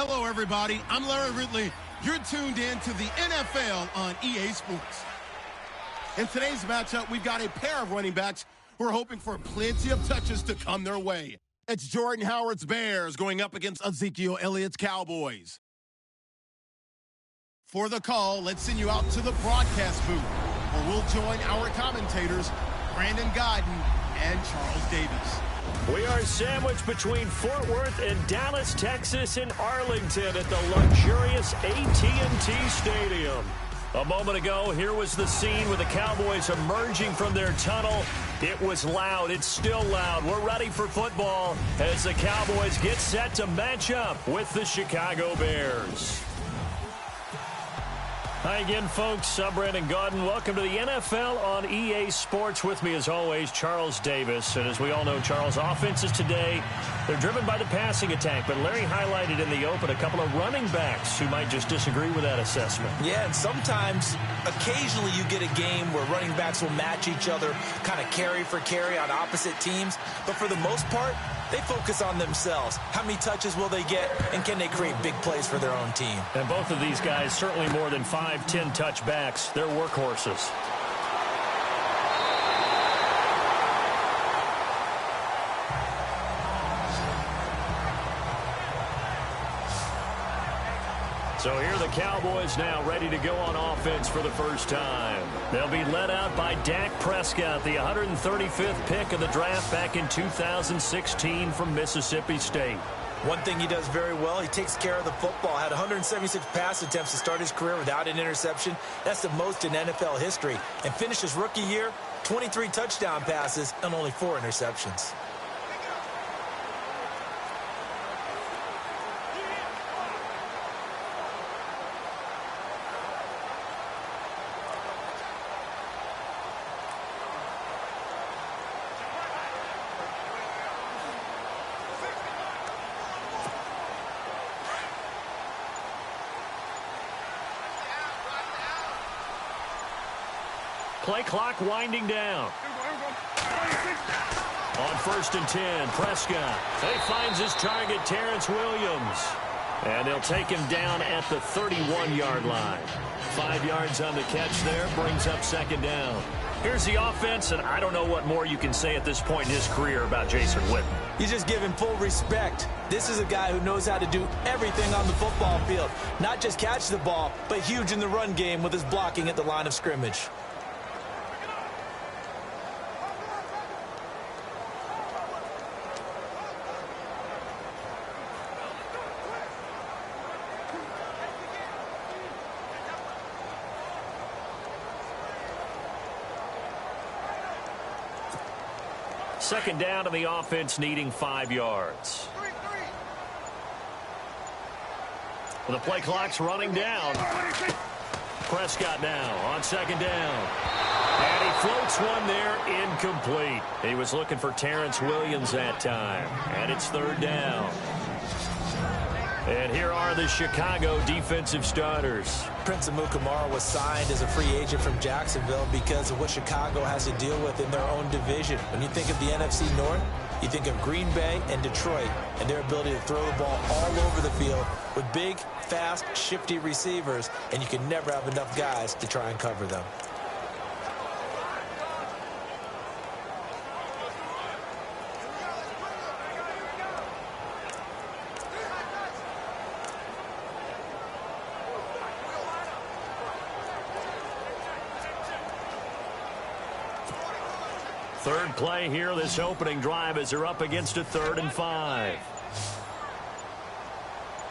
Hello, everybody. I'm Larry Ridley. You're tuned in to the NFL on EA Sports. In today's matchup, we've got a pair of running backs who are hoping for plenty of touches to come their way. It's Jordan Howard's Bears going up against Ezekiel Elliott's Cowboys. For the call, let's send you out to the broadcast booth, where we'll join our commentators, Brandon Godden and Charles Davis. We are sandwiched between Fort Worth and Dallas, Texas, and Arlington at the luxurious AT&T Stadium. A moment ago, here was the scene with the Cowboys emerging from their tunnel. It was loud. It's still loud. We're ready for football as the Cowboys get set to match up with the Chicago Bears. Hi again, folks. I'm Brandon Godden. Welcome to the NFL on EA Sports. With me, as always, Charles Davis. And as we all know, Charles, offenses today, they're driven by the passing attack. But Larry highlighted in the open a couple of running backs who might just disagree with that assessment. Yeah, and sometimes, occasionally you get a game where running backs will match each other, kind of carry for carry on opposite teams. But for the most part, they focus on themselves. How many touches will they get, and can they create big plays for their own team? And both of these guys, certainly more than 5-10 touchbacks. They're workhorses. So here are the Cowboys now ready to go on offense for the first time. They'll be led out by Dak Prescott, the 135th pick of the draft back in 2016 from Mississippi State. One thing he does very well, he takes care of the football. Had 176 pass attempts to start his career without an interception. That's the most in NFL history. And finished his rookie year, 23 touchdown passes and only 4 interceptions. Play clock winding down. On 1st and 10, Prescott. He finds his target, Terrence Williams. And they'll take him down at the 31-yard line. 5 yards on the catch there, brings up 2nd down. Here's the offense, and I don't know what more you can say at this point in his career about Jason Witten. You just give him full respect. This is a guy who knows how to do everything on the football field. Not just catch the ball, but huge in the run game with his blocking at the line of scrimmage. Second down to the offense, needing 5 yards. The play clock's running down. Prescott now on 2nd down. And he floats one there, incomplete. He was looking for Terrence Williams that time. And it's 3rd down. And here are the Chicago defensive starters. Prince Amukamara was signed as a free agent from Jacksonville because of what Chicago has to deal with in their own division. When you think of the NFC North, you think of Green Bay and Detroit and their ability to throw the ball all over the field with big, fast, shifty receivers, and you can never have enough guys to try and cover them. Third play here, this opening drive, as they're up against a 3rd and 5.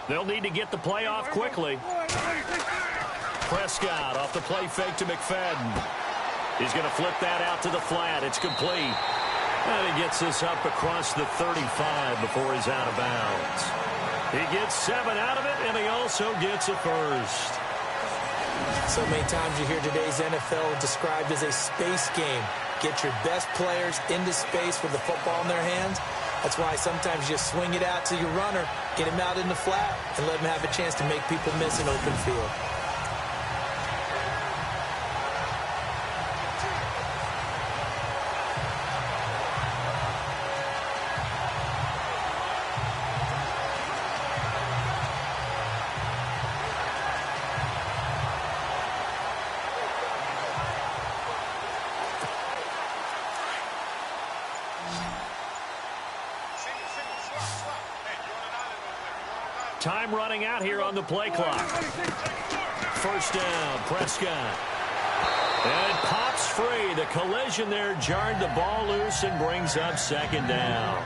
They'll need to get the play off quickly. Prescott off the play fake to McFadden. He's going to flip that out to the flat. It's complete. And he gets this up across the 35 before he's out of bounds. He gets 7 out of it, and he also gets a first. So many times you hear today's NFL described as a space game. Get your best players into space with the football in their hands. That's why sometimes you just swing it out to your runner, get him out in the flat, and let him have a chance to make people miss an open field. time running out here on the play clock. First down, Prescott. And it pops free. The collision there jarred the ball loose and brings up second down.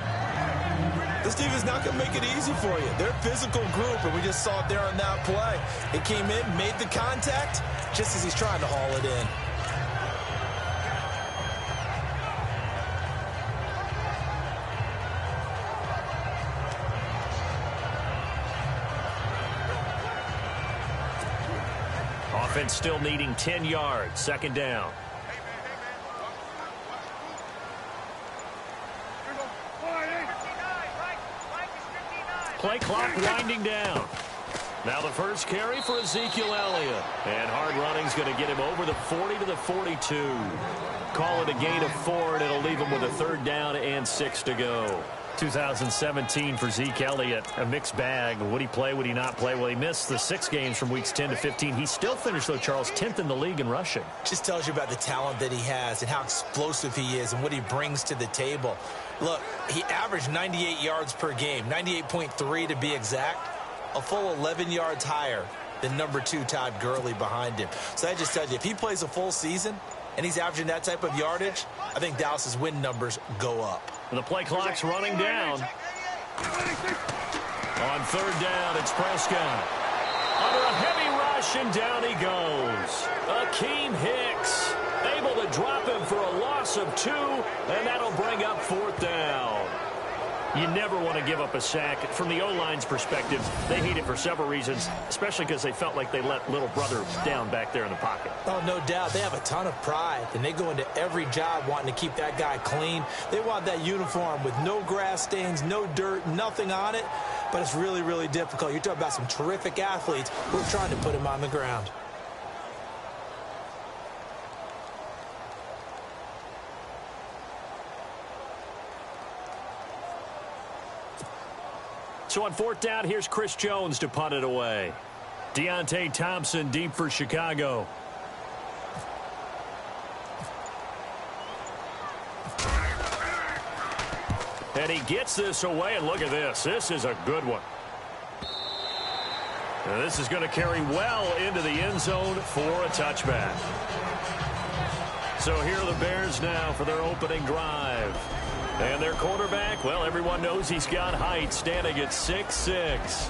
This team is not going to make it easy for you. They're a physical group, and we just saw it there on that play. It came in, made the contact, just as he's trying to haul it in. Offense still needing 10 yards. Second down. Play clock winding down. Now the first carry for Ezekiel Elliott. And hard running's going to get him over the 40 to the 42. Call it a gain of 4, and it'll leave him with a third down and 6 to go. 2017 for Zeke Elliott, a mixed bag. Would he play, would he not play? Well, he missed the 6 games from weeks 10 to 15. He still finished, though, Charles, 10th in the league in rushing. Just tells you about the talent that he has and how explosive he is and what he brings to the table. Look, he averaged 98 yards per game, 98.3 to be exact, a full 11 yards higher than number 2 Todd Gurley behind him. So that just tells you, if he plays a full season and he's averaging that type of yardage, I think Dallas's win numbers go up. And the play clock's running down. On third down, it's Prescott. Under a heavy rush, and down he goes. Akeem Hicks able to drop him for a loss of 2, and that'll bring up fourth down. You never want to give up a sack. From the O-line's perspective, they hate it for several reasons, especially because they felt like they let little brother down back there in the pocket. Oh, no doubt. They have a ton of pride, and they go into every job wanting to keep that guy clean. They want that uniform with no grass stains, no dirt, nothing on it, but it's really, really difficult. You're talking about some terrific athletes who are trying to put him on the ground. So on fourth down, here's Chris Jones to punt it away. Deontay Thompson deep for Chicago. And he gets this away, and look at this. This is a good one. And this is going to carry well into the end zone for a touchback. So here are the Bears now for their opening drive. And their quarterback, well, everyone knows he's got height, standing at 6'6".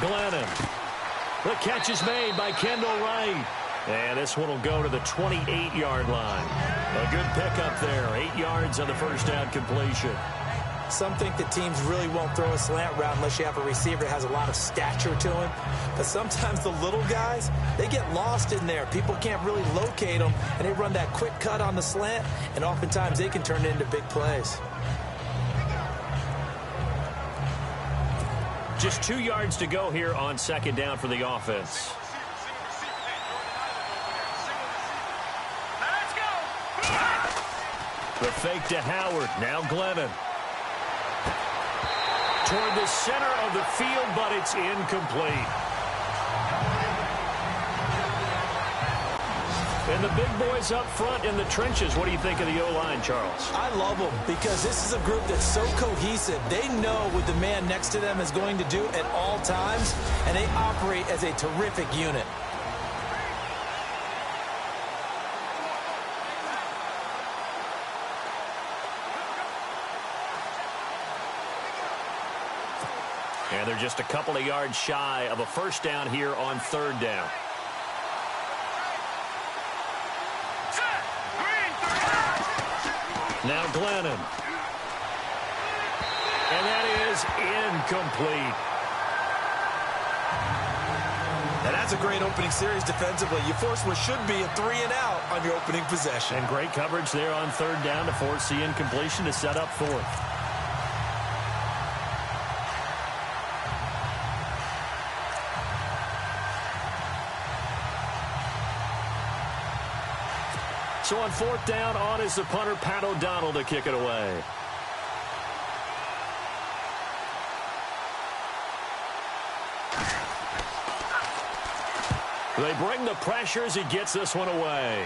Glennon. The catch is made by Kendall Wright. And this one will go to the 28-yard line. A good pickup there. 8 yards on the first down completion. Some think that teams really won't throw a slant route unless you have a receiver that has a lot of stature to him. But sometimes the little guys, they get lost in there. People can't really locate them, and they run that quick cut on the slant, and oftentimes they can turn it into big plays. Just 2 yards to go here on second down for the offense. The fake to Howard. Now Glennon. Toward the center of the field, but it's incomplete. And the big boys up front in the trenches. What do you think of the O-line, Charles? I love them because this is a group that's so cohesive. They know what the man next to them is going to do at all times, and they operate as a terrific unit. And they're just a couple of yards shy of a first down here on third down. Now Glennon. And that is incomplete. And that's a great opening series defensively. You force what should be a 3-and-out on your opening possession. And great coverage there on third down to force the incompletion to set up fourth. So on fourth down, on is the punter, Pat O'Donnell, to kick it away. They bring the pressure as he gets this one away.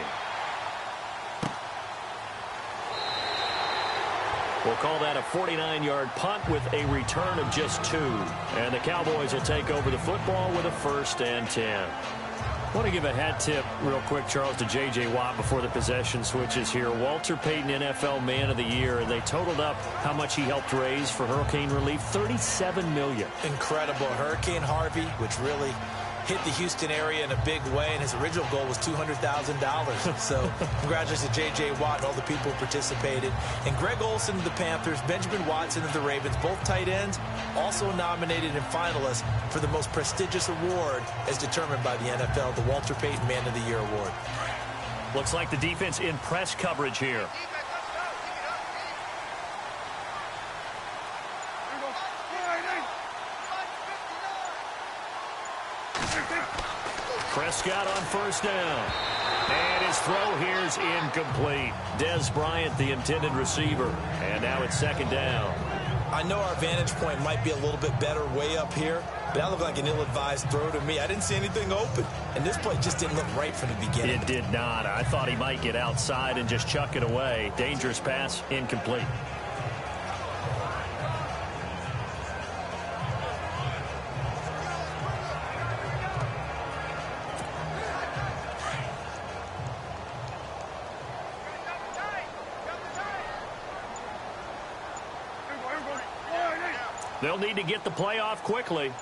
We'll call that a 49-yard punt with a return of just 2. And the Cowboys will take over the football with a 1st and 10. I want to give a hat tip real quick, Charles, to J.J. Watt before the possession switches here. Walter Payton, NFL Man of the Year, and they totaled up how much he helped raise for hurricane relief, $37 million. Incredible. Hurricane Harvey, which really hit the Houston area in a big way, and his original goal was $200,000. So congratulations to J.J. Watt and all the people who participated. And Greg Olsen of the Panthers, Benjamin Watson of the Ravens, both tight ends, also nominated and finalists for the most prestigious award as determined by the NFL, the Walter Payton Man of the Year Award. Looks like the defense in press coverage here. Prescott on first down. And his throw here is incomplete. Dez Bryant, the intended receiver. And now it's 2nd down. I know our vantage point might be a little bit better way up here, but that looked like an ill-advised throw to me. I didn't see anything open. And this play just didn't look right from the beginning. It did not. I thought he might get outside and just chuck it away. Dangerous pass, incomplete. They'll need to get the play off quickly.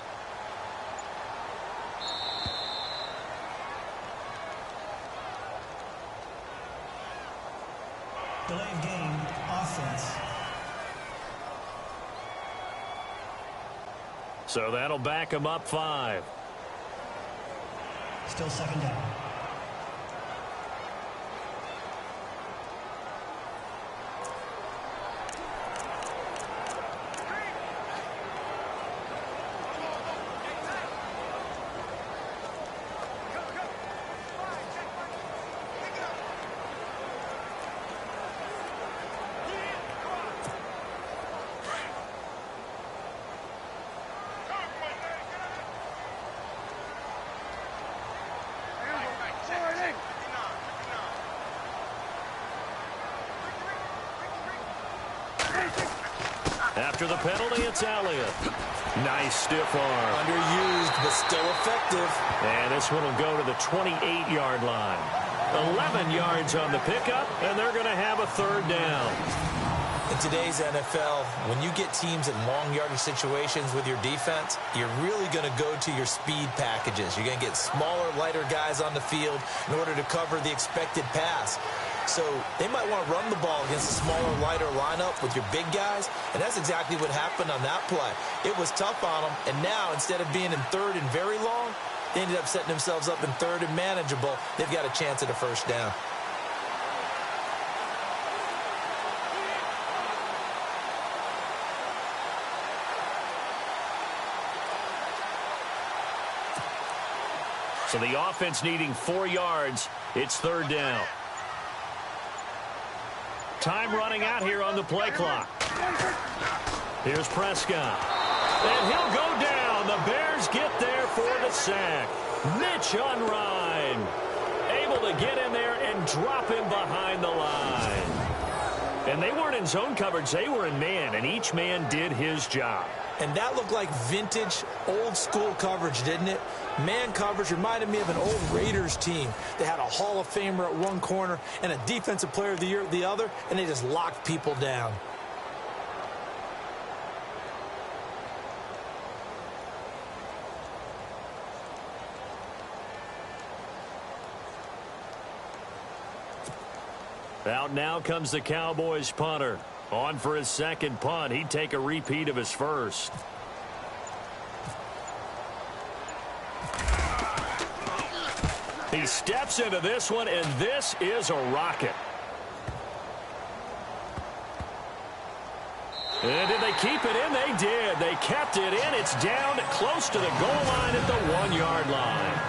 Delay of game, offense. So that'll back him up 5. Still 2nd down. After the penalty, it's Elliott. Nice stiff arm. Underused, but still effective. And this one will go to the 28-yard line. 11 yards on the pickup, and they're going to have a 3rd down. In today's NFL, when you get teams in long yardage situations with your defense, you're really going to go to your speed packages. You're going to get smaller, lighter guys on the field in order to cover the expected pass. So they might want to run the ball against a smaller, lighter lineup with your big guys, and that's exactly what happened on that play. It was tough on them, and now instead of being in 3rd and very long, they ended up setting themselves up in 3rd and manageable. They've got a chance at a 1st down. So the offense needing 4 yards. It's 3rd down. Time running out here on the play clock. Here's Prescott. And he'll go down. The Bears get there for the sack. Mitch Unrein able to get in there and drop him behind the line. And they weren't in zone coverage. They were in man, and each man did his job. And that looked like vintage, old-school coverage, didn't it? Man coverage reminded me of an old Raiders team. They had a Hall of Famer at one corner and a Defensive Player of the Year at the other, and they just locked people down. Out now comes the Cowboys punter. On for his 2nd punt. He'd take a repeat of his 1st. He steps into this one, and this is a rocket. And did they keep it in? They did. They kept it in. It's down close to the goal line at the 1-yard line.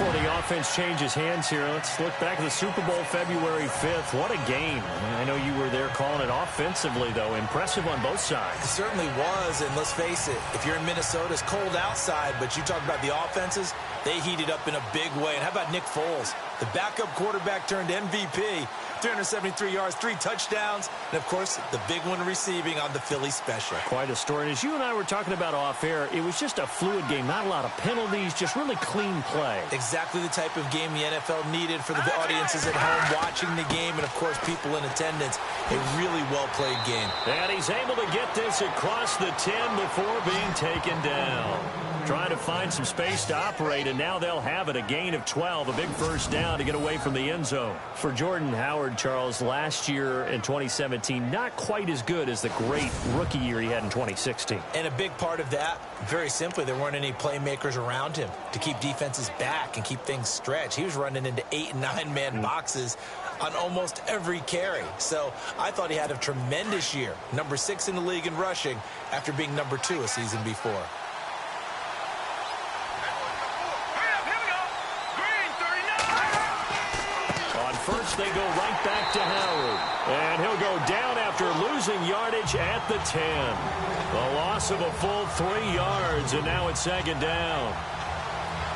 before the offense changes hands here, let's look back at the Super Bowl February 5th. What a game. I know you were there calling it offensively, though. Impressive on both sides. It certainly was, and let's face it, if you're in Minnesota, it's cold outside, but you talk about the offenses, they heated up in a big way. And how about Nick Foles? The backup quarterback turned MVP, 373 yards, 3 touchdowns, and, of course, the big one receiving on the Philly special. Quite a story. And as you and I were talking about off air, it was just a fluid game. Not a lot of penalties, just really clean play. Exactly the type of game the NFL needed for the audiences at home watching the game and, of course, people in attendance. A really well-played game. And he's able to get this across the 10 before being taken down. Trying to find some space to operate, and now they'll have it. A gain of 12, a big first down to get away from the end zone. For Jordan Howard, Charles, last year in 2017, not quite as good as the great rookie year he had in 2016. And a big part of that, very simply, there weren't any playmakers around him to keep defenses back and keep things stretched. He was running into 8- and 9-man boxes on almost every carry. So I thought he had a tremendous year. Number 6 in the league in rushing after being number 2 a season before. First, they go right back to Howard. And he'll go down after losing yardage at the 10. The loss of a full 3 yards, and now it's second down.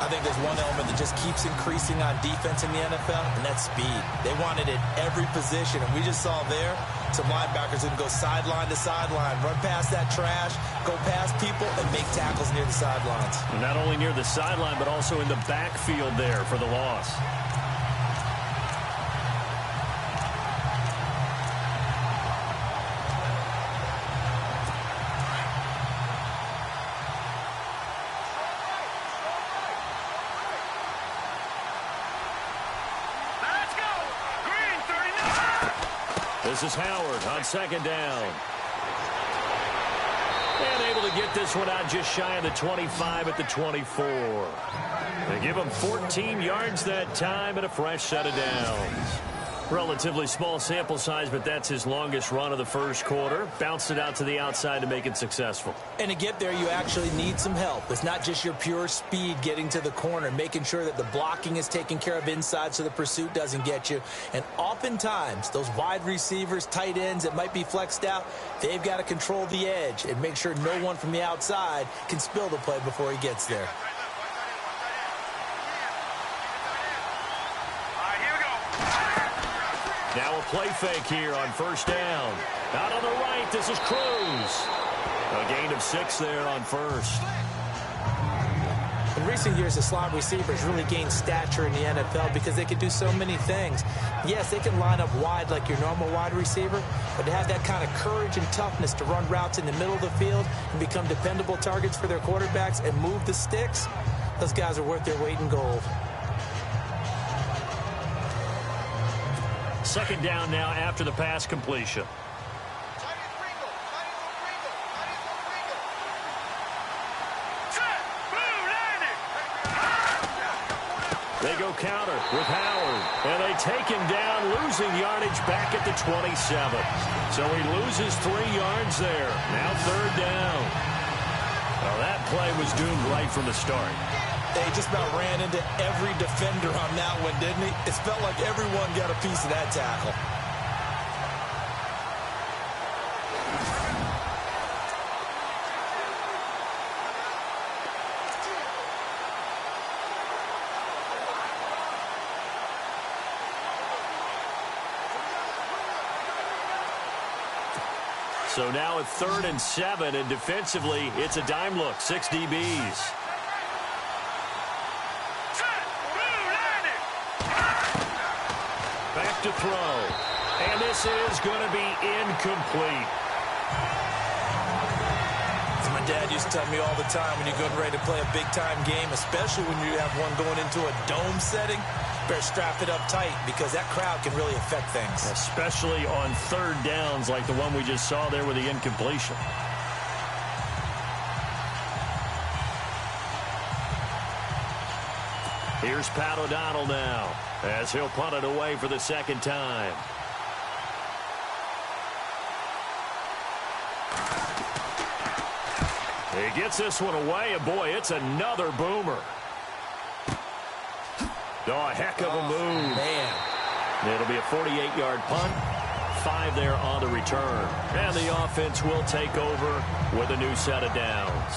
I think there's one element that just keeps increasing on defense in the NFL, and that's speed. They want it at every position, and we just saw there some linebackers who can go sideline to sideline, run past that trash, go past people, and make tackles near the sidelines. And not only near the sideline, but also in the backfield there for the loss. This is Howard on second down. And able to get this one out just shy of the 25 at the 24. They give him 14 yards that time and a fresh set of downs. Relatively small sample size, but that's his longest run of the first quarter. Bounced it out to the outside to make it successful. And to get there, you actually need some help. It's not just your pure speed getting to the corner, making sure that the blocking is taken care of inside so the pursuit doesn't get you. And oftentimes, those wide receivers, tight ends that might be flexed out, they've got to control the edge and make sure no one from the outside can spill the play before he gets there. Now a play fake here on first down. Out on the right, this is Cruz. A gain of 6 there on first. In recent years, the slot receivers really gained stature in the NFL because they can do so many things. Yes, they can line up wide like your normal wide receiver, but to have that kind of courage and toughness to run routes in the middle of the field and become dependable targets for their quarterbacks and move the sticks, those guys are worth their weight in gold. Second down now after the pass completion. They go counter with Howard, and they take him down, losing yardage back at the 27. So he loses 3 yards there. Now third down. Well, that play was doomed right from the start. He just about ran into every defender on that one, didn't he? It felt like everyone got a piece of that tackle. So now it's 3rd and 7, and defensively, it's a dime look, 6 DBs. Back to throw. And this is going to be incomplete. As my dad used to tell me all the time, when you're getting ready to play a big-time game, especially when you have one going into a dome setting, better strap it up tight because that crowd can really affect things. Especially on third downs like the one we just saw there with the incompletion. Here's Pat O'Donnell now as he'll punt it away for the second time. He gets this one away, and boy, it's another boomer. Oh, a heck of a move. Man. It'll be a 48-yard punt. 5 there on the return. And the offense will take over with a new set of downs.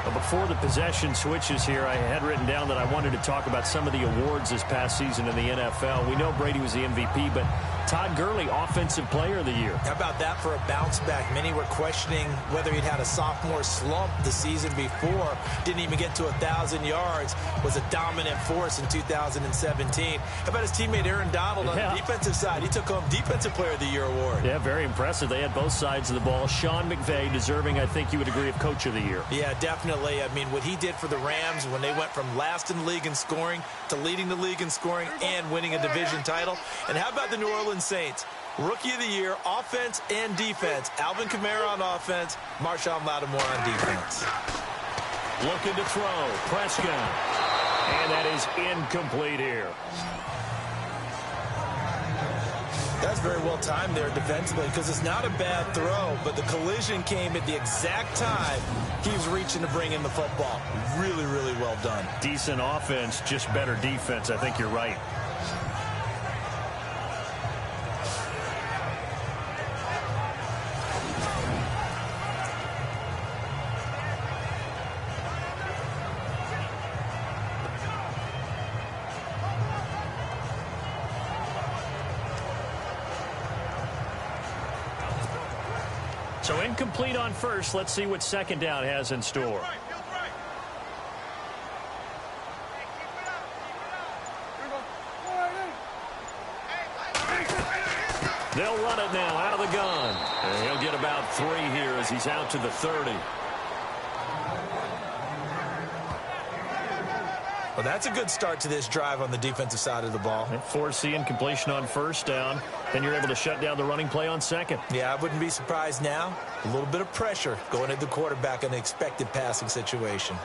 But before the possession switches here, I had written down that I wanted to talk about some of the awards this past season in the NFL. We know Brady was the MVP, but Todd Gurley, Offensive Player of the Year. How about that for a bounce back? Many were questioning whether he'd had a sophomore slump the season before. Didn't even get to 1,000 yards. Was a dominant force in 2017. How about his teammate Aaron Donald on the defensive side? He took home Defensive Player of the Year award. Yeah, very impressive. They had both sides of the ball. Sean McVay deserving, I think you would agree, of Coach of the Year. Yeah, definitely. I mean, what he did for the Rams when they went from last in the league in scoring to leading the league in scoring and winning a division title. And how about the New Orleans Saints? Rookie of the Year, offense and defense. Alvin Kamara on offense, Marshawn Lattimore on defense. Looking to throw, Prescott. And that is incomplete here. That's very well timed there defensively because it's not a bad throw, but the collision came at the exact time he was reaching to bring in the football. Really, really well done. Decent offense, just better defense. I think you're right. So incomplete on first. Let's see what second down has in store. They'll run it now out of the gun. And he'll get about 3 here as he's out to the 30. Well, that's a good start to this drive on the defensive side of the ball. Forcing incompletion on first down. Then you're able to shut down the running play on second. Yeah, I wouldn't be surprised now. A little bit of pressure going at the quarterback in an expected passing situation.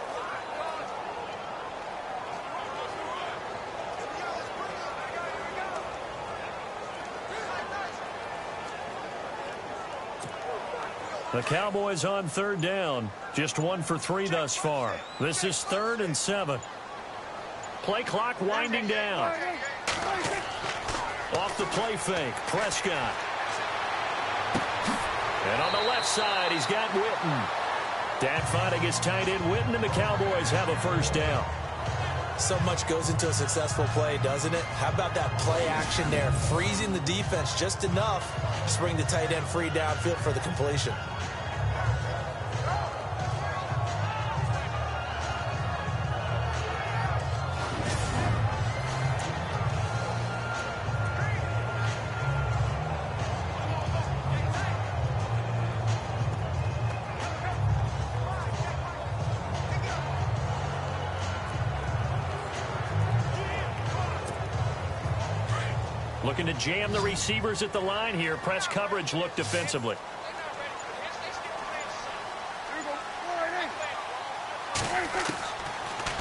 The Cowboys on third down. Just 1 for 3 thus far. This is 3rd and 7. Play clock winding down. Off the play fake, Prescott. And on the left side, he's got Witten. Dak finding his tight end Witten, and the Cowboys have a first down. So much goes into a successful play, doesn't it? How about that play action there? Freezing the defense just enough to bring the tight end free downfield for the completion. Looking to jam the receivers at the line here. Press coverage look defensively.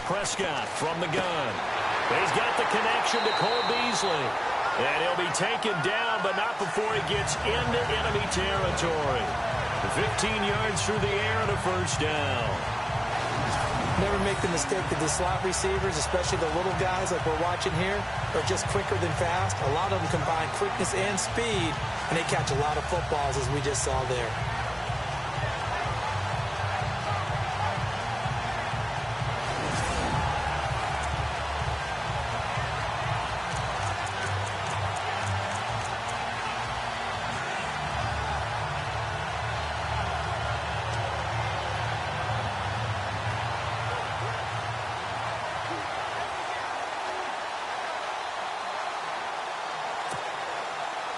Prescott from the gun. He's got the connection to Cole Beasley. And he'll be taken down, but not before he gets into enemy territory. 15 yards through the air and a first down. Never make the mistake that the slot receivers, especially the little guys like we're watching here, are just quicker than fast. A lot of them combine quickness and speed, and they catch a lot of footballs, as we just saw there.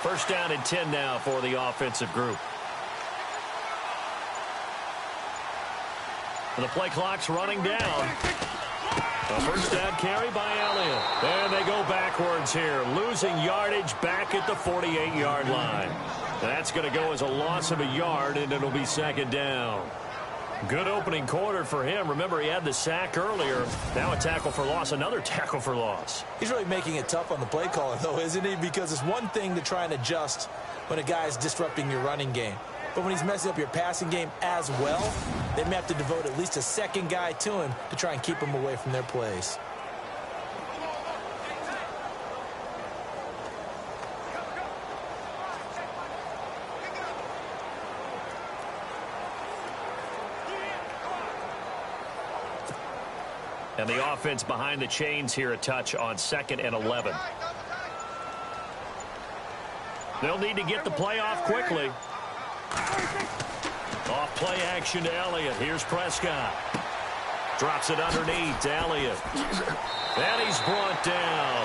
First down and 10 now for the offensive group. The play clock's running down. A first down carry by Elliott. And they go backwards here, losing yardage back at the 48-yard line. That's going to go as a loss of a yard, and it'll be second down. Good opening quarter for him. Remember, he had the sack earlier. Now a tackle for loss, another tackle for loss. He's really making it tough on the play caller, though, isn't he? Because it's one thing to try and adjust when a guy is disrupting your running game. But when he's messing up your passing game as well, they may have to devote at least a second guy to him to try and keep him away from their plays. And the offense behind the chains here, a touch on 2nd and 11. They'll need to get the play off quickly. Off play action to Elliott. Here's Prescott. Drops it underneath to Elliott. And he's brought down.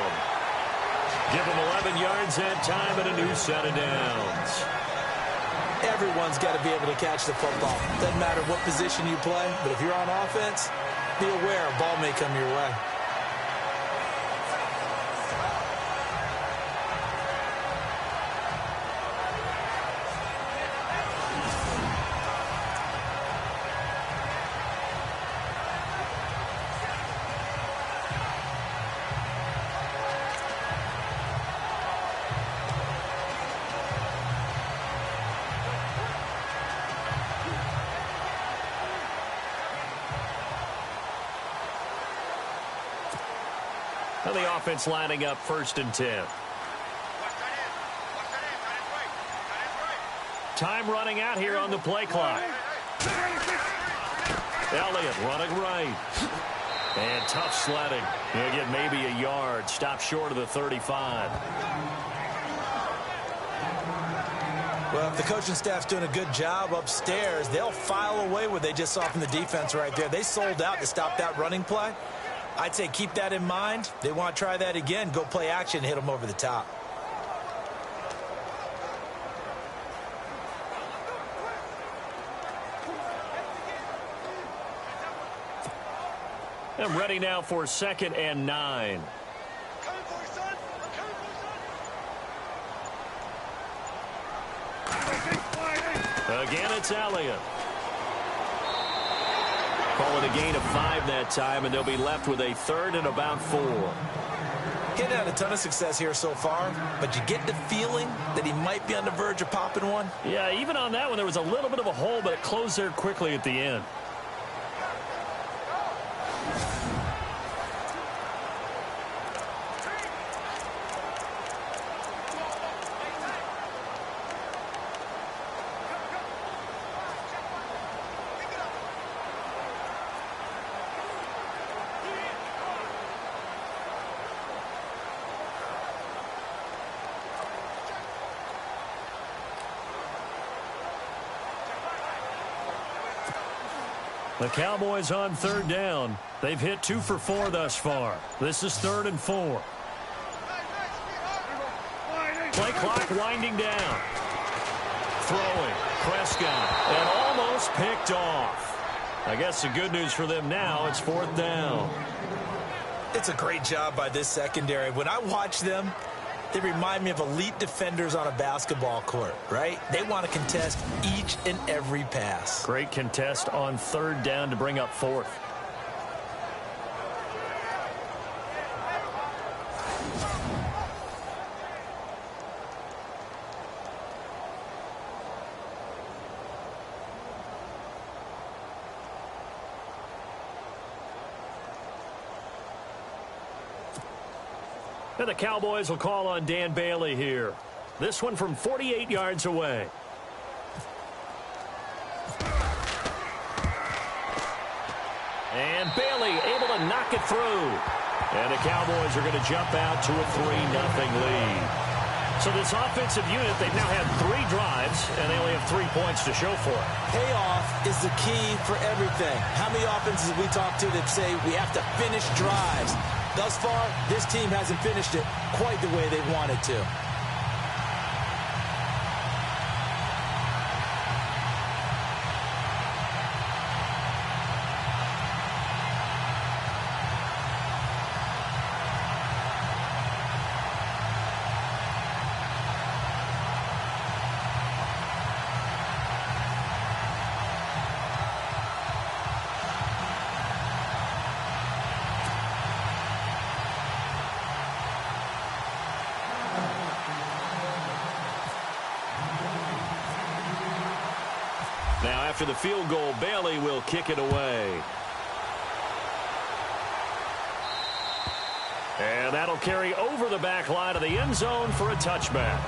Give him 11 yards that time and a new set of downs. Everyone's got to be able to catch the football. Doesn't matter what position you play, but if you're on offense, be aware a ball may come your way. The offense lining up 1st and 10. Time running out here on the play clock. Elliott running right. And tough sledding. He'll get maybe a yard. Stop short of the 35. Well, if the coaching staff's doing a good job upstairs, they'll file away what they just saw from the defense right there. They sold out to stop that running play. I'd say keep that in mind. They want to try that again. Go play action, hit them over the top. And ready now for 2nd and 9. Again, it's Elliott. Call it a gain of 5 that time, and they'll be left with a 3rd and about 4. He's had a ton of success here so far, but you get the feeling that he might be on the verge of popping one. Yeah, even on that one, there was a little bit of a hole, but it closed there quickly at the end. The Cowboys on 3rd down. They've hit 2 for 4 thus far. This is 3rd and 4. Play clock winding down. Throwing. Prescott. And almost picked off. I guess the good news for them now, it's 4th down. It's a great job by this secondary. When I watch them, they remind me of elite defenders on a basketball court, right? They want to contest each and every pass. Great contest on 3rd down to bring up 4th. And the Cowboys will call on Dan Bailey here. This one from 48 yards away. And Bailey able to knock it through. And the Cowboys are going to jump out to a 3-0 lead. So this offensive unit, they've now had 3 drives, and they only have 3 points to show for it. Payoff is the key for everything. How many offenses have we talked to that say we have to finish drives? Thus far, this team hasn't finished it quite the way they wanted to. Now, after the field goal, Bailey will kick it away. And that'll carry over the back line of the end zone for a touchback.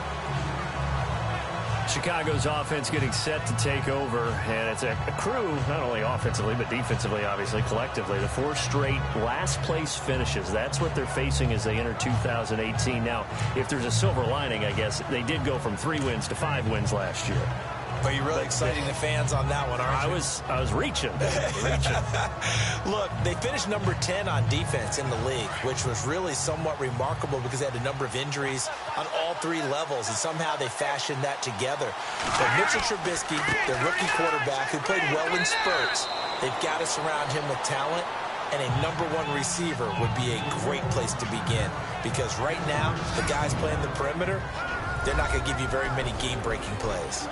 Chicago's offense getting set to take over, and it's a crew, not only offensively, but defensively, obviously, collectively. The 4 straight last-place finishes. That's what they're facing as they enter 2018. Now, if there's a silver lining, I guess, they did go from 3 wins to 5 wins last year. But you're really exciting the fans on that one, aren't you? I was reaching. Look, they finished number 10 on defense in the league, which was really somewhat remarkable because they had a number of injuries on all 3 levels, and somehow they fashioned that together. But Mitchell Trubisky, their rookie quarterback, who played well in spurts, they've got to surround him with talent, and a number 1 receiver would be a great place to begin. Because right now, the guys playing the perimeter, they're not going to give you very many game-breaking plays.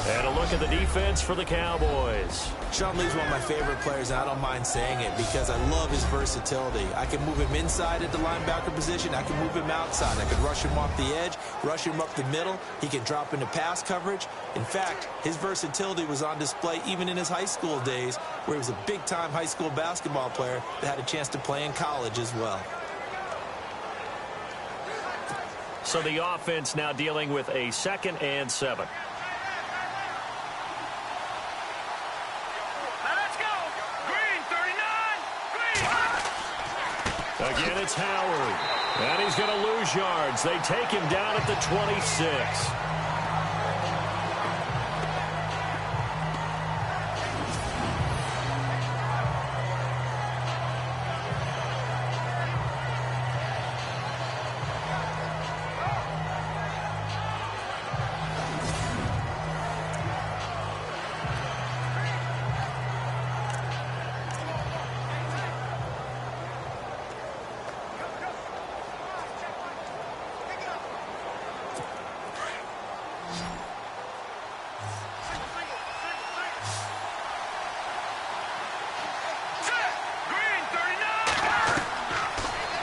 And a look at the defense for the Cowboys. Sean Lee's one of my favorite players, and I don't mind saying it because I love his versatility. I can move him inside at the linebacker position. I can move him outside. I can rush him off the edge, rush him up the middle. He can drop into pass coverage. In fact, his versatility was on display even in his high school days, where he was a big-time high school basketball player that had a chance to play in college as well. So the offense now dealing with a 2nd and 7. Again, it's Howard. And he's going to lose yards. They take him down at the 26.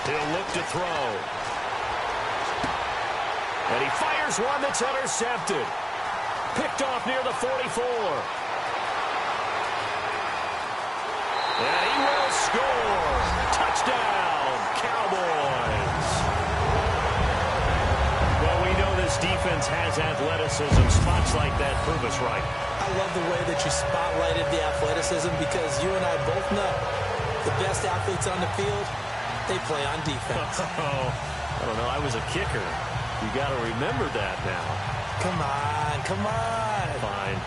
He'll look to throw. And he fires one that's intercepted. Picked off near the 44. And he will score. Touchdown, Cowboys. Well, we know this defense has athleticism. Spots like that prove us right. I love the way that you spotlighted the athleticism because you and I both know the best athletes on the field, they play on defense. I don't know. I was a kicker. You got to remember that now. Come on, come on. Fine.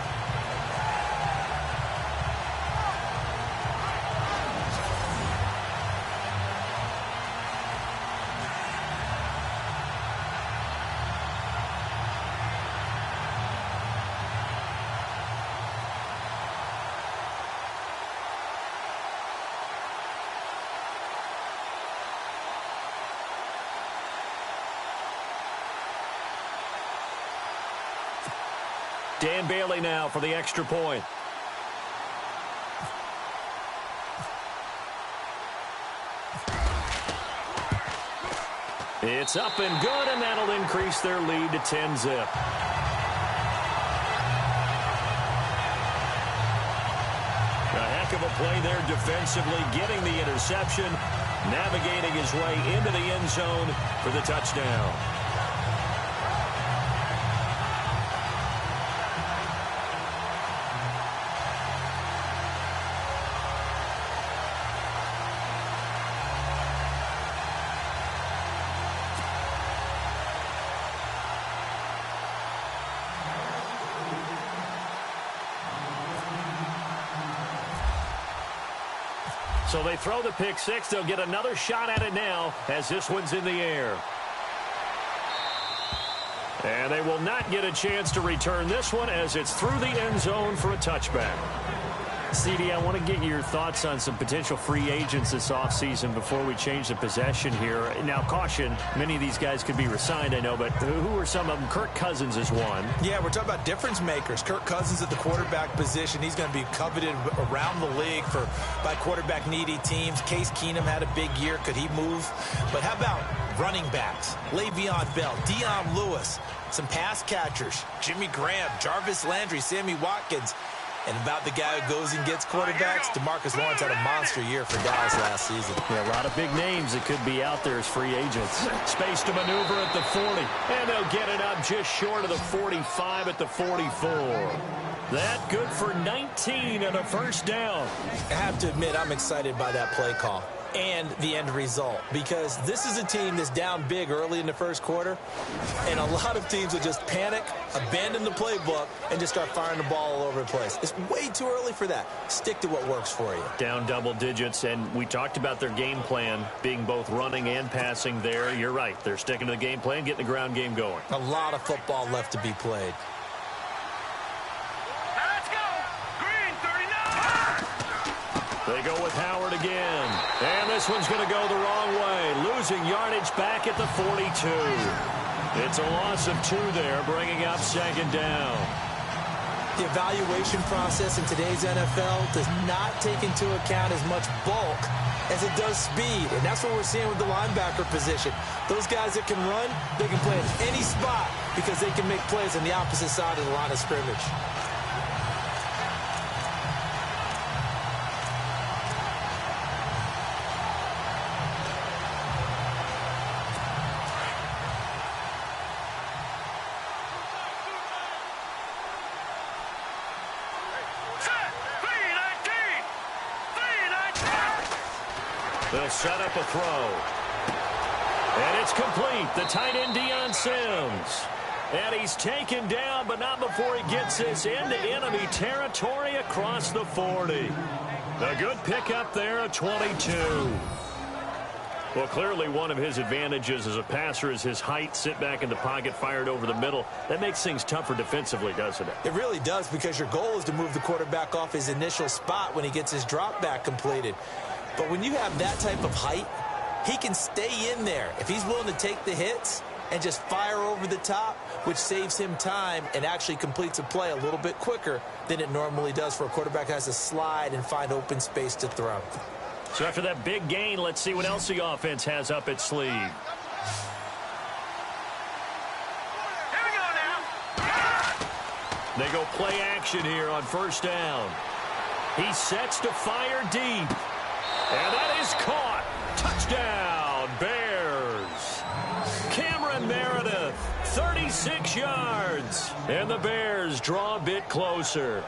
Dan Bailey now for the extra point. It's up and good, and that'll increase their lead to 10-zip. A heck of a play there defensively, getting the interception, navigating his way into the end zone for the touchdown. So they throw the pick six. They'll get another shot at it now as this one's in the air. And they will not get a chance to return this one as it's through the end zone for a touchback. CD, I want to get your thoughts on some potential free agents this offseason before we change the possession here. Now, caution, many of these guys could be re-signed, I know, but who are some of them? Kirk Cousins is one. Yeah, we're talking about difference makers. Kirk Cousins at the quarterback position. He's going to be coveted around the league by quarterback-needy teams. Case Keenum had a big year. Could he move? But how about running backs? Le'Veon Bell, Dion Lewis, some pass catchers, Jimmy Graham, Jarvis Landry, Sammy Watkins. And about the guy who goes and gets quarterbacks, DeMarcus Lawrence had a monster year for Dallas last season. Yeah, a lot of big names that could be out there as free agents. Space to maneuver at the 40. And they'll get it up just short of the 45 at the 44. That good for 19 and a first down. I have to admit, I'm excited by that play call and the end result, because this is a team that's down big early in the first quarter, and a lot of teams will just panic, abandon the playbook, and just start firing the ball all over the place. It's way too early for that. Stick to what works for you. Down double digits, and we talked about their game plan being both running and passing there. You're right. They're sticking to the game plan, getting the ground game going. A lot of football left to be played. They go with Howard again. And this one's going to go the wrong way. Losing yardage back at the 42. It's a loss of 2 there, bringing up second down. The evaluation process in today's NFL does not take into account as much bulk as it does speed. And that's what we're seeing with the linebacker position. Those guys that can run, they can play in any spot because they can make plays on the opposite side of the line of scrimmage. They'll set up a throw. And it's complete. The tight end, Deion Sims. And he's taken down, but not before he gets this into enemy territory across the 40. A good pickup there at 22. Well, clearly one of his advantages as a passer is his height. Sit back in the pocket, fired over the middle. That makes things tougher defensively, doesn't it? It really does, because your goal is to move the quarterback off his initial spot when he gets his drop back completed. But when you have that type of height, he can stay in there if he's willing to take the hits and just fire over the top, which saves him time and actually completes a play a little bit quicker than it normally does for a quarterback who has to slide and find open space to throw. So after that big gain, let's see what else the offense has up its sleeve. Here we go now. They go play action here on first down. He sets to fire deep. And that is caught. Touchdown, Bears. Cameron Meredith, 36 yards. And the Bears draw a bit closer.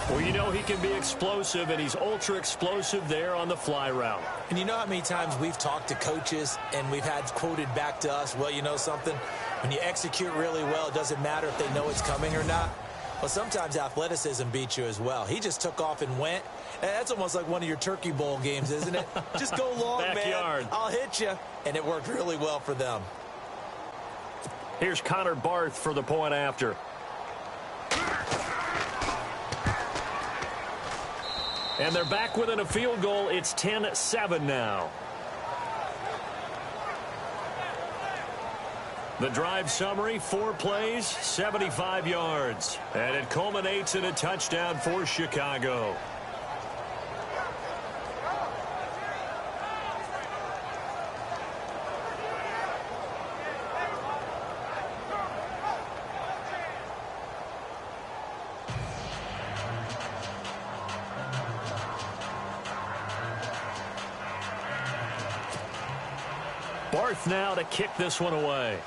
Well, you know he can be explosive, and he's ultra explosive there on the fly route. And you know how many times we've talked to coaches and we've had quoted back to us, well, you know something? When you execute really well, it doesn't matter if they know it's coming or not. Well, sometimes athleticism beats you as well. He just took off and went. That's almost like one of your Turkey Bowl games, isn't it? Just go long, Backyard. man. I'll hit you. And it worked really well for them. Here's Connor Barth for the point after. And they're back within a field goal. It's 10-7 now. The drive summary, 4 plays, 75 yards. And it culminates in a touchdown for Chicago. Barth now to kick this one away.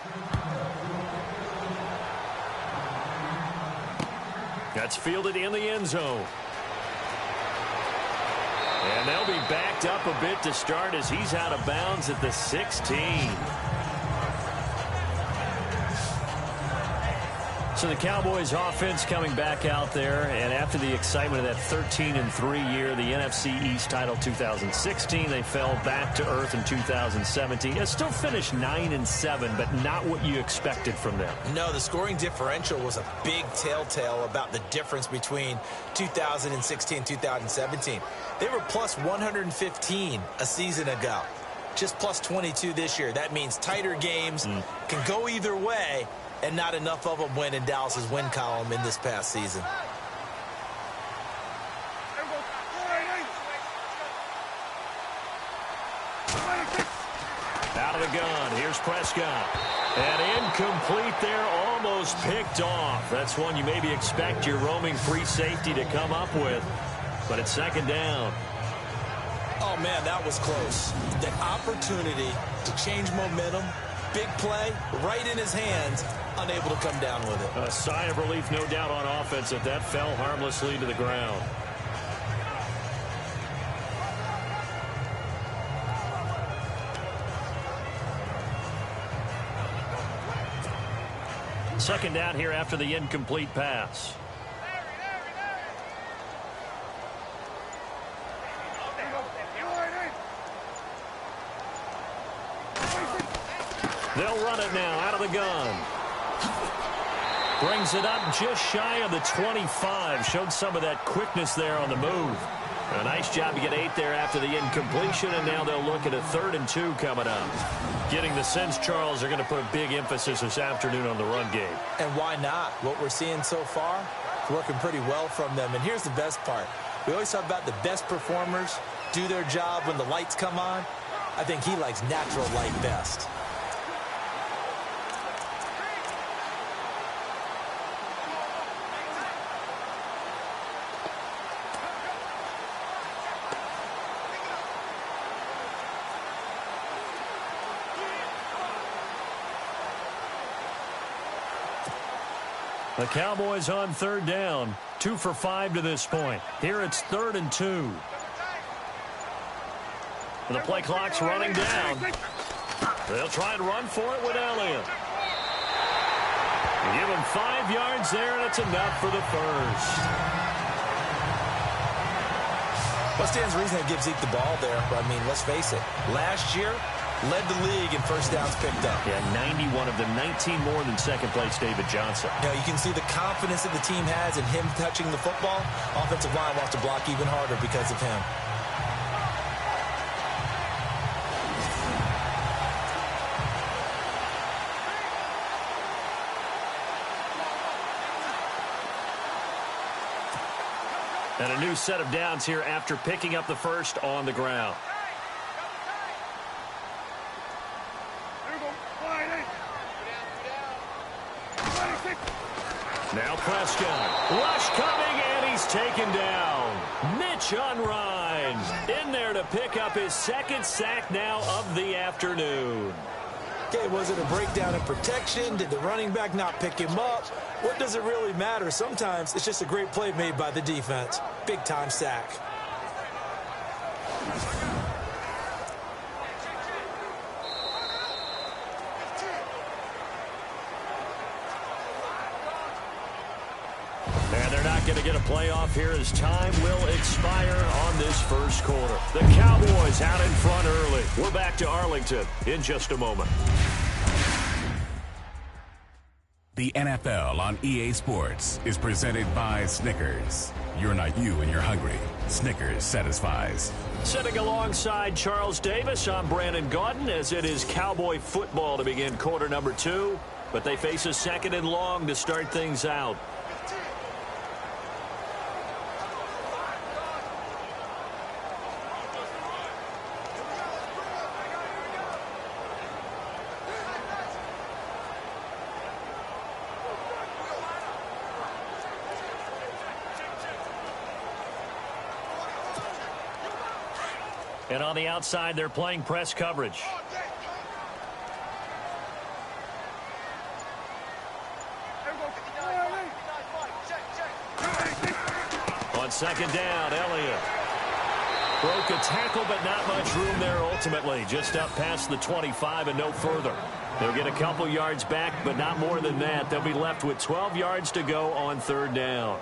That's fielded in the end zone. And they'll be backed up a bit to start as he's out of bounds at the 16. So the Cowboys offense coming back out there, and after the excitement of that 13-3 year, the NFC East title 2016, they fell back to earth in 2017. It still finished 9-7, but not what you expected from them. No, the scoring differential was a big telltale about the difference between 2016 and 2017. They were plus 115 a season ago, just plus 22 this year. That means tighter games can go either way, and not enough of them win in Dallas's win column in this past season. Out of the gun, here's Prescott. And incomplete there, almost picked off. That's one you maybe expect your roaming free safety to come up with. But it's second down. Oh, man, that was close. The opportunity to change momentum, big play, right in his hands, unable to come down with it. A sigh of relief, no doubt, on offense if that fell harmlessly to the ground. Second down here after the incomplete pass. They'll run it now out of the gun. Brings it up just shy of the 25. Showed some of that quickness there on the move. A nice job to get 8 there after the incompletion, and now they'll look at a 3rd and 2 coming up. Getting the sense, Charles, they're going to put a big emphasis this afternoon on the run game. And why not? What we're seeing so far is working pretty well from them. And here's the best part. We always talk about the best performers do their job when the lights come on. I think he likes natural light best. The Cowboys on 3rd down. 2 for 5 to this point. Here it's 3rd and 2. The play clock's running down. They'll try and run for it with Elliott. Give him 5 yards there, and it's enough for the first. What stands to reason to give Zeke the ball there? I mean, let's face it. Last year, led the league in first downs picked up. Yeah, 91 of them, 19 more than second place David Johnson. You know, you can see the confidence that the team has in him touching the football. Offensive line wants to block even harder because of him. And a new set of downs here after picking up the first on the ground. Now Prescott. Rush coming, and he's taken down. Mitch Unrein in there to pick up his 2nd sack now of the afternoon. Okay, was it a breakdown in protection? Did the running back not pick him up? What does it really matter? Sometimes it's just a great play made by the defense. Big-time sack. And they're not going to get a playoff here as time will expire on this first quarter. The Cowboys out in front early. We're back to Arlington in just a moment. The NFL on EA Sports is presented by Snickers. You're not you and you're hungry. Snickers satisfies. Sitting alongside Charles Davis, I'm Brandon Gaudin as it is Cowboy football to begin quarter number 2. But they face a 2nd and long to start things out. And on the outside, they're playing press coverage. On 2nd down, Elliott broke a tackle, but not much room there ultimately. Just up past the 25 and no further. They'll get a couple yards back, but not more than that. They'll be left with 12 yards to go on 3rd down.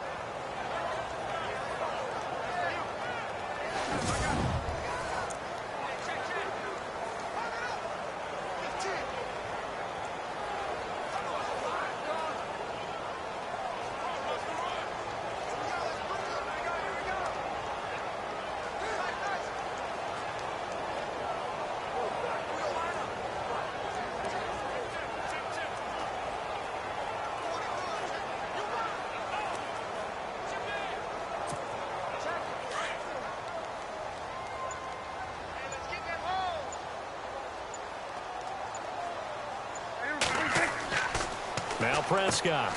Now Prescott.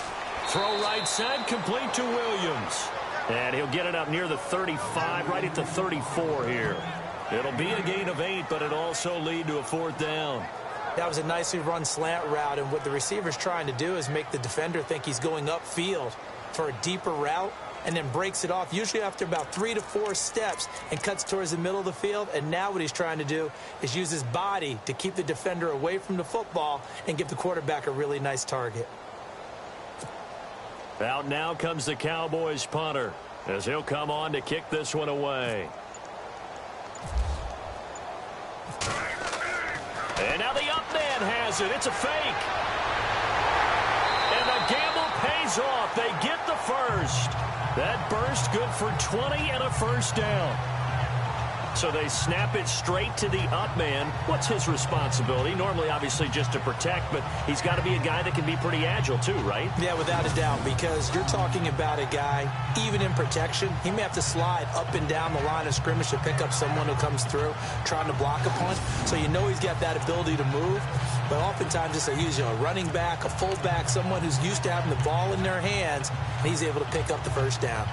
Throw right side, complete to Williams. And he'll get it up near the 35, right at the 34 here. It'll be a gain of 8, but it'll also lead to a 4th down. That was a nicely run slant route, and what the receiver's trying to do is make the defender think he's going upfield for a deeper route, and then breaks it off, usually after about 3 to 4 steps, and cuts towards the middle of the field. And now what he's trying to do is use his body to keep the defender away from the football and give the quarterback a really nice target. Out now comes the Cowboys punter, as he'll come on to kick this one away. And now the up man has it. It's a fake. And the gamble pays off. They get the first. That burst good for 20 and a 1st down. So they snap it straight to the up man. What's his responsibility? Normally, obviously, just to protect, but he's got to be a guy that can be pretty agile too, right? Yeah, without a doubt, because you're talking about a guy, even in protection, he may have to slide up and down the line of scrimmage to pick up someone who comes through trying to block a punt. So you know he's got that ability to move. But oftentimes it's a running back, a fullback, someone who's used to having the ball in their hands, and he's able to pick up the 1st down.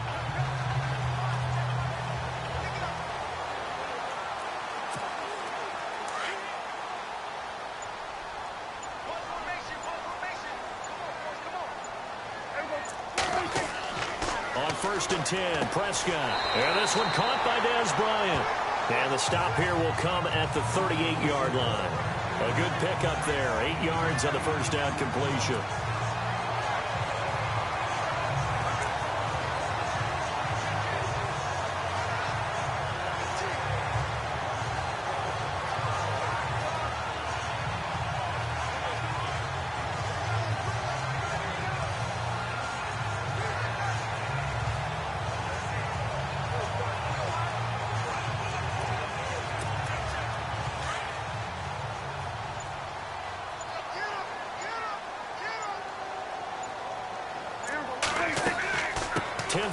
On 1st and 10, Prescott. And this one caught by Dez Bryant. And the stop here will come at the 38-yard line. A good pickup there. 8 yards on the 1st down completion.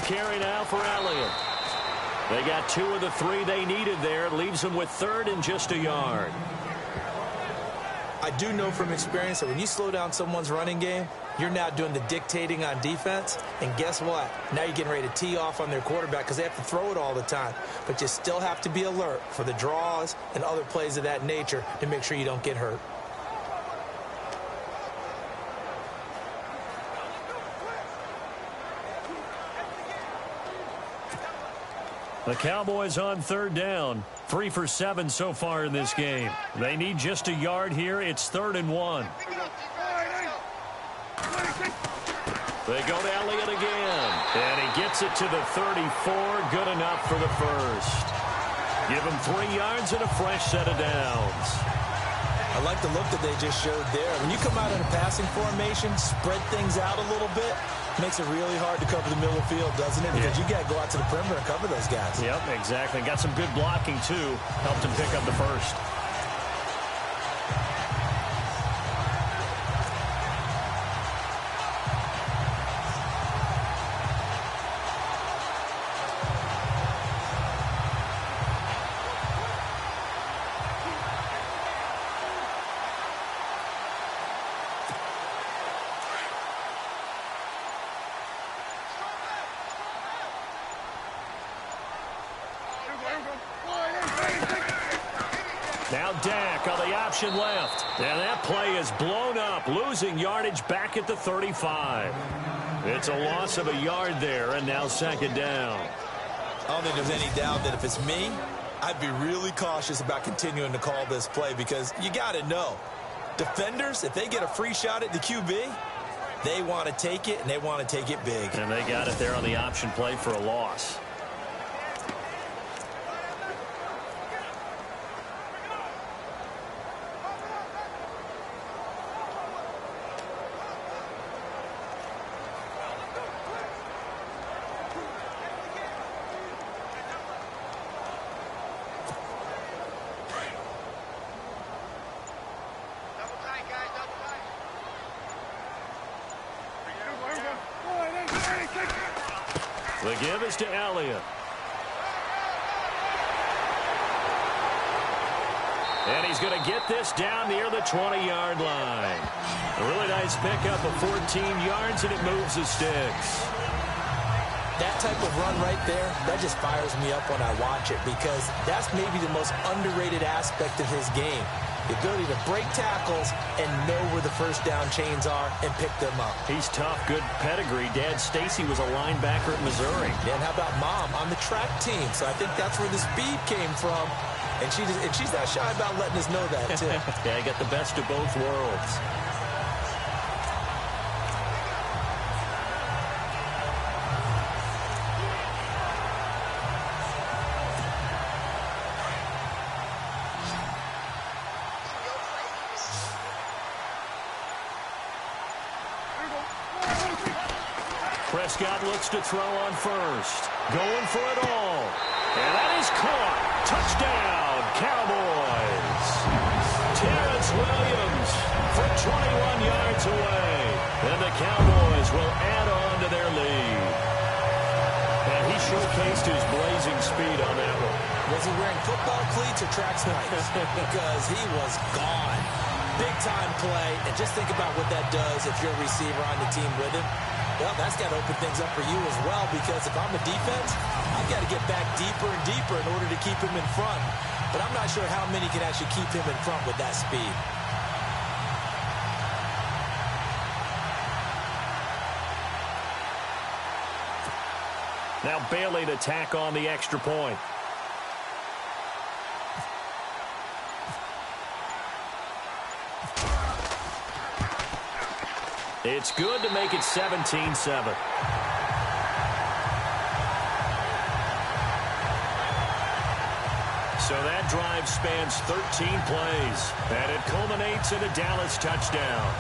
Carry now for Elliott. They got 2 of the 3 they needed there. It leaves them with 3rd and just a yard. I do know from experience that when you slow down someone's running game, you're now doing the dictating on defense. And guess what? Now you're getting ready to tee off on their quarterback because they have to throw it all the time. But you still have to be alert for the draws and other plays of that nature to make sure you don't get hurt. The Cowboys on 3rd down. 3 for 7 so far in this game. They need just a yard here. It's 3rd and 1. They go to Elliott again. And he gets it to the 34. Good enough for the first. Give him 3 yards and a fresh set of downs. I like the look that they just showed there. When you come out in a passing formation, spread things out a little bit, makes it really hard to cover the middle of the field, doesn't it? Because you got to go out to the perimeter and cover those guys. Yep, exactly. Got some good blocking, too. Helped him pick up the first. Now Dak on the option left. And that play is blown up, losing yardage back at the 35. It's a loss of a yard there, and now 2nd down. I don't think there's any doubt that if it's me, I'd be really cautious about continuing to call this play because you got to know, defenders, if they get a free shot at the QB, they want to take it, and they want to take it big. And they got it there on the option play for a loss. The give is to Elliott. And he's going to get this down near the 20-yard line. A really nice pickup of 14 yards, and it moves the sticks. That type of run right there, that just fires me up when I watch it because that's maybe the most underrated aspect of his game. The ability to break tackles and know where the first down chains are and pick them up. He's tough, good pedigree. Dad Stacy was a linebacker at Missouri. And how about Mom on the track team? So I think that's where the speed came from. And she's not shy about letting us know that, too. Yeah, I got the best of both worlds. Prescott looks to throw on first. Going for it all. And that is caught. Touchdown, Cowboys. Terrence Williams for 21 yards away. And the Cowboys will add on to their lead. And he showcased his blazing speed on that one. Was he wearing football cleats or track spikes? Because he was gone. Big-time play. And just think about what that does if you're a receiver on the team with him. Well, that's got to open things up for you as well because if I'm a defense, I've got to get back deeper and deeper in order to keep him in front. But I'm not sure how many can actually keep him in front with that speed. Now Bailey to tack on the extra point. It's good to make it 17-7. So that drive spans 13 plays, and it culminates in a Dallas touchdown.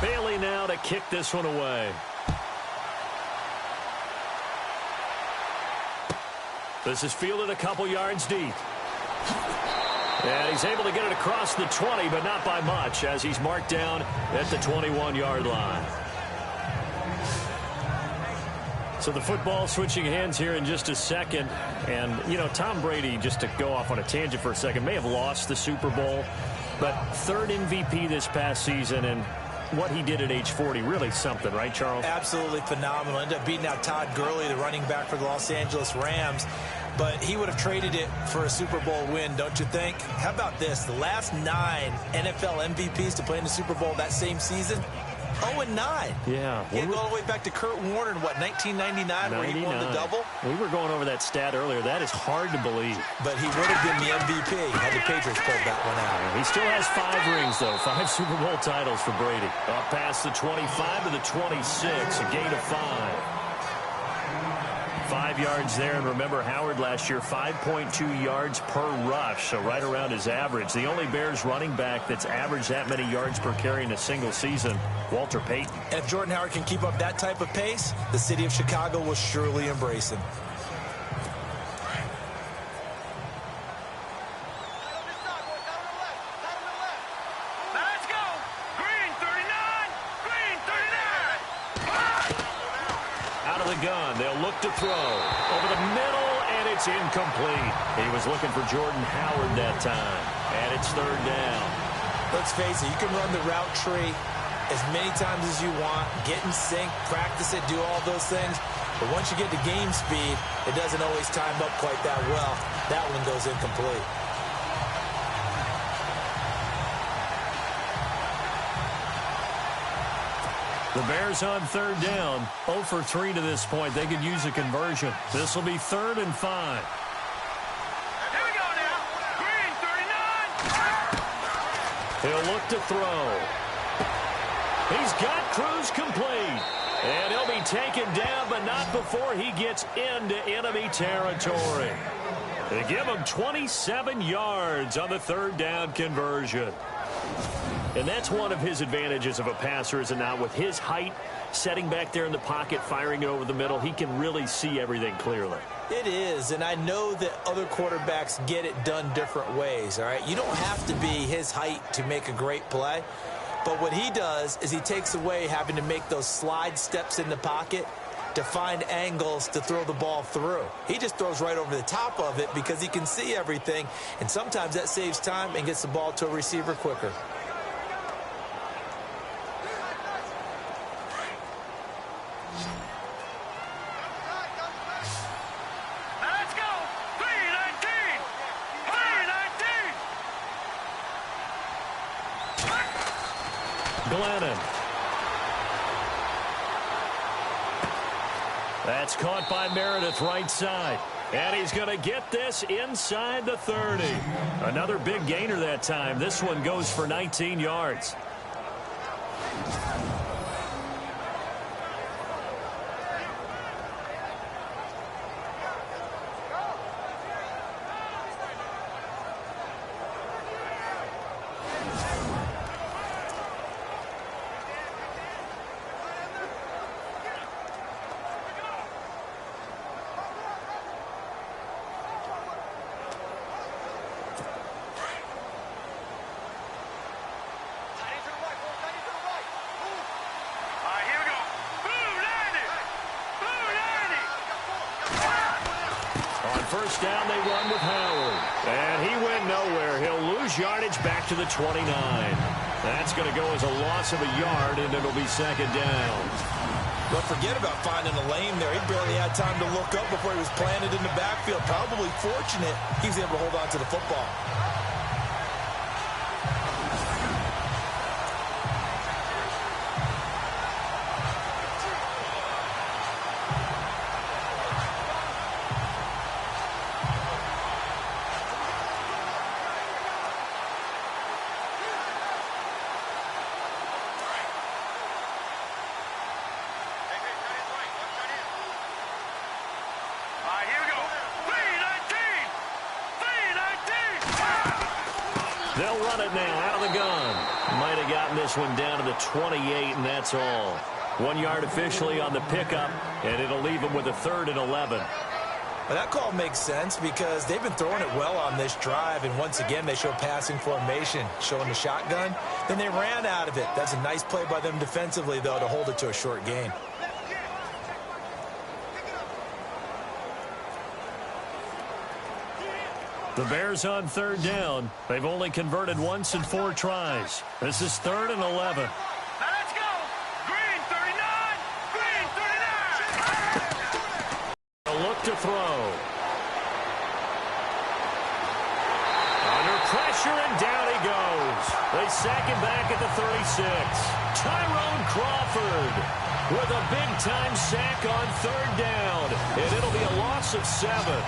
Bailey now to kick this one away. This is fielded a couple yards deep. And he's able to get it across the 20, but not by much, as he's marked down at the 21-yard line. So the football switching hands here in just a second. And, you know, Tom Brady, just to go off on a tangent for a second, may have lost the Super Bowl, but third MVP this past season, and what he did at age 40, really something, right, Charles? Absolutely phenomenal. Ended up beating out Todd Gurley, the running back for the Los Angeles Rams. But he would have traded it for a Super Bowl win, don't you think? How about this? The last 9 NFL MVPs to play in the Super Bowl that same season, 0-9. Yeah. You go all the way back to Kurt Warner in, what, 1999, where he won the double? We were going over that stat earlier. That is hard to believe. But he would have been the MVP had the Patriots pulled that one out. He still has 5 rings, though. 5 Super Bowl titles for Brady. Up past the 25 to the 26, a gain of 5. 5 yards there, and remember Howard last year, 5.2 yards per rush, so right around his average. The only Bears running back that's averaged that many yards per carry in a single season, Walter Payton. And if Jordan Howard can keep up that type of pace, the city of Chicago will surely embrace him. They'll look to throw over the middle, and it's incomplete. He was looking for Jordan Howard that time, and it's third down. Let's face it, you can run the route tree as many times as you want, get in sync, practice it, do all those things. But once you get to game speed, it doesn't always time up quite that well. That one goes incomplete. The Bears on third down, 0 for 3 to this point. They could use a conversion. This will be 3rd and 5. Here we go now. Green, 39. He'll look to throw. He's got Cruz complete. And he'll be taken down, but not before he gets into enemy territory. They give him 27 yards on the 3rd down conversion. And that's one of his advantages of a passer, is it not? With his height, setting back there in the pocket, firing it over the middle, he can really see everything clearly. It is, and I know that other quarterbacks get it done different ways, all right? You don't have to be his height to make a great play. But what he does is he takes away having to make those slide steps in the pocket to find angles to throw the ball through. He just throws right over the top of it because he can see everything, and sometimes that saves time and gets the ball to a receiver quicker. Let's go. 319. 319. Glennon. That's caught by Meredith right side. And he's going to get this inside the 30. Another big gainer that time. This one goes for 19 yards. First down, they run with Howard. And he went nowhere. He'll lose yardage back to the 29. That's going to go as a loss of a yard, and it'll be 2nd down. But forget about finding a lane there. He barely had time to look up before he was planted in the backfield. Probably fortunate he was able to hold on to the football. They'll run it now out of the gun. Might have gotten this one down to the 28, and that's all. 1 yard officially on the pickup, and it'll leave them with a 3rd and 11. Well, that call makes sense because they've been throwing it well on this drive, and once again they show passing formation, showing the shotgun. Then they ran out of it. That's a nice play by them defensively, though, to hold it to a short gain. The Bears on 3rd down. They've only converted once in 4 tries. This is 3rd and 11. Now let's go. Green, 39. Green, 39. A look to throw. Under pressure, and down he goes. They sack him back at the 36. Tyrone Crawford with a big-time sack on 3rd down. And it'll be a loss of 7.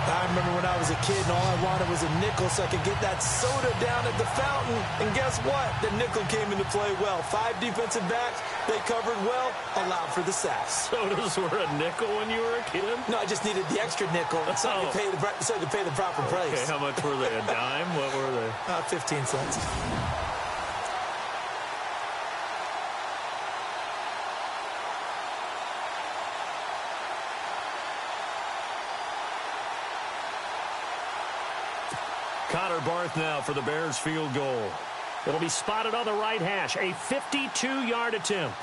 I remember when I was a kid and all I wanted was a nickel so I could get that soda down at the fountain. And guess what? The nickel came into play well. 5 defensive backs, they covered well, allowed for the sacks. Sodas were a nickel when you were a kid? No, I just needed the extra nickel so I could pay the proper price. Okay, how much were they? A dime? What were they? 15 cents. Connor Barth now for the Bears field goal. It'll be spotted on the right hash. A 52-yard attempt.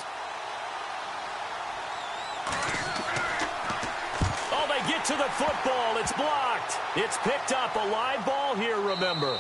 Oh, they get to the football. It's blocked. It's picked up. A live ball here, remember.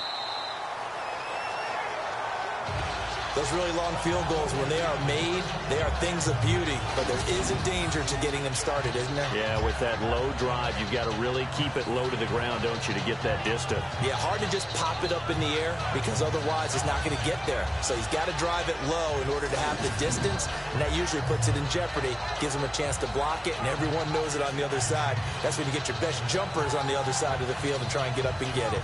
Those really long field goals, when they are made, they are things of beauty. But there is a danger to getting them started, isn't there? Yeah, with that low drive, you've got to really keep it low to the ground, don't you, to get that distance? Yeah, hard to just pop it up in the air because otherwise it's not going to get there. So he's got to drive it low in order to have the distance, and that usually puts it in jeopardy, gives him a chance to block it, and everyone knows it on the other side. That's when you get your best jumpers on the other side of the field and try and get up and get it.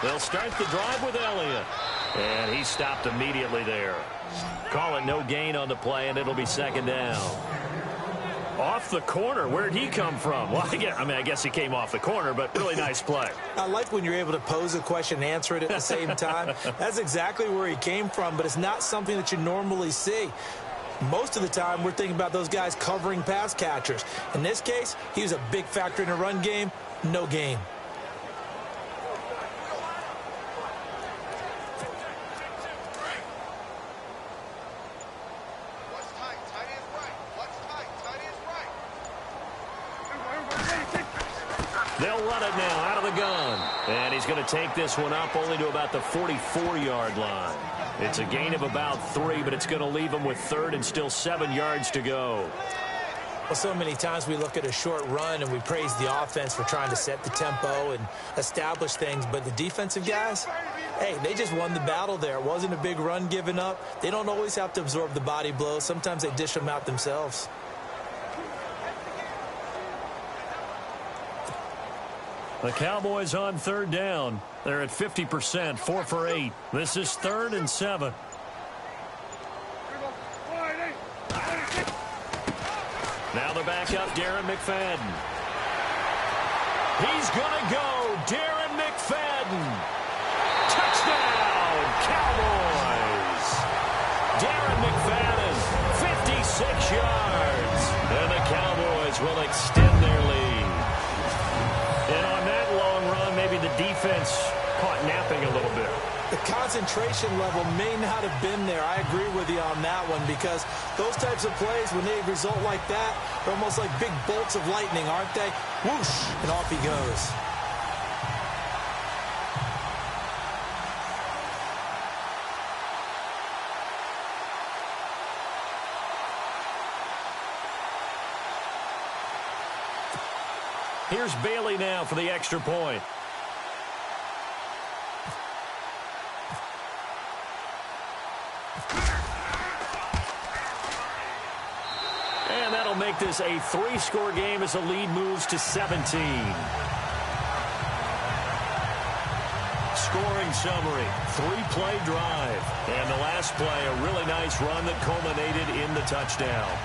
They'll start the drive with Elliott. And he stopped immediately there. Call it no gain on the play, and it'll be second down. Off the corner. Where'd he come from? Well, I guess he came off the corner, but really nice play. I like when you're able to pose a question and answer it at the same time. That's exactly where he came from, but it's not something that you normally see. Most of the time, we're thinking about those guys covering pass catchers. In this case, he was a big factor in the run game. No gain. They'll run it now out of the gun. And he's going to take this one up only to about the 44-yard line. It's a gain of about 3, but it's going to leave him with third and still 7 yards to go. Well, so many times we look at a short run and we praise the offense for trying to set the tempo and establish things. But the defensive guys, hey, they just won the battle there. It wasn't a big run given up. They don't always have to absorb the body blows. Sometimes they dish them out themselves. The Cowboys on third down. They're at 50%, 4 for 8. This is 3rd and 7. Now the backup, Darren McFadden. He's going to go. Darren McFadden. Touchdown, Cowboys. Darren McFadden, 56 yards. And the Cowboys will extend their lead. And on that long run, maybe the defense caught napping a little bit. The concentration level may not have been there. I agree with you on that one because those types of plays, when they result like that, they're almost like big bolts of lightning, aren't they? Whoosh, and off he goes. Here's Bailey now for the extra point. And that'll make this a 3-score game as the lead moves to 17. Scoring summary, 3-play drive. And the last play, a really nice run that culminated in the touchdown.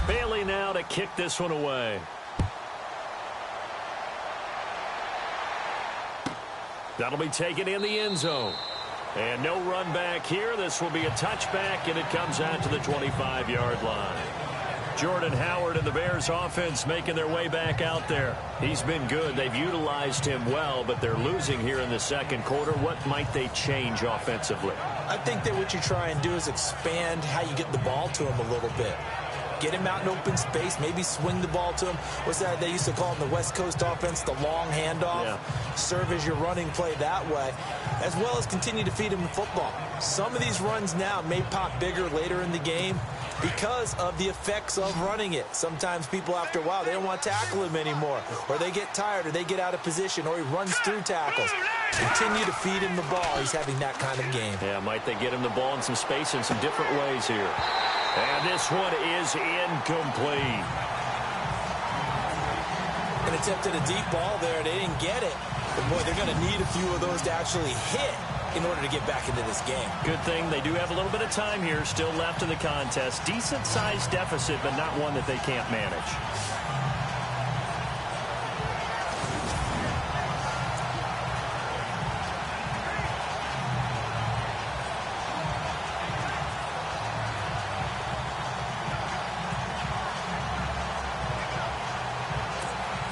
Bailey now to kick this one away. That'll be taken in the end zone. And no run back here. This will be a touchback, and it comes out to the 25-yard line. Jordan Howard and the Bears offense making their way back out there. He's been good. They've utilized him well, but they're losing here in the second quarter. What might they change offensively? I think that what you try and do is expand how you get the ball to him a little bit. Get him out in open space, maybe swing the ball to him. What's that they used to call in the West Coast offense, the long handoff? Yeah. Serve as your running play that way, as well as continue to feed him the football. Some of these runs now may pop bigger later in the game because of the effects of running it. Sometimes people, after a while, they don't want to tackle him anymore, or they get tired, or they get out of position, or he runs through tackles. Continue to feed him the ball. He's having that kind of game. Yeah, might they get him the ball in some space in some different ways here. And this one is incomplete. An attempt at a deep ball there. They didn't get it. But, boy, they're going to need a few of those to actually hit in order to get back into this game. Good thing they do have a little bit of time here still left in the contest. Decent-sized deficit, but not one that they can't manage.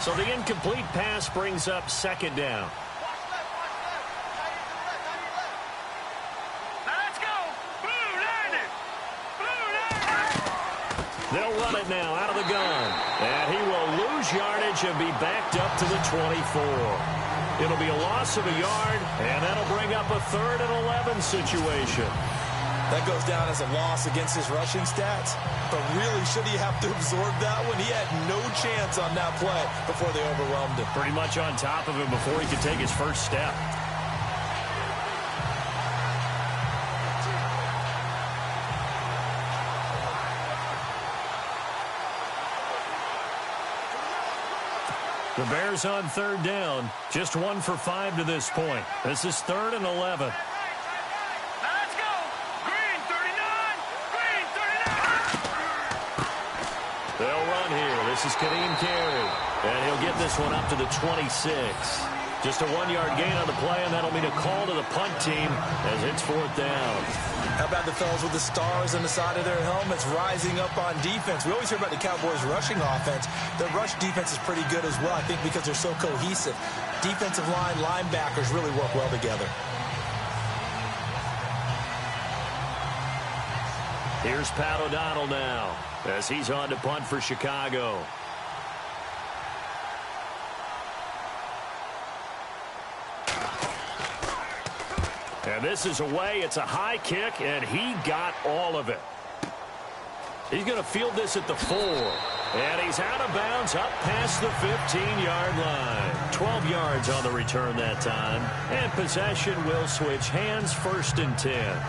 So the incomplete pass brings up second down. Let's go. Blue landed. Blue landed. They'll run it now out of the gun. And he will lose yardage and be backed up to the 24. It'll be a loss of a yard, and that'll bring up a 3rd and 11 situation. That goes down as a loss against his rushing stats. But really, should he have to absorb that one? He had no chance on that play before they overwhelmed him. Pretty much on top of him before he could take his first step. The Bears on 3rd down. Just 1 for 5 to this point. This is 3rd and 11. Let's go. Green 39. Green 39. They'll run here. This is Kadeem Carey. And he'll get this one up to the 26. Just a 1-yard gain on the play, and that'll mean a call to the punt team as it's 4th down. How about the fellas with the stars on the side of their helmets rising up on defense? We always hear about the Cowboys' rushing offense. Their rush defense is pretty good as well, I think, because they're so cohesive. Defensive line, linebackers really work well together. Here's Pat O'Donnell now as he's on to punt for Chicago. And this is away. It's a high kick, and he got all of it. He's going to field this at the 4. And he's out of bounds up past the 15-yard line. 12 yards on the return that time. And possession will switch hands, 1st and 10.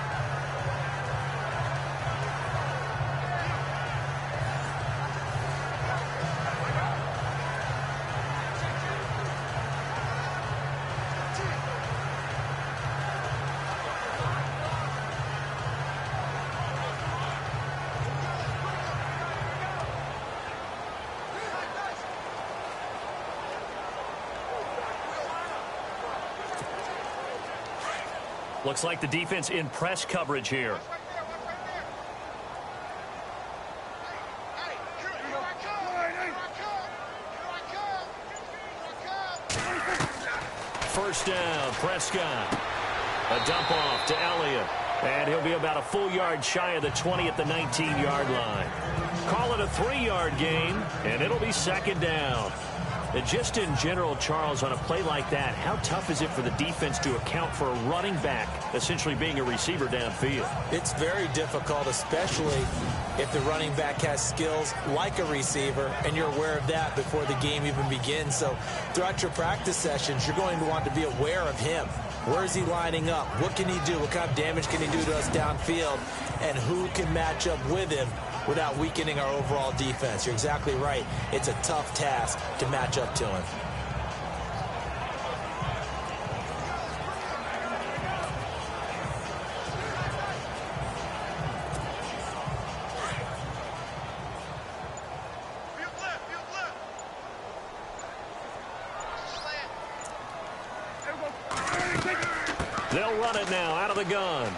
Looks like the defense in press coverage here. First down, Prescott. A dump off to Elliott. And he'll be about a full yard shy of the 20 at the 19-yard line. Call it a 3-yard gain, and it'll be 2nd down. And just in general, Charles, on a play like that, how tough is it for the defense to account for a running back essentially being a receiver downfield? It's very difficult, especially if the running back has skills like a receiver, and you're aware of that before the game even begins. So throughout your practice sessions, you're going to want to be aware of him. Where is he lining up? What can he do? What kind of damage can he do to us downfield? And who can match up with him without weakening our overall defense? You're exactly right. It's a tough task to match up to him. They'll run it now out of the gun.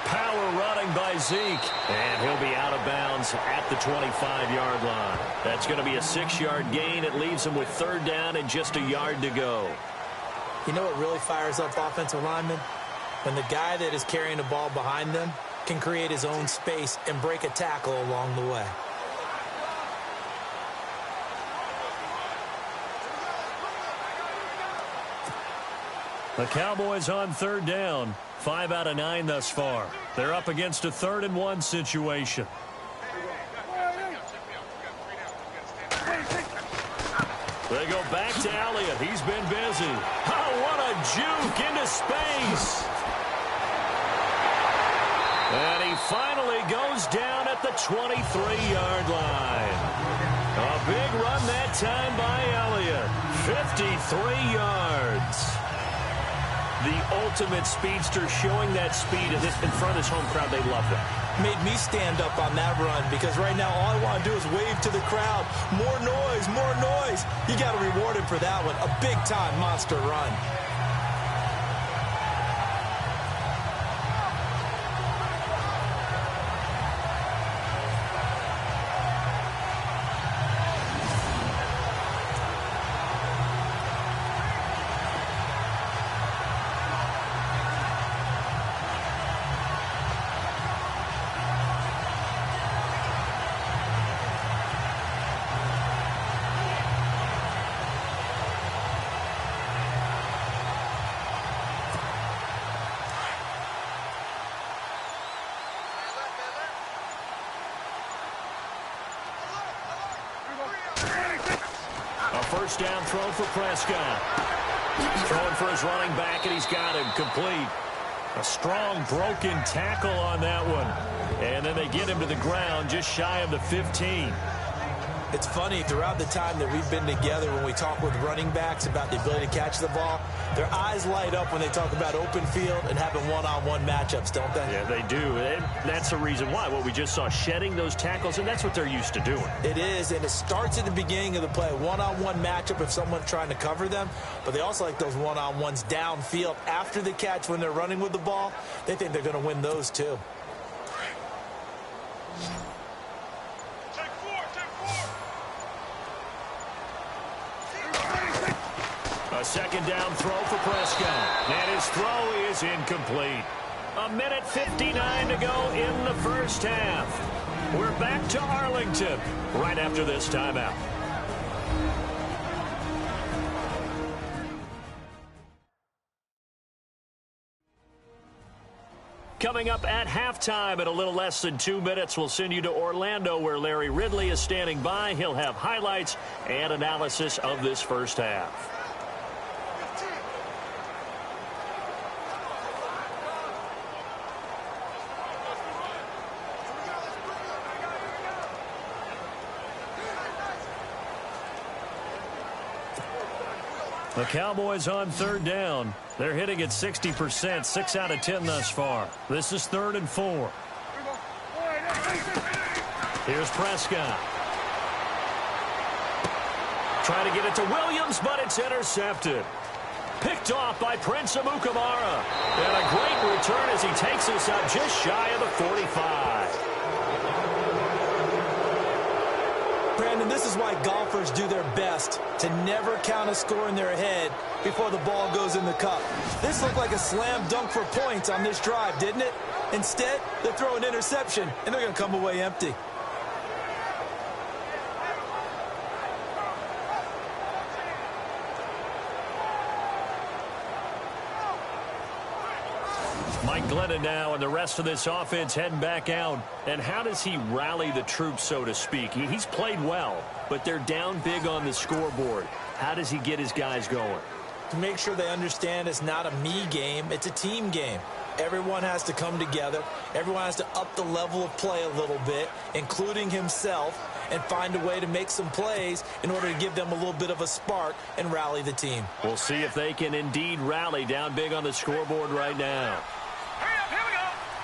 Power running by Zeke. And he'll be out of bounds at the 25-yard line. That's going to be a 6-yard gain. It leaves him with 3rd down and just a yard to go. You know what really fires up offensive linemen? When the guy that is carrying the ball behind them can create his own space and break a tackle along the way. The Cowboys on 3rd down. 5 out of 9 thus far. They're up against a 3rd and 1 situation. They go back to Elliott. He's been busy. Oh, what a juke into space. And he finally goes down at the 23-yard line. A big run that time by Elliott. 53 yards. The ultimate speedster, showing that speed in front of this home crowd. They love that. Made me stand up on that run because right now all I want to do is wave to the crowd. More noise, more noise. You got to reward him for that one. A big-time monster run. First down throw for Prescott. Throwing for his running back, and he's got him complete. A strong broken tackle on that one. And then they get him to the ground just shy of the 15. It's funny, throughout the time that we've been together, when we talk with running backs about the ability to catch the ball, their eyes light up when they talk about open field and having one-on-one matchups, don't they? Yeah, they do. And that's the reason why. What we just saw, shedding those tackles, and that's what they're used to doing. It is, and it starts at the beginning of the play. One-on-one matchup if someone's trying to cover them, but they also like those one-on-ones downfield after the catch when they're running with the ball. They think they're going to win those too. A second down throw for Prescott. And his throw is incomplete. 1:59 to go in the first half. We're back to Arlington right after this timeout. Coming up at halftime in a little less than 2 minutes, we'll send you to Orlando where Larry Ridley is standing by. He'll have highlights and analysis of this first half. The Cowboys on 3rd down. They're hitting at 60%, 6 out of 10 thus far. This is 3rd and 4. Here's Prescott. Trying to get it to Williams, but it's intercepted. Picked off by Prince Amukamara. And a great return as he takes us up just shy of the 45. Brandon, this is why golfers do their best to never count a score in their head before the ball goes in the cup. This looked like a slam dunk for points on this drive, didn't it? Instead, they throw an interception, and they're going to come away empty. Mike Glennon now and the rest of this offense heading back out. And how does he rally the troops, so to speak? He's played well, but they're down big on the scoreboard. How does he get his guys going? To make sure they understand it's not a me game, it's a team game. Everyone has to come together. Everyone has to up the level of play a little bit, including himself, and find a way to make some plays in order to give them a little bit of a spark and rally the team. We'll see if they can indeed rally down big on the scoreboard right now. Hurry up, here we go.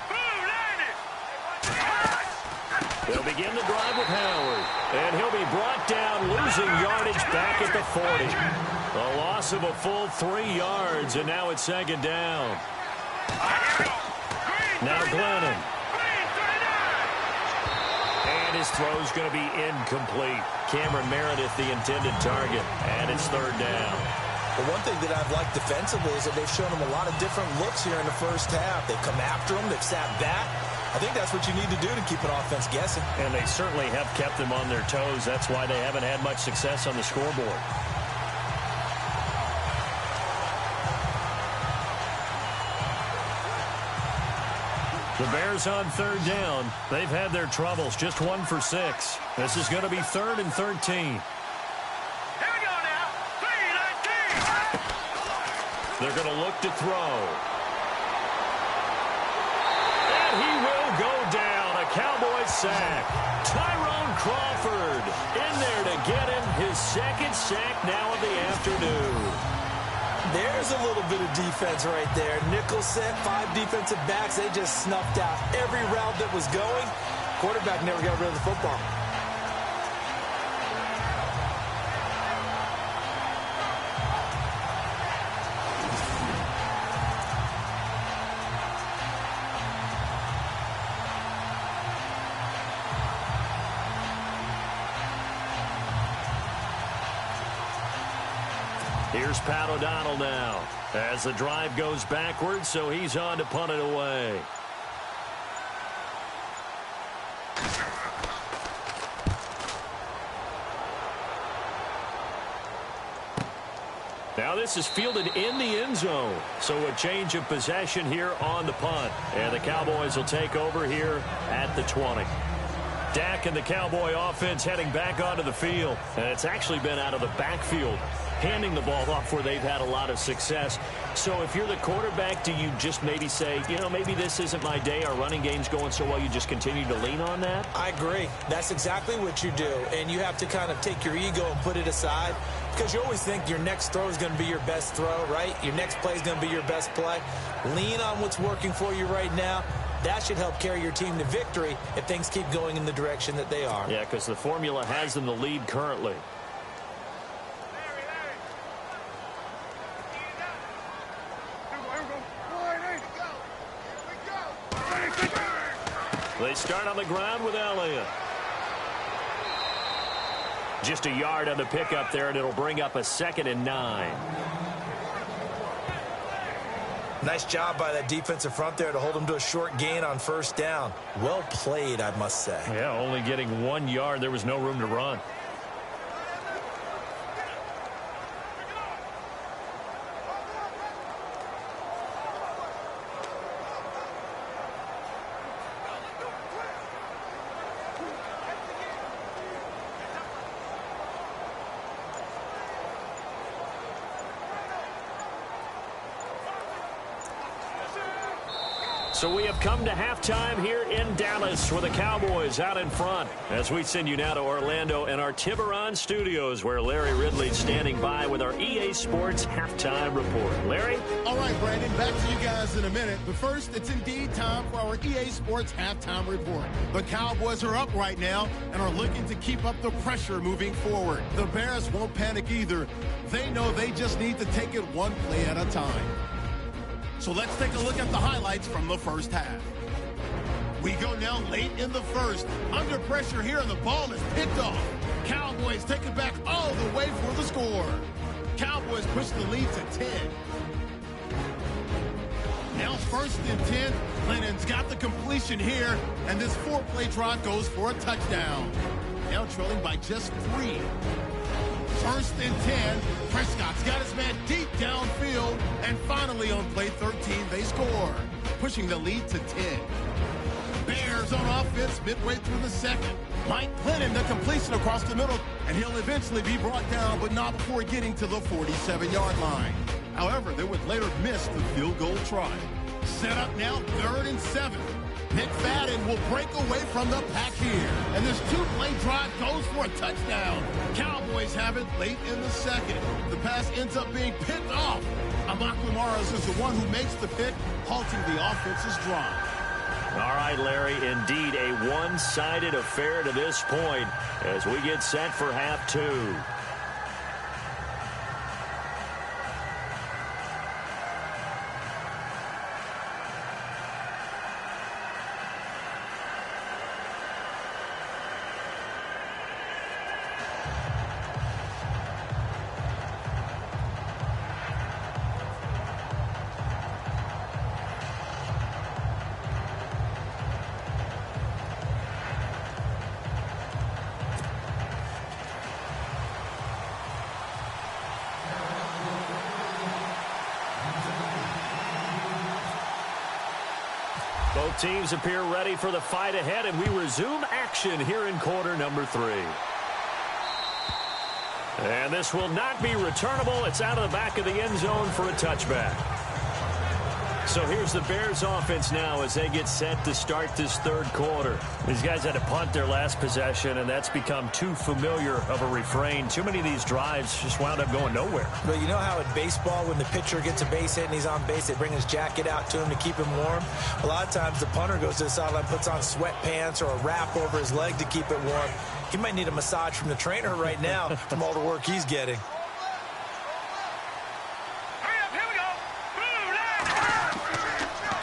Boom, landed. They'll begin the drive with Howard. And he'll be brought down, losing yardage back at the 40. A loss of a full 3 yards, and now it's second down. Now Glennon. And his throw's going to be incomplete. Cameron Meredith, the intended target, and it's third down. Well, one thing that I've liked defensively is that they've shown him a lot of different looks here in the first half. They've come after him. They've sat back. I think that's what you need to do to keep an offense guessing. And they certainly have kept them on their toes. That's why they haven't had much success on the scoreboard. The Bears on third down. They've had their troubles. Just 1 for 6. This is going to be 3rd and 13. They're going to look to throw. And he will go down. A Cowboys sack. Tyrone Crawford in there to get him his second sack now of the afternoon. There's a little bit of defense right there. Nickel set, 5 defensive backs. They just snuffed out every route that was going. Quarterback never got rid of the football. Here's Pat O'Donnell now as the drive goes backwards, so he's on to punt it away. Now this is fielded in the end zone, so a change of possession here on the punt. And the Cowboys will take over here at the 20. Dak and the Cowboy offense heading back onto the field, and it's actually been out of the backfield, handing the ball off where they've had a lot of success. So if you're the quarterback, do you just maybe say, you know, maybe this isn't my day, our running game's going so well, you just continue to lean on that? I agree. That's exactly what you do, and you have to kind of take your ego and put it aside, because you always think your next throw is going to be your best throw, right? Your next play is going to be your best play. Lean on what's working for you right now. That should help carry your team to victory if things keep going in the direction that they are. Yeah, because the formula has them the lead currently. They start on the ground with Elliott. Just a yard on the pickup there, and it'll bring up a 2nd and 9. Nice job by that defensive front there to hold them to a short gain on first down. Well played, I must say. Yeah, only getting 1 yard. There was no room to run. So we have come to halftime here in Dallas with the Cowboys out in front as we send you now to Orlando and our Tiburon studios where Larry Ridley's standing by with our EA Sports halftime report. Larry? All right, Brandon, back to you guys in a minute. But first, it's indeed time for our EA Sports halftime report. The Cowboys are up right now and are looking to keep up the pressure moving forward. The Bears won't panic either. They know they just need to take it one play at a time. So let's take a look at the highlights from the first half. We go now late in the first. Under pressure here, and the ball is picked off. Cowboys take it back all the way for the score. Cowboys push the lead to 10. Now 1st and 10. Lennon's got the completion here, and this 4-play drive goes for a touchdown. Now trailing by just 3. 1st and 10. Prescott's got his man deep downfield, and finally on play 13, they score, pushing the lead to 10. Bears on offense midway through the second. Mike Glennon, the completion across the middle, and he'll eventually be brought down, but not before getting to the 47-yard line. However, they would later miss the field goal try. Set up now 3rd and 7. McFadden will break away from the pack here. And this 2-play drive goes for a touchdown. Cowboys have it late in the second. The pass ends up being picked off. Amaku Morris is the one who makes the pick, halting the offense's drive. All right, Larry, indeed a one-sided affair to this point as we get set for half two. Both teams appear ready for the fight ahead, and we resume action here in quarter number 3. And this will not be returnable. It's out of the back of the end zone for a touchback. So here's the Bears offense now as they get set to start this third quarter. These guys had to punt their last possession, and that's become too familiar of a refrain. Too many of these drives just wound up going nowhere. But you know how in baseball, when the pitcher gets a base hit and he's on base, they bring his jacket out to him to keep him warm? A lot of times the punter goes to the sideline, puts on sweatpants or a wrap over his leg to keep it warm. He might need a massage from the trainer right now from all the work he's getting.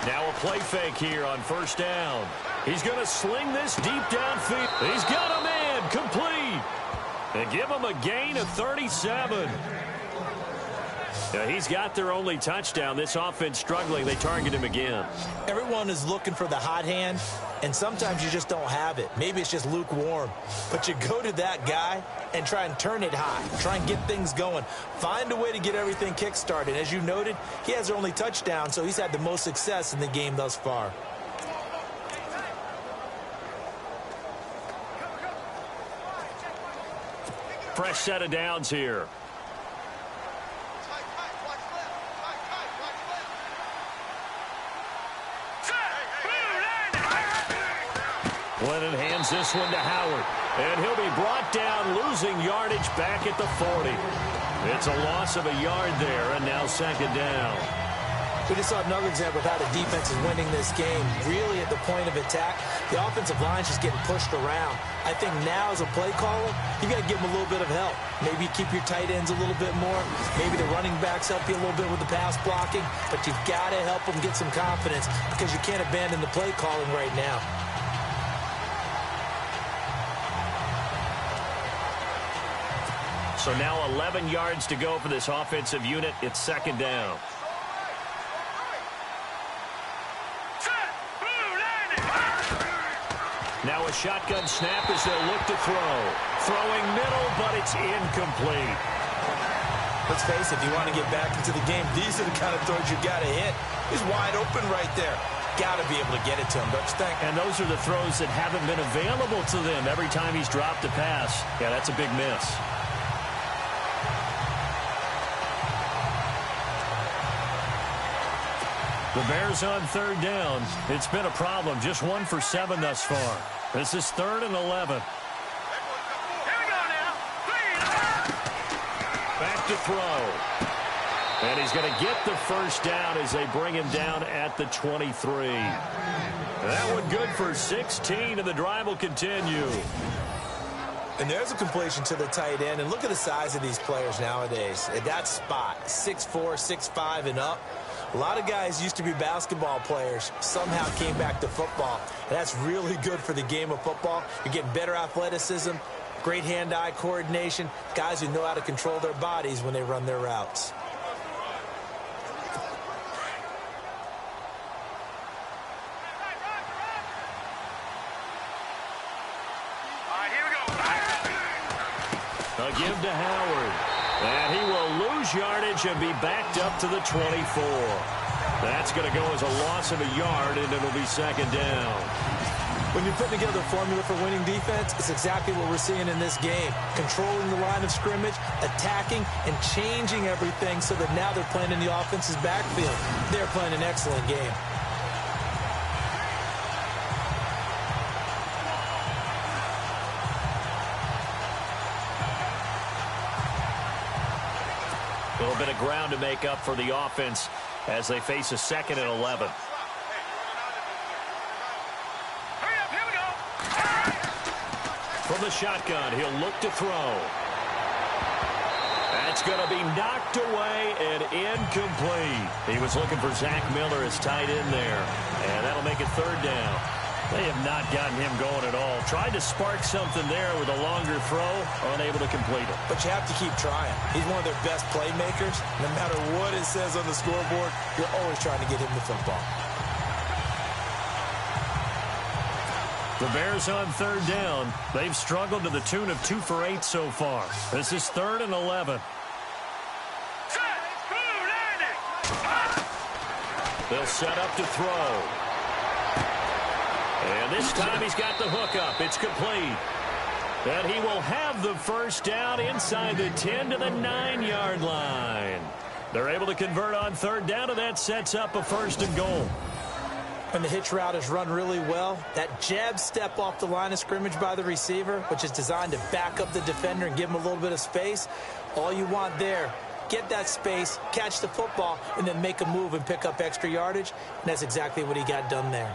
Now a play fake here on first down. He's going to sling this deep downfield. He's got a man complete. And give him a gain of 37. Now he's got their only touchdown. This offense struggling. They target him again. Everyone is looking for the hot hand, and sometimes you just don't have it. Maybe it's just lukewarm. But you go to that guy and try and turn it hot. Try and get things going. Find a way to get everything kick-started. As you noted, he has their only touchdown, so he's had the most success in the game thus far. Fresh set of downs here. Lennon hands this one to Howard. And he'll be brought down, losing yardage back at the 40. It's a loss of a yard there, and now second down. We just saw another example of how the defense is winning this game. Really at the point of attack, the offensive line's just getting pushed around. I think now as a play caller, you got to give them a little bit of help. Maybe keep your tight ends a little bit more. Maybe the running backs help you a little bit with the pass blocking. But you've got to help them get some confidence because you can't abandon the play calling right now. So now 11 yards to go for this offensive unit. It's second down. Now a shotgun snap as they'll look to throw. Throwing middle, but it's incomplete. Let's face it, if you want to get back into the game, these are the kind of throws you got to hit. He's wide open right there. Got to be able to get it to him, don't you think? And those are the throws that haven't been available to them every time he's dropped a pass. Yeah, that's a big miss. The Bears on third down. It's been a problem. Just 1 for 7 thus far. This is 3rd and 11. Here we go now. Back to throw. And he's going to get the first down as they bring him down at the 23. That one good for 16, and the drive will continue. And there's a completion to the tight end. And look at the size of these players nowadays. At that spot, 6'4", 6'5", and up. A lot of guys used to be basketball players, somehow came back to football. And that's really good for the game of football. You're getting better athleticism, great hand-eye coordination, guys who know how to control their bodies when they run their routes. A give to Howard. And he will lose yardage and be backed up to the 24. That's going to go as a loss of a yard, and it'll be second down. When you're putting together a formula for winning defense, it's exactly what we're seeing in this game. Controlling the line of scrimmage, attacking, and changing everything so that now they're playing in the offense's backfield. They're playing an excellent game. A little bit of ground to make up for the offense as they face a 2nd and 11. From the shotgun, he'll look to throw. That's going to be knocked away and incomplete. He was looking for Zach Miller as tight end there. And that'll make it third down. They have not gotten him going at all. Tried to spark something there with a longer throw, unable to complete it. But you have to keep trying. He's one of their best playmakers. No matter what it says on the scoreboard, you're always trying to get him the football. The Bears on third down. They've struggled to the tune of 2 for 8 so far. This is 3rd and 11. They'll set up to throw. And this time he's got the hook up. It's complete. And he will have the first down inside the 10 to the 9-yard line. They're able to convert on third down, and that sets up a 1st and goal. When the hitch route is run really well, that jab step off the line of scrimmage by the receiver, which is designed to back up the defender and give him a little bit of space, all you want there, get that space, catch the football, and then make a move and pick up extra yardage. And that's exactly what he got done there.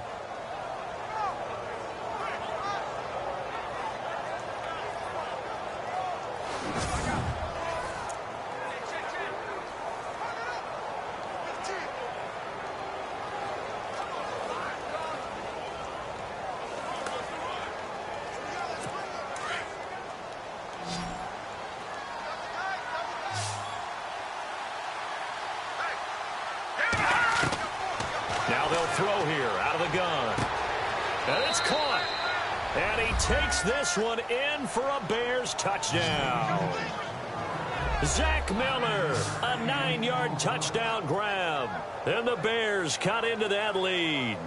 Now they'll throw here out of the gun. And it's caught. And he takes this one in for a Bears touchdown. Zach Miller, a 9-yard touchdown grab. And the Bears cut into that lead.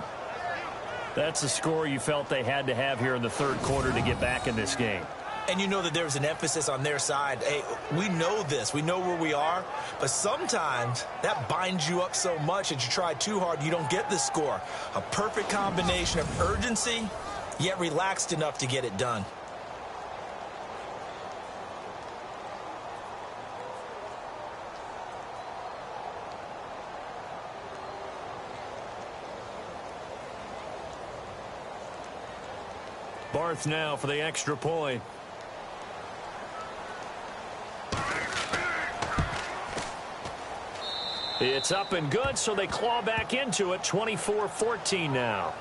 That's the score you felt they had to have here in the third quarter to get back in this game. And you know that there was an emphasis on their side. Hey, we know this. We know where we are. But sometimes that binds you up so much that you try too hard, you don't get the score. A perfect combination of urgency, yet relaxed enough to get it done. Barth now for the extra point. It's up and good, so they claw back into it. 24-14 now.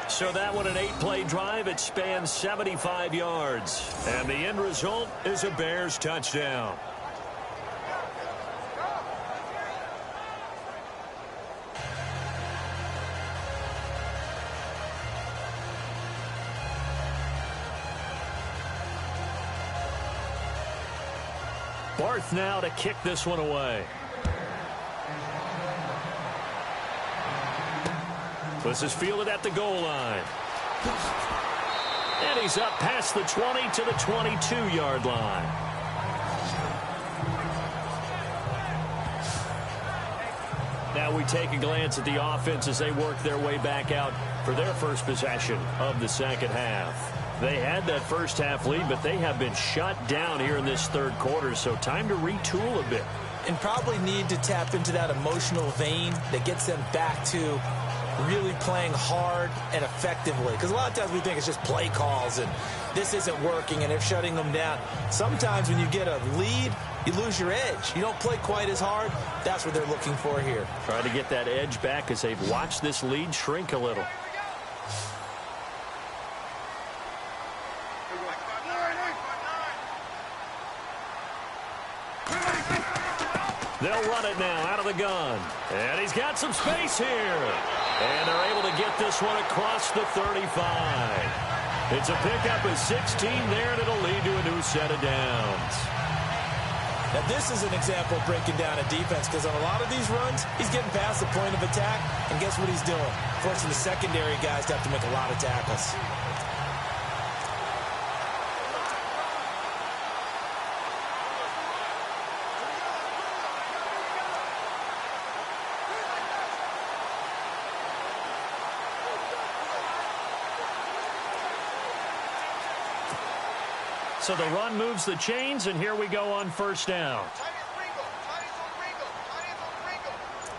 So that one, an 8-play drive. It spans 75 yards. And the end result is a Bears touchdown. Barth now to kick this one away. This is fielded at the goal line. And he's up past the 20 to the 22-yard line. Now we take a glance at the offense as they work their way back out for their first possession of the second half. They had that first half lead, but they have been shut down here in this third quarter, so time to retool a bit. And probably need to tap into that emotional vein that gets them back to really playing hard and effectively. Because a lot of times we think it's just play calls and this isn't working and they're shutting them down. Sometimes when you get a lead, you lose your edge. You don't play quite as hard. That's what they're looking for here. Trying to get that edge back as they've watched this lead shrink a little. They'll run it now out of the gun. And he's got some space here. And they're able to get this one across the 35. It's a pickup of 16 there, and it'll lead to a new set of downs. Now, this is an example of breaking down a defense, because on a lot of these runs, he's getting past the point of attack, and guess what he's doing? Forcing the secondary guys to have to make a lot of tackles. So the run moves the chains, and here we go on first down.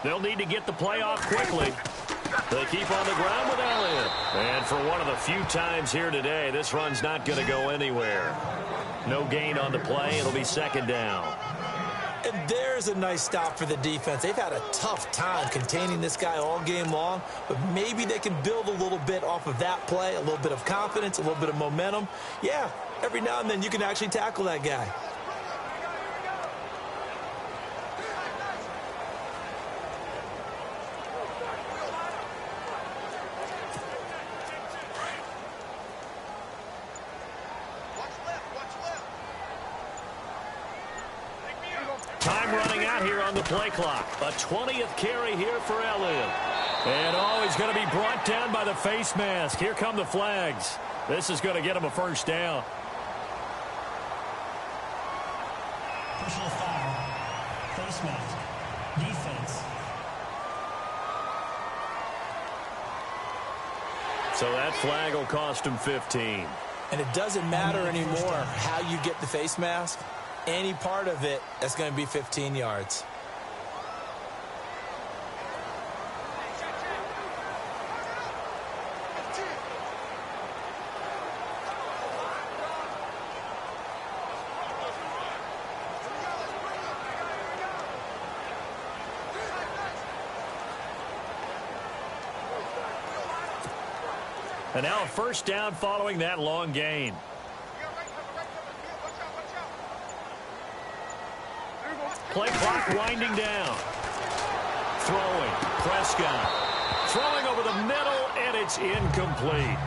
They'll need to get the play off quickly. They keep on the ground with Elliott. And for one of the few times here today, this run's not going to go anywhere. No gain on the play. It'll be second down. And there's a nice stop for the defense. They've had a tough time containing this guy all game long, but maybe they can build a little bit off of that play, a little bit of confidence, a little bit of momentum. Yeah, every now and then you can actually tackle that guy. Time running out here on the play clock. A 20th carry here for Elliott. And he's going to be brought down by the face mask. Here come the flags. This is going to get him a first down. Personal foul. Face mask. Defense. So that flag will cost him 15. And it doesn't matter anymore how you get the face mask. Any part of it, that's going to be 15 yards. And now a first down following that long gain. Play clock winding down. Throwing. Prescott. Throwing over the middle, and it's incomplete.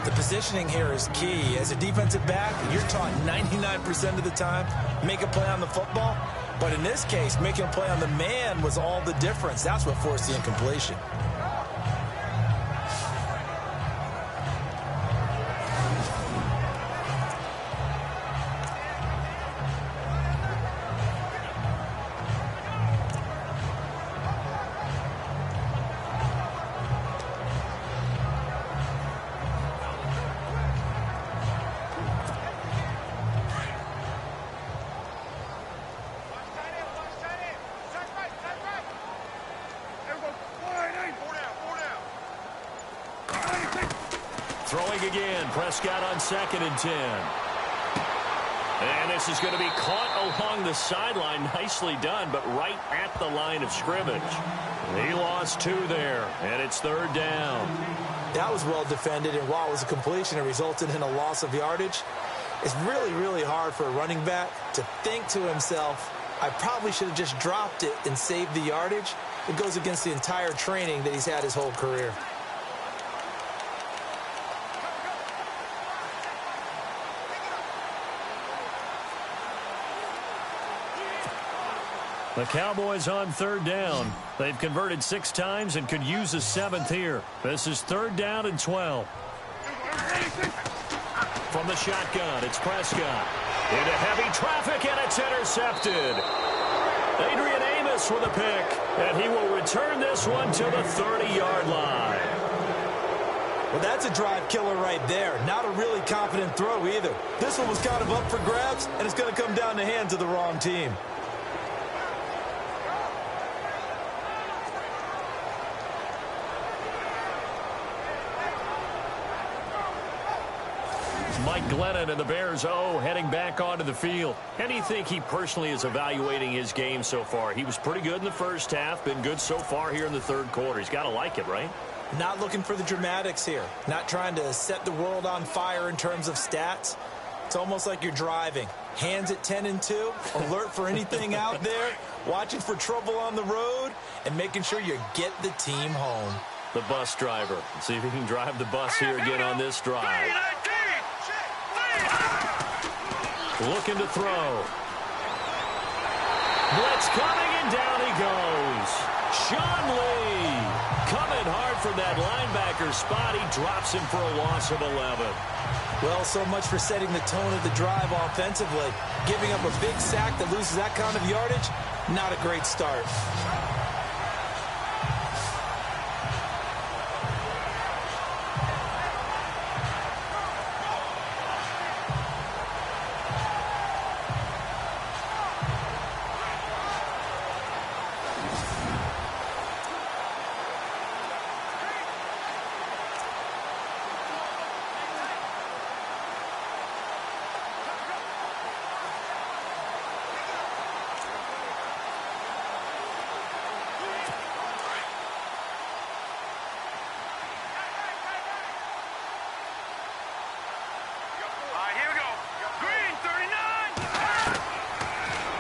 The positioning here is key. As a defensive back, you're taught 99% of the time, make a play on the football. But in this case, making a play on the man was all the difference. That's what forced the incompletion. Throwing again. Prescott on 2nd and 10. And this is going to be caught along the sideline. Nicely done, but right at the line of scrimmage. He lost 2 there, and it's 3rd down. That was well defended, and while it was a completion, it resulted in a loss of yardage. It's really, really hard for a running back to think to himself, I probably should have just dropped it and saved the yardage. It goes against the entire training that he's had his whole career. The Cowboys on 3rd down. They've converted 6 times and could use a 7th here. This is 3rd down and 12. From the shotgun, it's Prescott. Into heavy traffic, and it's intercepted. Adrian Amos with a pick, and he will return this one to the 30-yard line. Well, that's a drive killer right there. Not a really confident throw either. This one was kind of up for grabs, and it's going to come down the hands of the wrong team. Mike Glennon and the Bears, heading back onto the field. How do you think he personally is evaluating his game so far? He was pretty good in the first half, been good so far here in the 3rd quarter. He's got to like it, right? Not looking for the dramatics here. Not trying to set the world on fire in terms of stats. It's almost like you're driving. Hands at 10 and 2, alert for anything out there, watching for trouble on the road, and making sure you get the team home. The bus driver. Let's see if he can drive the bus here again on this drive. Looking to throw. Blitz coming, and down he goes. Sean Lee coming hard from that linebacker spot. He drops him for a loss of 11. Well, so much for setting the tone of the drive offensively. Giving up a big sack that loses that kind of yardage, not a great start.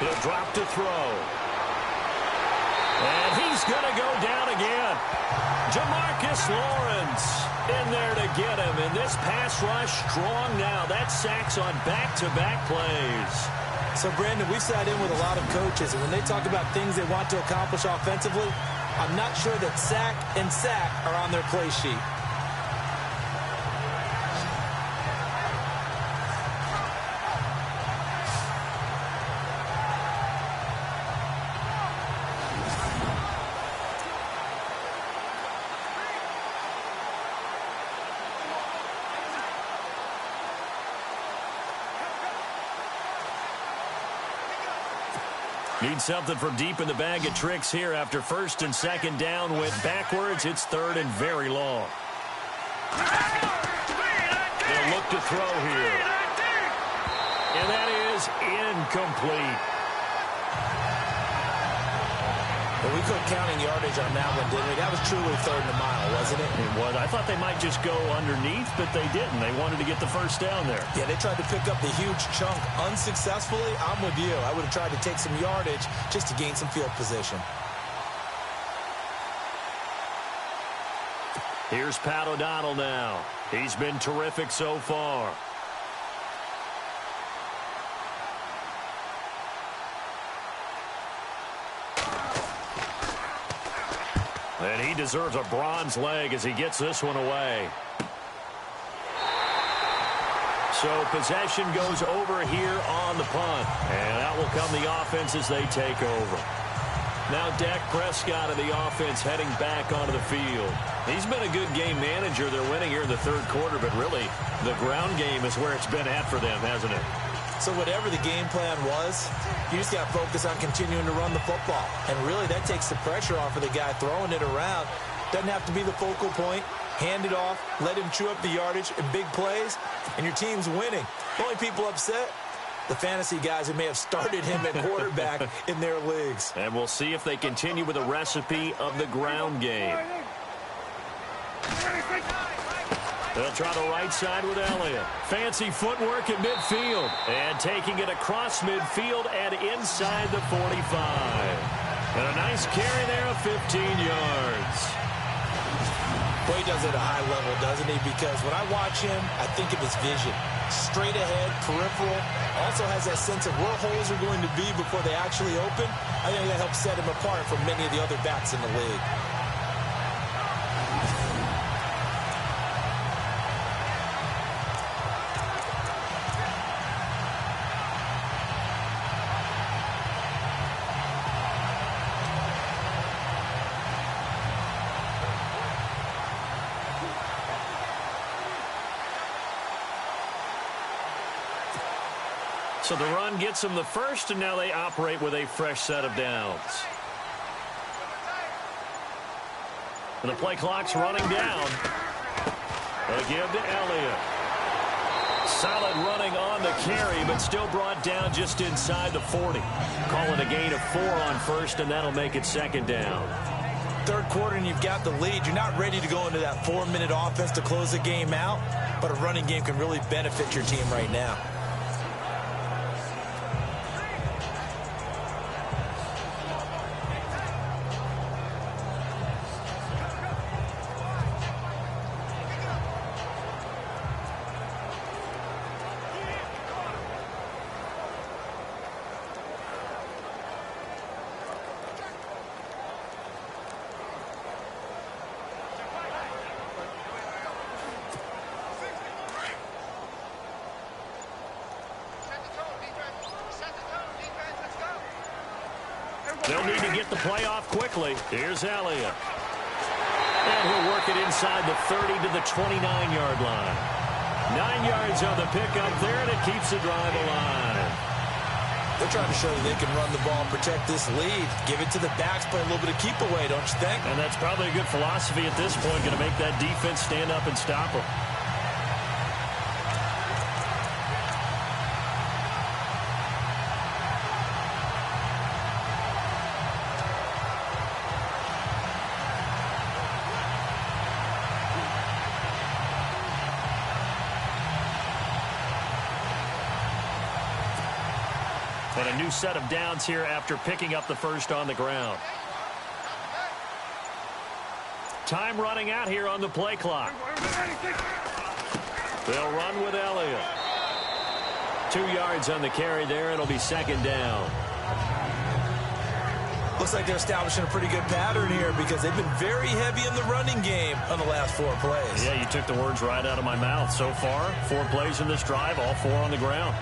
He'll drop to throw. And he's going to go down again. Jamarcus Lawrence in there to get him. And this pass rush strong now. That's sacks on back-to-back plays. So, Brandon, we've sat in with a lot of coaches, and when they talk about things they want to accomplish offensively, I'm not sure that sack and sack are on their play sheet. Need something from deep in the bag of tricks here after first and second down went backwards. It's third and very long. They'll look to throw here. And that is incomplete. But we couldn't count in yardage on that one, didn't we? That was truly third and a mile, wasn't it? It was. I thought they might just go underneath, but they didn't. They wanted to get the first down there. Yeah, they tried to pick up the huge chunk unsuccessfully. I'm with you. I would have tried to take some yardage just to gain some field position. Here's Pat O'Donnell now. He's been terrific so far. And he deserves a bronze leg as he gets this one away. So possession goes over here on the punt. And out will come the offense as they take over. Now Dak Prescott of the offense heading back onto the field. He's been a good game manager. They're winning here in the third quarter, but really the ground game is where it's been at for them, hasn't it? So whatever the game plan was, you just got to focus on continuing to run the football. And really, that takes the pressure off of the guy throwing it around. Doesn't have to be the focal point. Hand it off, let him chew up the yardage in big plays, and your team's winning. The only people upset, the fantasy guys who may have started him at quarterback in their leagues. And we'll see if they continue with the recipe of the ground game. They'll try the right side with Elliott. Fancy footwork at midfield. And taking it across midfield and inside the 45. And a nice carry there of 15 yards. Well, he does it at a high level, doesn't he? Because when I watch him, I think of his vision. Straight ahead, peripheral. Also has that sense of where holes are going to be before they actually open. I think that helps set him apart from many of the other backs in the league. So the run gets them the first, and now they operate with a fresh set of downs. And the play clock's running down. They'll give to Elliott. Solid running on the carry, but still brought down just inside the 40. Call it a gain of 4 on first, and that'll make it second down. Third quarter, and you've got the lead. You're not ready to go into that 4-minute offense to close the game out, but a running game can really benefit your team right now. They'll need to get the play off quickly. Here's Elliott. And he'll work it inside the 30 to the 29-yard line. 9 yards on the pickup there, and it keeps the drive alive. They're trying to show that they can run the ball, protect this lead. Give it to the backs, play a little bit of keep away, don't you think? And that's probably a good philosophy at this point, going to make that defense stand up and stop them. And a new set of downs here after picking up the first on the ground. Time running out here on the play clock. They'll run with Elliott. 2 yards on the carry there. It'll be second down. Looks like they're establishing a pretty good pattern here because they've been very heavy in the running game on the last 4 plays. Yeah, you took the words right out of my mouth. So far, 4 plays in this drive, all 4 on the ground.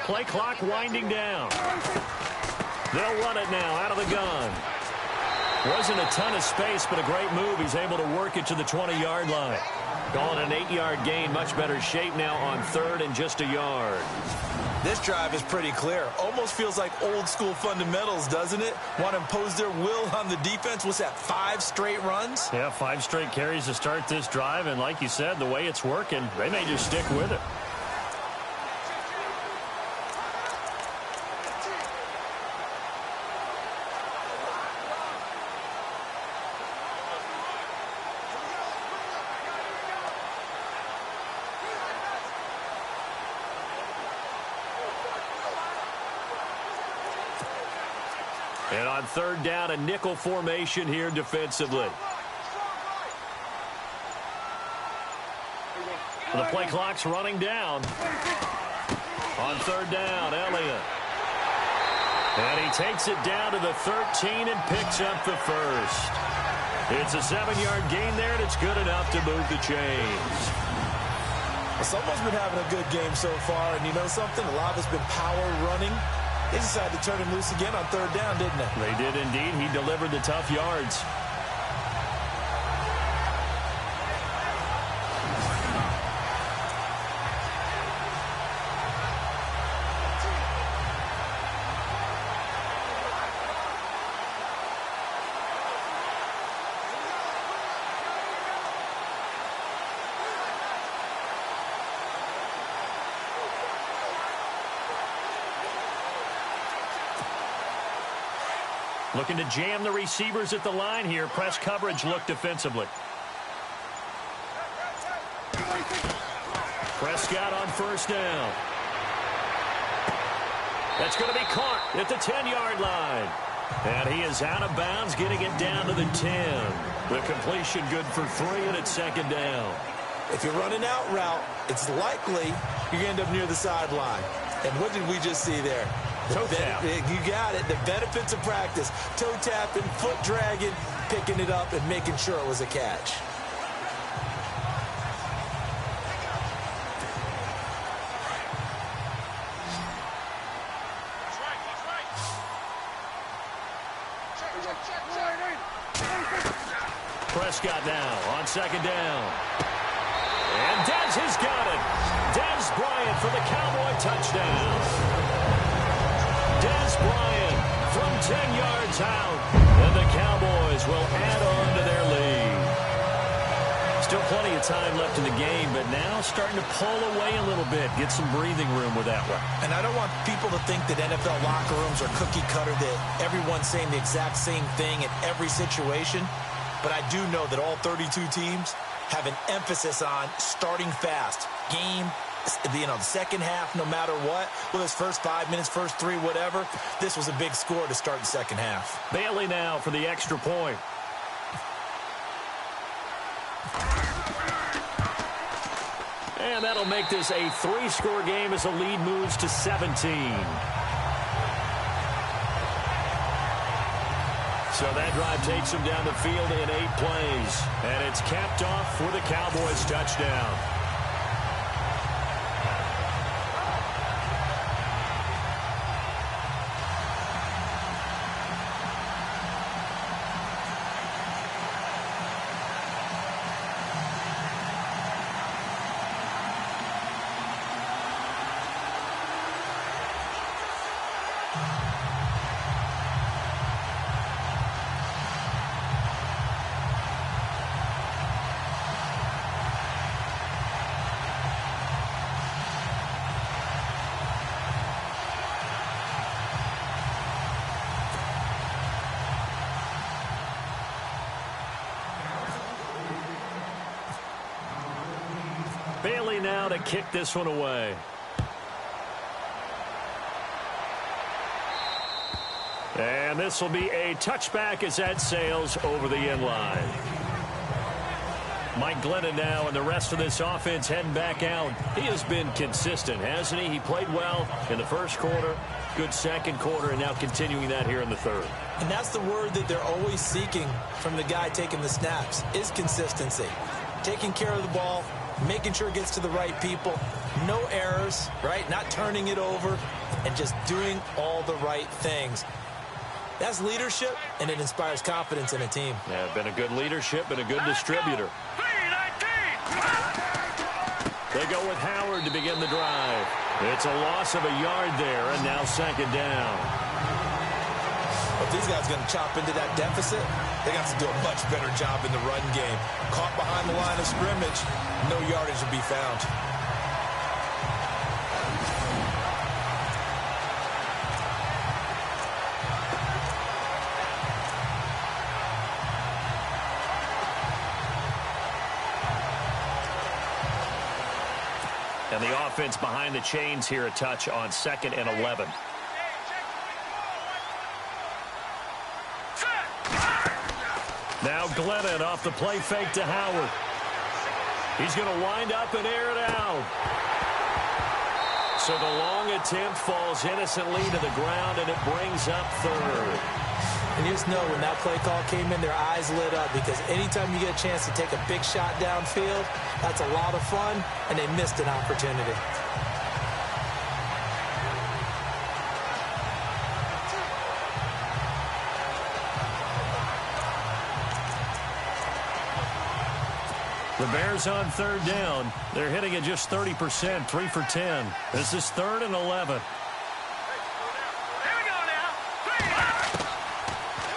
Play clock winding down. They'll run it now out of the gun. Wasn't a ton of space, but a great move. He's able to work it to the 20-yard line. Calling an 8-yard gain. Much better shape now on 3rd and just a yard. This drive is pretty clear. Almost feels like old school fundamentals, doesn't it? Want to impose their will on the defense. What's that, 5 straight runs? Yeah, 5 straight carries to start this drive. And like you said, the way it's working, they may just stick with it. And on 3rd down, a nickel formation here defensively. The play clock's running down. On 3rd down, Elliott. And he takes it down to the 13 and picks up the first. It's a 7-yard gain there, and it's good enough to move the chains. Well, someone's been having a good game so far, and you know something? A lot of it's been power running. They decided to turn him loose again on 3rd down, didn't they? They did indeed. He delivered the tough yards. Looking to jam the receivers at the line here. Press coverage look defensively. Prescott on 1st down. That's going to be caught at the 10-yard line. And he is out of bounds, getting it down to the 10. The completion good for 3, and it's 2nd down. If you're running out route, it's likely you're going to end up near the sideline. And what did we just see there? Toe tap. You got it. The benefits of practice. Toe tapping, foot dragging, picking it up, and making sure it was a catch. Prescott now on 2nd down. And Dez has got it. Dez Bryant for the Cowboy touchdown. Dez Bryant from 10 yards out. And the Cowboys will add on to their lead. Still plenty of time left in the game, but now starting to pull away a little bit. Get some breathing room with that one. And I don't want people to think that NFL locker rooms are cookie cutter, that everyone's saying the exact same thing in every situation. But I do know that all 32 teams have an emphasis on starting fast. Game, the second half, no matter what. Well, this first 5 minutes, first 3, whatever. This was a big score to start the second half. Bailey now for the extra point. And that'll make this a 3-score game as the lead moves to 17. So that drive takes them down the field in 8 plays. And it's capped off for the Cowboys touchdown. Bailey now to kick this one away. And this will be a touchback as that sails over the end line. Mike Glennon now and the rest of this offense heading back out. He has been consistent, hasn't he? He played well in the first quarter, good second quarter, and now continuing that here in the third. And that's the word that they're always seeking from the guy taking the snaps, is consistency. Taking care of the ball, making sure it gets to the right people, no errors, right? Not turning it over, and just doing all the right things. That's leadership, and it inspires confidence in a team. Yeah, been a good leadership and a good distributor. They go with Howard to begin the drive. It's a loss of a yard there, and now second down. If these guys are going to chop into that deficit, they got to do a much better job in the run game. Caught behind the line of scrimmage, no yardage to be found. And the offense behind the chains here, a touch on 2nd and 11. Now Glennon off the play fake to Howard. He's going to wind up and air it out. So the long attempt falls innocently to the ground, and it brings up third. And you just know when that play call came in, their eyes lit up, because anytime you get a chance to take a big shot downfield, that's a lot of fun, and they missed an opportunity. The Bears on third down. They're hitting at just 30%, 3 for 10. This is 3rd and 11.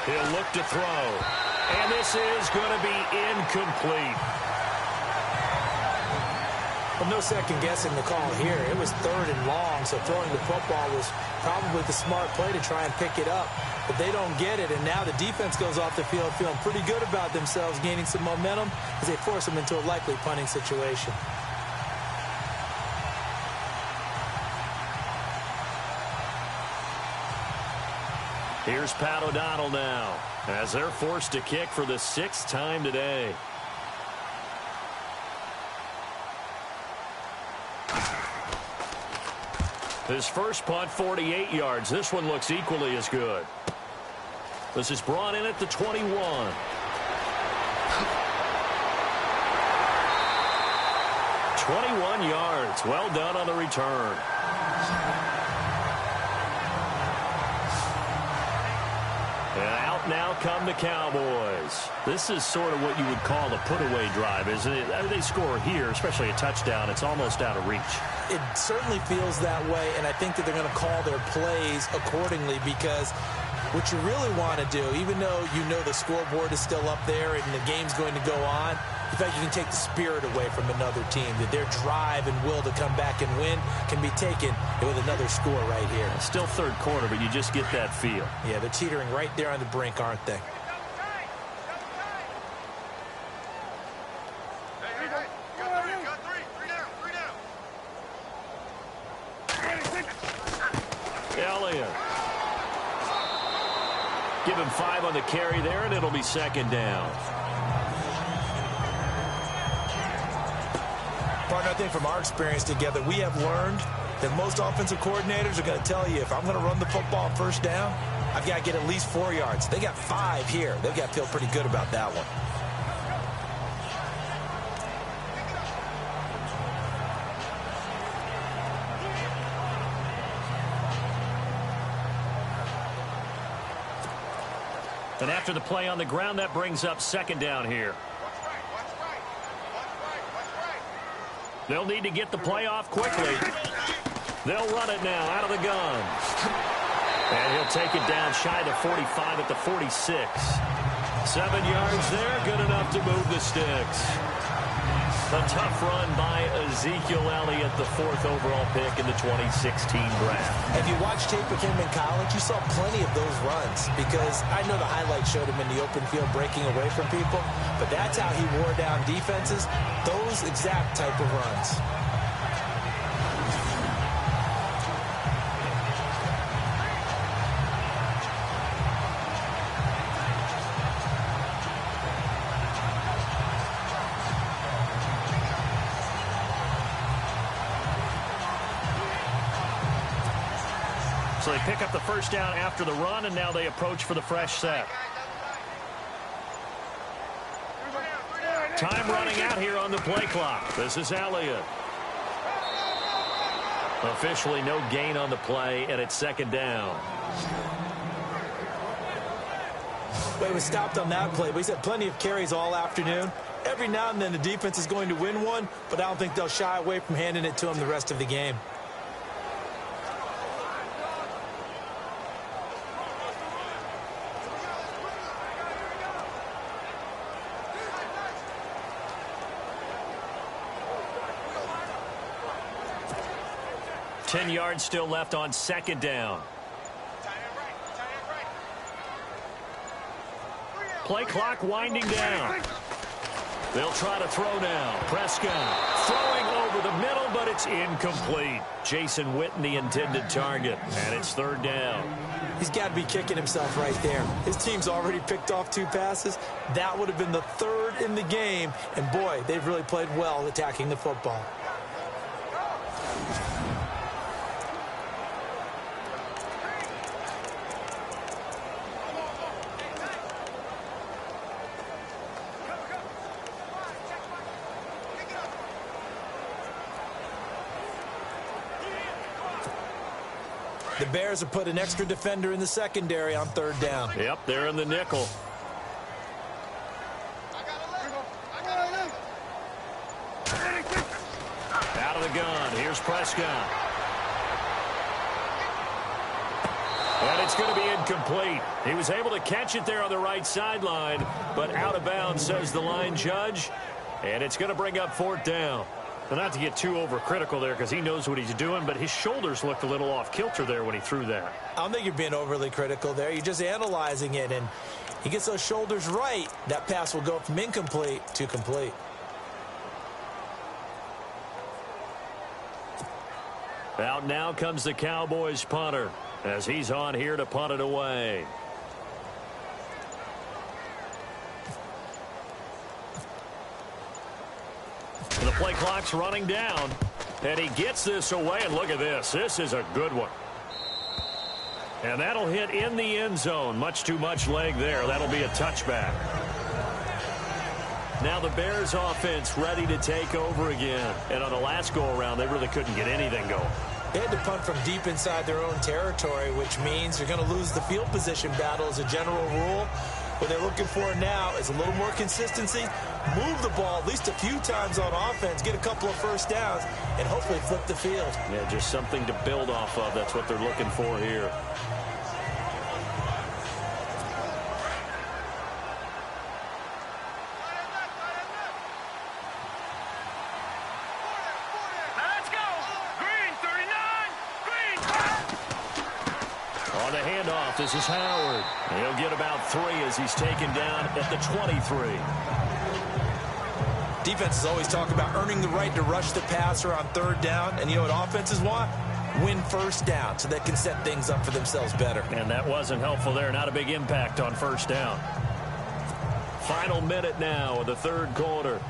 He'll look to throw. And this is going to be incomplete. Well, no second guessing the call here. It was 3rd and long, so throwing the football was probably the smart play to try and pick it up. But they don't get it, and now the defense goes off the field feeling pretty good about themselves, gaining some momentum as they force them into a likely punting situation. Here's Pat O'Donnell now, as they're forced to kick for the 6th time today. His first punt, 48 yards. This one looks equally as good. This is brought in at the 21. 21 yards. Well done on the return. And out now come the Cowboys. This is sort of what you would call a put-away drive, isn't it? I mean, they score here, especially a touchdown. It's almost out of reach. It certainly feels that way, and I think that they're going to call their plays accordingly, because what you really want to do, even though you know the scoreboard is still up there and the game's going to go on, in fact, you can take the spirit away from another team, that their drive and will to come back and win can be taken with another score right here. It's still third quarter, but you just get that feel. Yeah, they're teetering right there on the brink, aren't they? Elliott. Give him 5 on the carry there, and it'll be second down. Partner, I think from our experience together, we have learned that most offensive coordinators are going to tell you, if I'm going to run the football on first down, I've got to get at least 4 yards. They got 5 here. They've got to feel pretty good about that one. And after the play on the ground, that brings up second down here. They'll need to get the play off quickly. They'll run it now out of the gun. And he'll take it down shy of 45 at the 46. 7 yards there, good enough to move the sticks. A tough run by Ezekiel Elliott, the 4th overall pick in the 2016 draft. If you watched tape with him in college, you saw plenty of those runs because I know the highlights showed him in the open field breaking away from people, but that's how he wore down defenses, those exact type of runs. So they pick up the first down after the run, and now they approach for the fresh set. Time running out here on the play clock. This is Elliott. Officially no gain on the play, and it's 2nd down. Well, he was stopped on that play, but he's had plenty of carries all afternoon. Every now and then the defense is going to win one, but I don't think they'll shy away from handing it to him the rest of the game. Ten yards still left on 2nd down. Play clock winding down. They'll try to throw now. Prescott throwing over the middle, but it's incomplete. Jason Witten, the intended target, and it's 3rd down. He's got to be kicking himself right there. His team's already picked off 2 passes. That would have been the 3rd in the game, and boy, they've really played well attacking the football. The Bears have put an extra defender in the secondary on 3rd down. Yep, they're in the nickel. Out of the gun. Here's Prescott. And it's going to be incomplete. He was able to catch it there on the right sideline, but out of bounds, says the line judge. And it's going to bring up 4th down. Well, not to get too overcritical there because he knows what he's doing, but his shoulders looked a little off kilter there when he threw that. I don't think you're being overly critical there. You're just analyzing it, and he gets those shoulders right. That pass will go from incomplete to complete. Out now comes the Cowboys punter as he's on here to punt it away. The play clock's running down, and he gets this away, and look at this. This is a good one. And that'll hit in the end zone. Much too much leg there. That'll be a touchback. Now the Bears offense ready to take over again. And on the last go-around, they really couldn't get anything going. They had to punt from deep inside their own territory, which means you're going to lose the field position battle as a general rule. What they're looking for now is a little more consistency, move the ball at least a few times on offense, get a couple of first downs, and hopefully flip the field. Yeah, just something to build off of. That's what they're looking for here. Let's go. Green 39. Green. On the handoff, this is Howard. He'll get about 3 as he's taken down at the 23. Defenses always talk about earning the right to rush the passer on 3rd down, and you know what offenses want? Win first down so they can set things up for themselves better. And that wasn't helpful there. Not a big impact on 1st down. Final minute now of the 3rd quarter.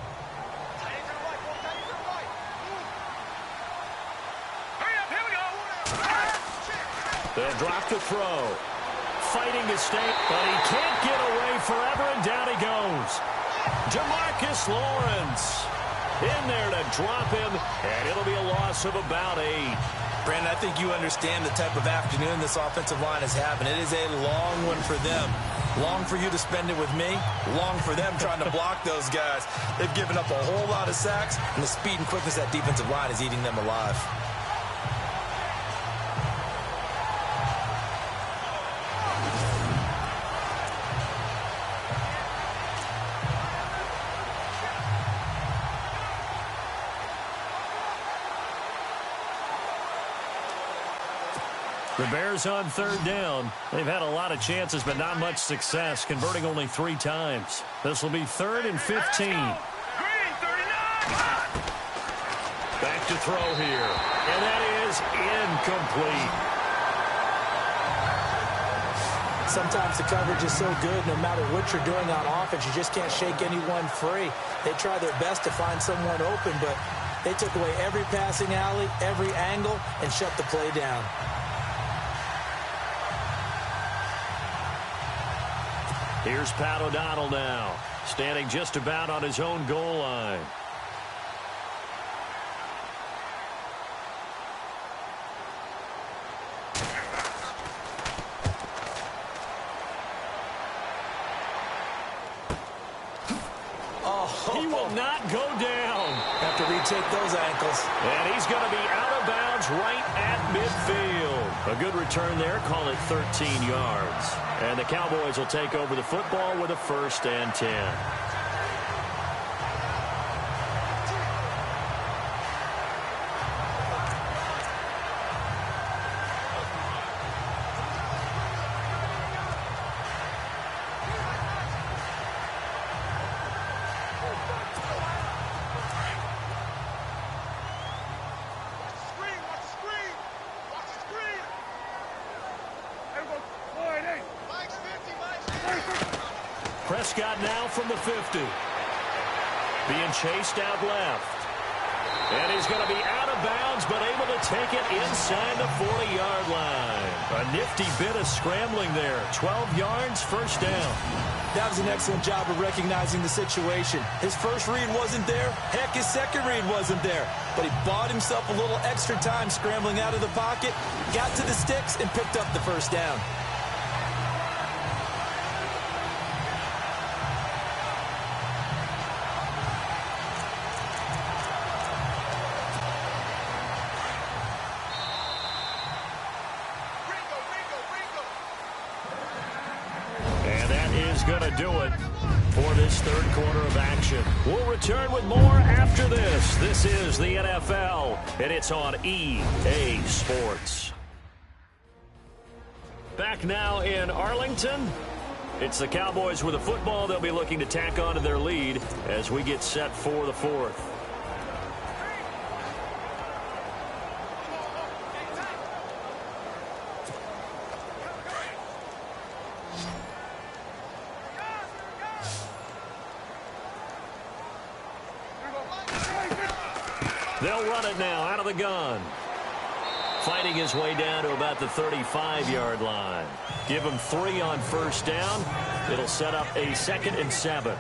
They'll drop the throw. Fighting to stay, but he can't get away forever, and down he goes. Jamarcus Lawrence in there to drop him, and it'll be a loss of about 8. Brandon, I think you understand the type of afternoon this offensive line is having. It is a long one for them. Long for you to spend it with me. Long for them trying to block those guys. They've given up a whole lot of sacks, and the speed and quickness of that defensive line is eating them alive. The Bears on third down. They've had a lot of chances, but not much success, converting only 3 times. This will be 3rd and 15. Green 39. Back to throw here. And that is incomplete. Sometimes the coverage is so good, no matter what you're doing on offense, you just can't shake anyone free. They try their best to find someone open, but they took away every passing alley, every angle, and shut the play down. Here's Pat O'Donnell now, standing just about on his own goal line. He will not go down. Have to retake those ankles. And he's going to be out of bounds right at midfield. A good return there. Call it 13 yards. And the Cowboys will take over the football with a 1st and 10. Prescott now from the 50. Being chased out left. And he's going to be out of bounds, but able to take it inside the 40-yard line. A nifty bit of scrambling there. 12 yards, 1st down. That was an excellent job of recognizing the situation. His first read wasn't there. Heck, his second read wasn't there. But he bought himself a little extra time scrambling out of the pocket, got to the sticks, and picked up the 1st down. Going to do it for this 3rd quarter of action. We'll return with more after this. This is the NFL, and it's on EA Sports. Back now in Arlington. It's the Cowboys with the football. They'll be looking to tack on to their lead as we get set for the 4th. They'll run it now out of the gun. Fighting his way down to about the 35-yard line. Give him 3 on 1st down. It'll set up a 2nd and 7.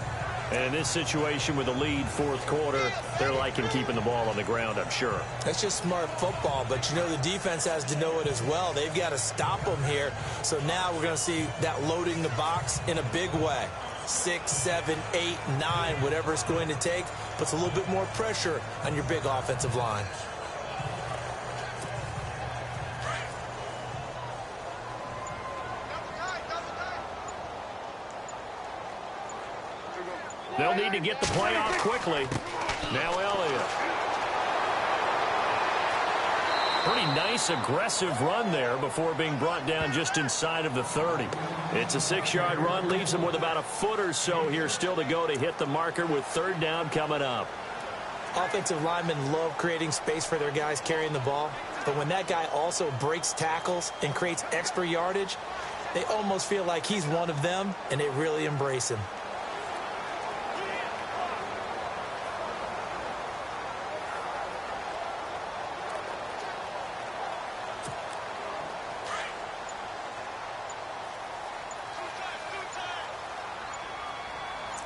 And in this situation with the lead 4th quarter, they're liking keeping the ball on the ground, I'm sure. That's just smart football, but you know the defense has to know it as well. They've got to stop them here. So now we're going to see that loading the box in a big way. 6, 7, 8, 9, whatever it's going to take, puts a little bit more pressure on your big offensive line. They'll need to get the play off quickly. Now Elliott. Pretty nice, aggressive run there before being brought down just inside of the 30. It's a 6-yard run, leaves them with about a foot or so here still to go to hit the marker with 3rd down coming up. Offensive linemen love creating space for their guys carrying the ball, but when that guy also breaks tackles and creates extra yardage, they almost feel like he's one of them, and they really embrace him.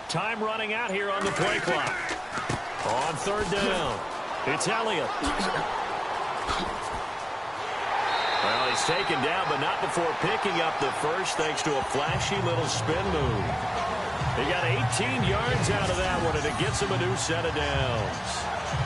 Time running out here on the play clock. On 3rd down, it's Elliott. Well, he's taken down, but not before picking up the 1st thanks to a flashy little spin move. He got 18 yards out of that one, and it gets him a new set of downs.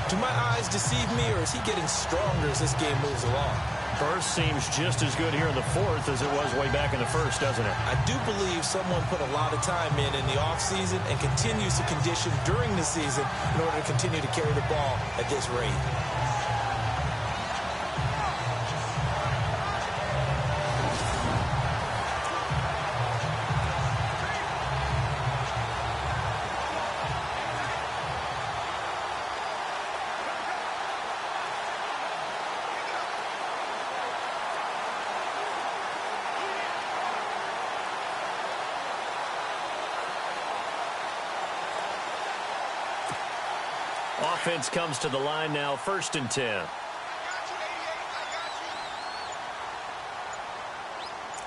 Do my eyes deceive me, or is he getting stronger as this game moves along? First seems just as good here in the 4th as it was way back in the 1st, doesn't it? I do believe someone put a lot of time in the offseason and continues to condition during the season in order to continue to carry the ball at this rate. Offense comes to the line now, 1st and 10.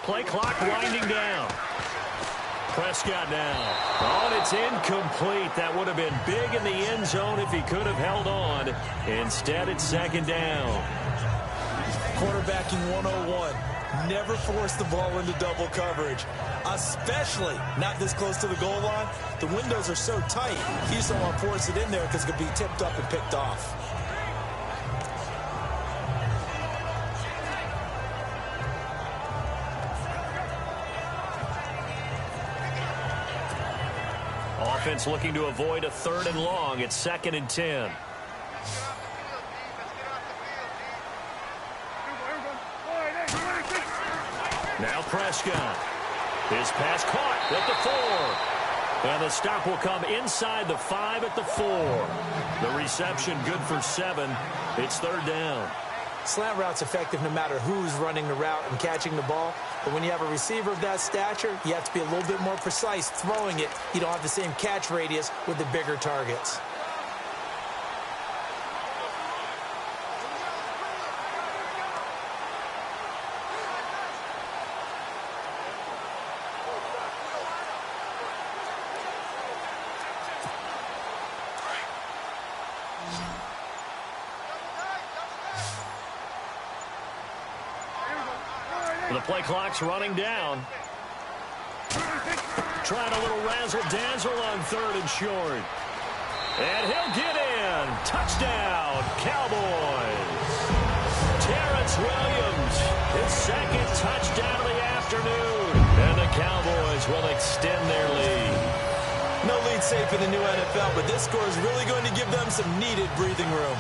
Play clock winding down. Prescott now. Oh, and it's incomplete. That would have been big in the end zone if he could have held on. Instead, it's 2nd down. Quarterbacking 101. Never force the ball into double coverage, especially not this close to the goal line. The windows are so tight, you just don't want to force it in there because it could be tipped up and picked off. Offense looking to avoid a 3rd and long. It's 2nd and 10. Now Prescott. His pass caught at the 4. And the stop will come inside the 5 at the 4. The reception good for 7. It's 3rd down. Slant route's effective no matter who's running the route and catching the ball. But when you have a receiver of that stature, you have to be a little bit more precise throwing it. You don't have the same catch radius with the bigger targets. The play clock's running down. Trying a little razzle-dazzle on 3rd and short. And he'll get in. Touchdown, Cowboys. Terrence Williams, his 2nd touchdown of the afternoon. And the Cowboys will extend their lead. No lead safe in the new NFL, but this score is really going to give them some needed breathing room.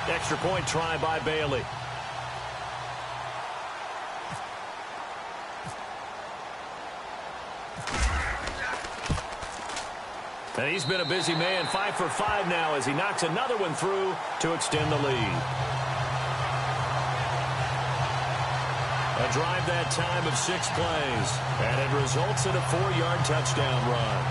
Extra point try by Bailey. And he's been a busy man, 5 for 5 now as he knocks another one through to extend the lead. A drive that time of 6 plays, and it results in a 4-yard touchdown run.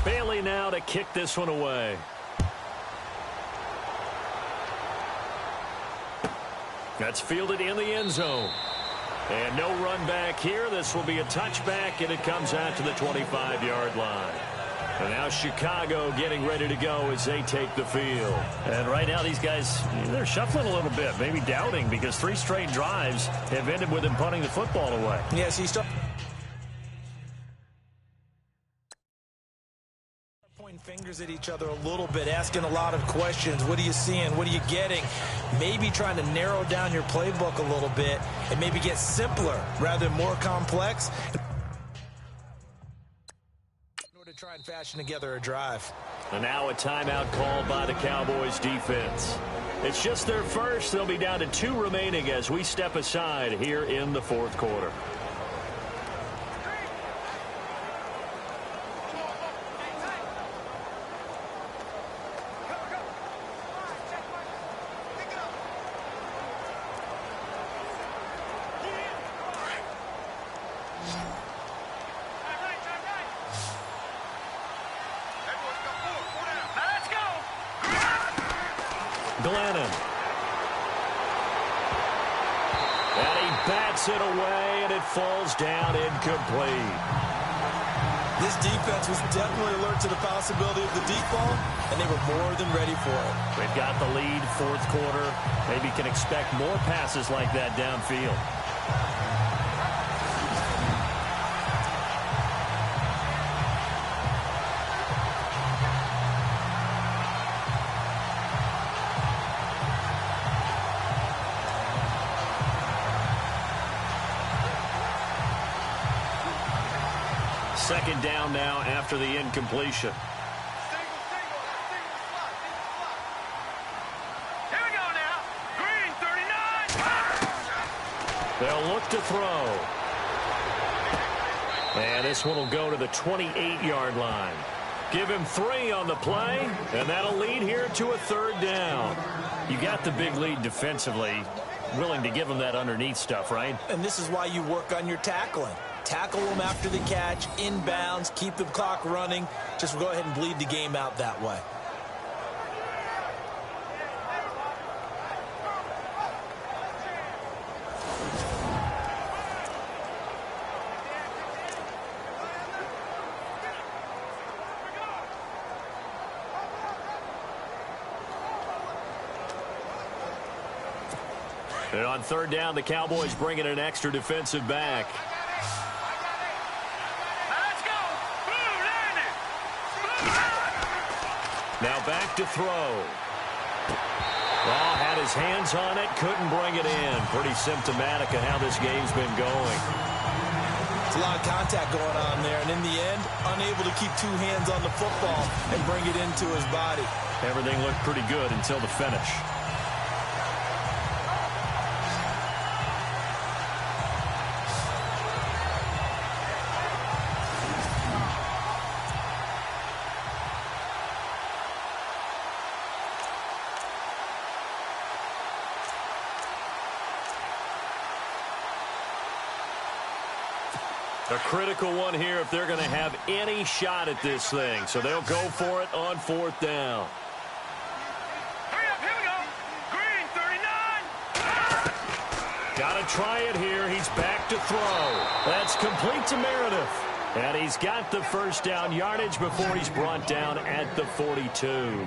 Bailey now to kick this one away. That's fielded in the end zone. And no run back here. This will be a touchback, and it comes out to the 25-yard line. And now Chicago getting ready to go as they take the field. And right now these guys, they're shuffling a little bit, maybe doubting, because 3 straight drives have ended with them punting the football away. Yes, he's pointing fingers at each other a little bit, asking a lot of questions. What are you seeing? What are you getting? Maybe trying to narrow down your playbook a little bit and maybe get simpler rather than more complex in order to try and fashion together a drive. And now a timeout called by the Cowboys defense. It's just their first. They'll be down to 2 remaining as we step aside here in the 4th quarter. Glennon. And he bats it away, and it falls down incomplete. This defense was definitely alert to the possibility of the deep ball, and they were more than ready for it. They've got the lead, fourth quarter. Maybe can expect more passes like that downfield. Second down now after the incompletion. Here we go now. Green 39. They'll look to throw. And this one will go to the 28-yard line. Give him 3 on the play, and that'll lead here to a third down. You got the big lead defensively. Willing to give him that underneath stuff, right? And this is why you work on your tackling. Tackle them after the catch, inbounds, keep the clock running. Just go ahead and bleed the game out that way. And on third down, the Cowboys bring in an extra defensive back. Now back to throw. Well, had his hands on it, couldn't bring it in. Pretty symptomatic of how this game's been going. It's a lot of contact going on there, and in the end, unable to keep 2 hands on the football and bring it into his body. Everything looked pretty good until the finish. A critical one here if they're going to have any shot at this thing. So they'll go for it on fourth down. Hurry up, here we go. Green 39. Got to try it here. He's back to throw. That's complete to Meredith. And he's got the first down yardage before he's brought down at the 42.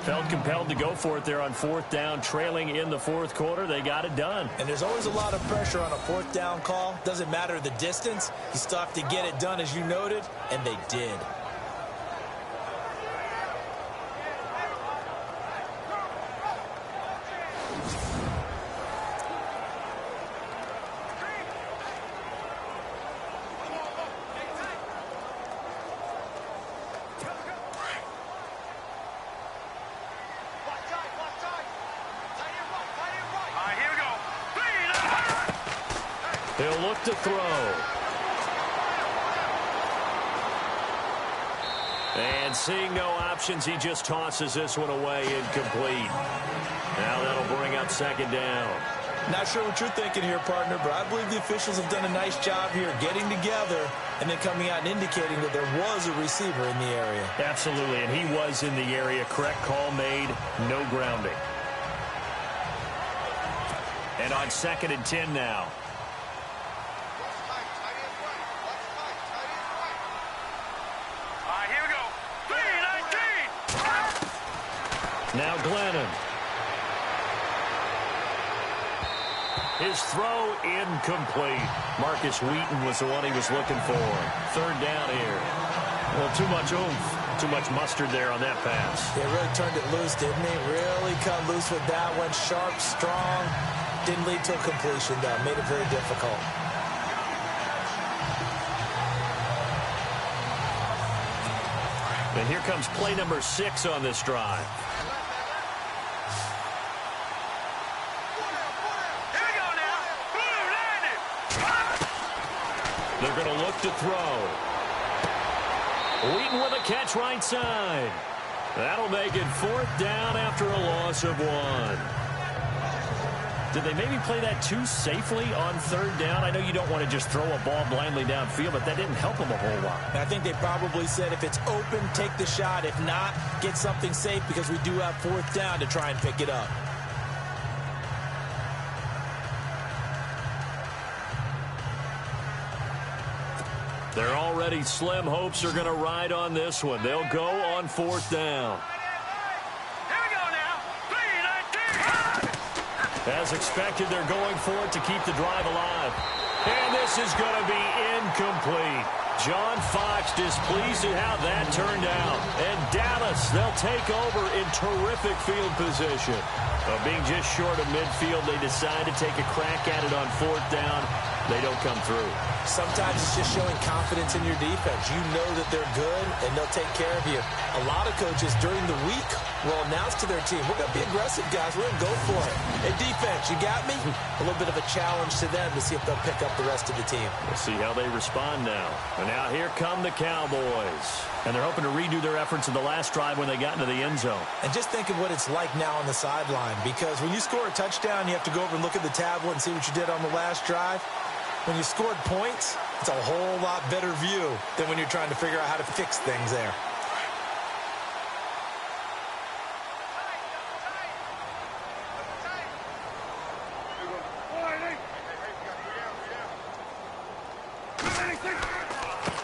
Felt compelled to go for it there on fourth down, trailing in the fourth quarter. They got it done. And there's always a lot of pressure on a fourth down call. Doesn't matter the distance. You still have to get it done, as you noted, and they did. He'll look to throw. And seeing no options, he just tosses this one away incomplete. Now that'll bring up second down. Not sure what you're thinking here, partner, but I believe the officials have done a nice job here getting together and then coming out and indicating that there was a receiver in the area. Absolutely, and he was in the area. Correct call made, no grounding. And on 2nd and 10 now. Now Glennon. His throw incomplete. Marcus Wheaton was the one he was looking for. Third down here. Well, too much oomph, too much mustard there on that pass. They really turned it loose, didn't he? Really cut loose with that one. Sharp, strong. Didn't lead to a completion, though. Made it very difficult. And here comes play number 6 on this drive. They're going to look to throw. Wheaton with a catch right side. That'll make it fourth down after a loss of 1. Did they maybe play that too safely on third down? I know you don't want to just throw a ball blindly downfield, but that didn't help them a whole lot. I think they probably said if it's open, take the shot. If not, get something safe because we do have fourth down to try and pick it up. Their already slim hopes are going to ride on this one. They'll go on 4th down. Here we go now. 3-19. As expected, they're going for it to keep the drive alive. And this is going to be incomplete. John Fox displeased at how that turned out. And Dallas, they'll take over in terrific field position. Being just short of midfield, they decide to take a crack at it on 4th down. They don't come through. Sometimes it's just showing confidence in your defense. You know that they're good, and they'll take care of you. A lot of coaches during the week will announce to their team, we're going to be aggressive, guys. We're going to go for it. Hey, defense, you got me? A little bit of a challenge to them to see if they'll pick up the rest of the team. We'll see how they respond now. And now here come the Cowboys. And they're hoping to redo their efforts in the last drive when they got into the end zone. And just think of what it's like now on the sideline, because when you score a touchdown, you have to go over and look at the tablet and see what you did on the last drive. When you scored points, it's a whole lot better view than when you're trying to figure out how to fix things there.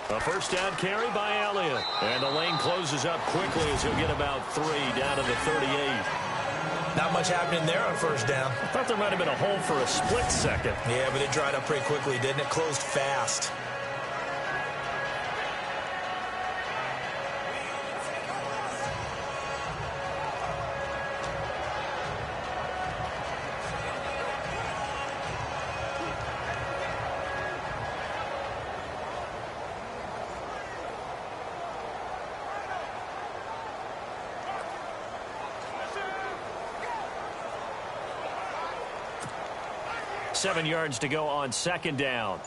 A first down carry by Elliott. And the lane closes up quickly as he'll get about 3 down to the 38. Not much happening there on first down. I thought there might have been a hole for a split second. Yeah, but it dried up pretty quickly, didn't it? Closed fast. Seven yards to go on 2nd down.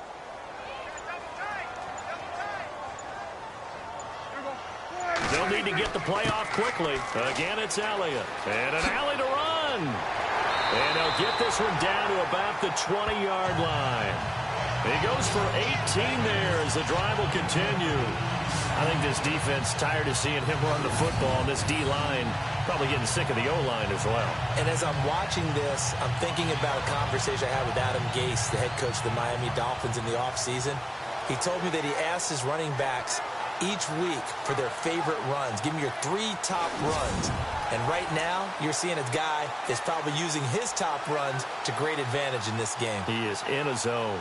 They'll need to get the play off quickly. Again, it's Elliott. And an alley to run. And they'll get this one down to about the 20-yard line. He goes for 18 there as the drive will continue. I think this defense tired of seeing him run the football, and this D-line probably getting sick of the O-line as well. And as I'm watching this, I'm thinking about a conversation I had with Adam Gase, the head coach of the Miami Dolphins in the offseason. He told me that he asked his running backs each week for their favorite runs. Give me your 3 top runs. And right now, you're seeing a guy is probably using his top runs to great advantage in this game. He is in a zone.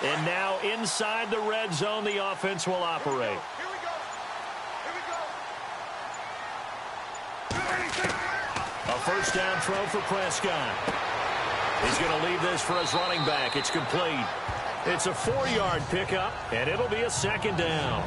And now inside the red zone, the offense will operate. Here we go. Here we go. A first down throw for Prescott. He's going to leave this for his running back. It's complete. It's a 4-yard pickup, and it'll be a 2nd down.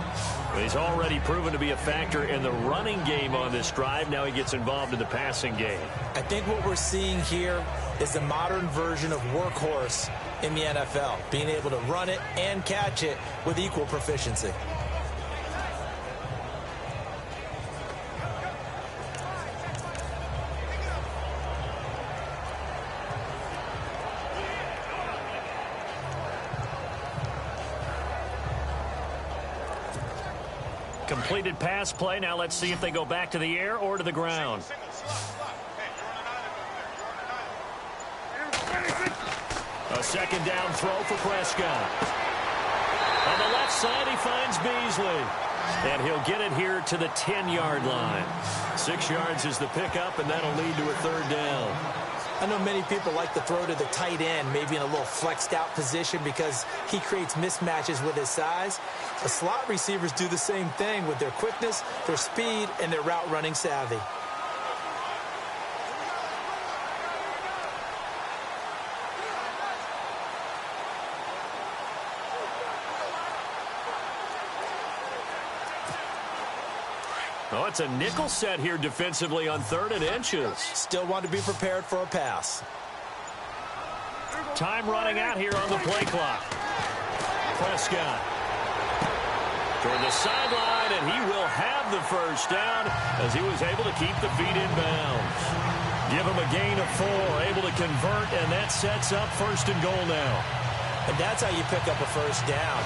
He's already proven to be a factor in the running game on this drive. Now he gets involved in the passing game. I think what we're seeing here is the modern version of workhorse in the NFL, being able to run it and catch it with equal proficiency. Completed pass play. Now let's see if they go back to the air or to the ground. A 2nd down throw for Prescott. On the left side, he finds Beasley. And he'll get it here to the 10-yard line. 6 yards is the pickup, and that'll lead to a 3rd down. I know many people like to throw to the tight end, maybe in a little flexed out position because he creates mismatches with his size. The slot receivers do the same thing with their quickness, their speed, and their route running savvy. Oh, it's a nickel set here defensively on 3rd and inches. Still want to be prepared for a pass. Time running out here on the play clock. Prescott toward the sideline, and he will have the first down as he was able to keep the feet in bounds. Give him a gain of 4, able to convert, and that sets up 1st and goal now. And that's how you pick up a first down.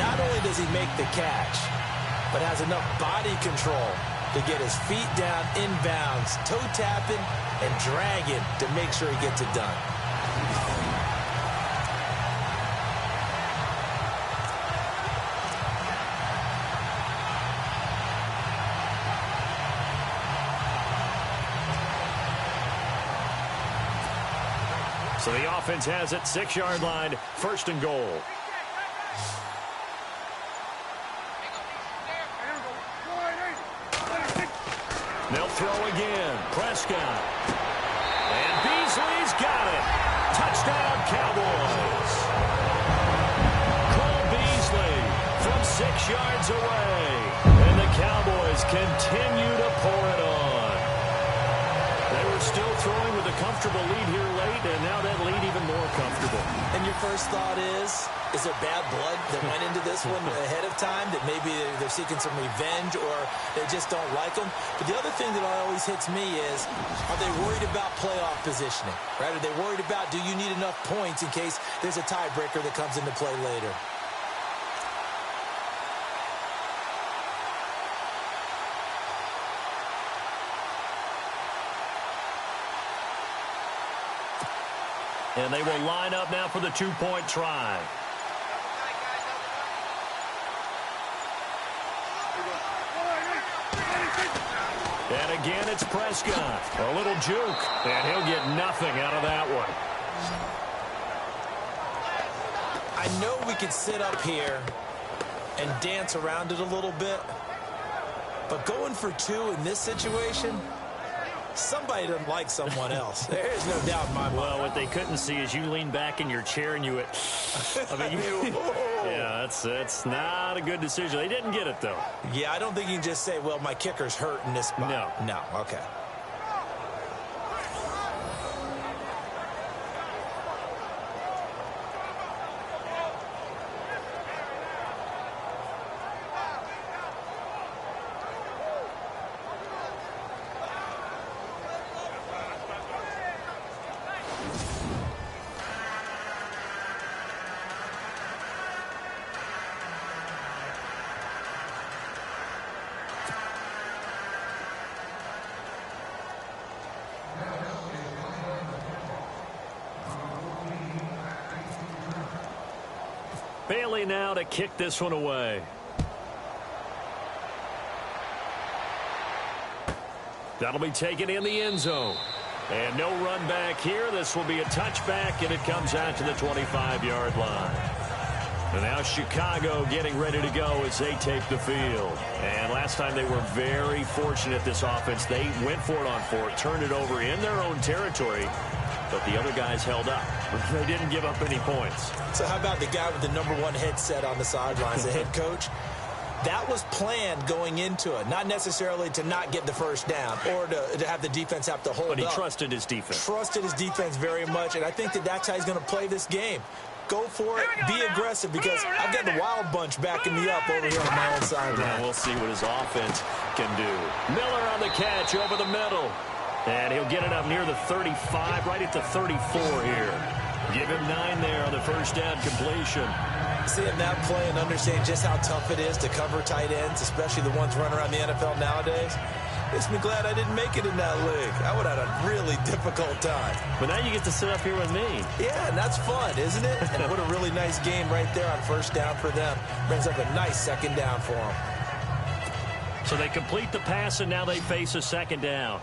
Not only does he make the catch, but has enough body control to get his feet down inbounds, toe tapping and dragging to make sure he gets it done. So the offense has it, 6-yard line, 1st and goal. They'll throw again. Prescott. And Beasley's got it. Touchdown, Cowboys. Cole Beasley from 6 yards away. And the Cowboys continue to pour it on. They were still throwing with a comfortable lead here late, and now that lead even more comfortable. And your first thought is there bad blood that went into this one ahead of time, that maybe they're seeking some revenge or they just don't like them? But the other thing that always hits me is, are they worried about playoff positioning? Right? Are they worried about, do you need enough points in case there's a tiebreaker that comes into play later? And they will line up now for the 2-point try. And again, it's Prescott. A little juke, and he'll get nothing out of that one. I know we could sit up here and dance around it a little bit, but going for 2 in this situation, somebody doesn't like someone else. There is no doubt in my mind. Well, what they couldn't see is you lean back in your chair and you went, yeah, that's not a good decision. They didn't get it, though. Yeah, I don't think you can just say, well, my kicker's hurt in this spot. No, okay. Bailey now to kick this one away. That'll be taken in the end zone. And no run back here. This will be a touchback, and it comes out to the 25-yard line. And now Chicago getting ready to go as they tape the field. And last time they were very fortunate, this offense. They went for it on 4, turned it over in their own territory, but the other guys held up. They didn't give up any points. So how about the guy with the #1 headset on the sidelines, the head coach? That was planned going into it, not necessarily to not get the first down or to have the defense have to hold up. But he trusted his defense. Trusted his defense very much, and I think that's how he's going to play this game. Go for it, be aggressive, because I've got the wild bunch backing me up over here on my own sideline. We'll see what his offense can do. Miller on the catch over the middle. And he'll get it up near the 35, right at the 34 here. Give him 9 there on the first down completion. Seeing that play and understanding just how tough it is to cover tight ends, especially the ones running around the NFL nowadays, makes me glad I didn't make it in that league. I would have had a really difficult time. But now you get to sit up here with me. Yeah, and that's fun, isn't it? And what a really nice game right there on first down for them. Brings up a nice second down for them. So they complete the pass, and now they face a second down.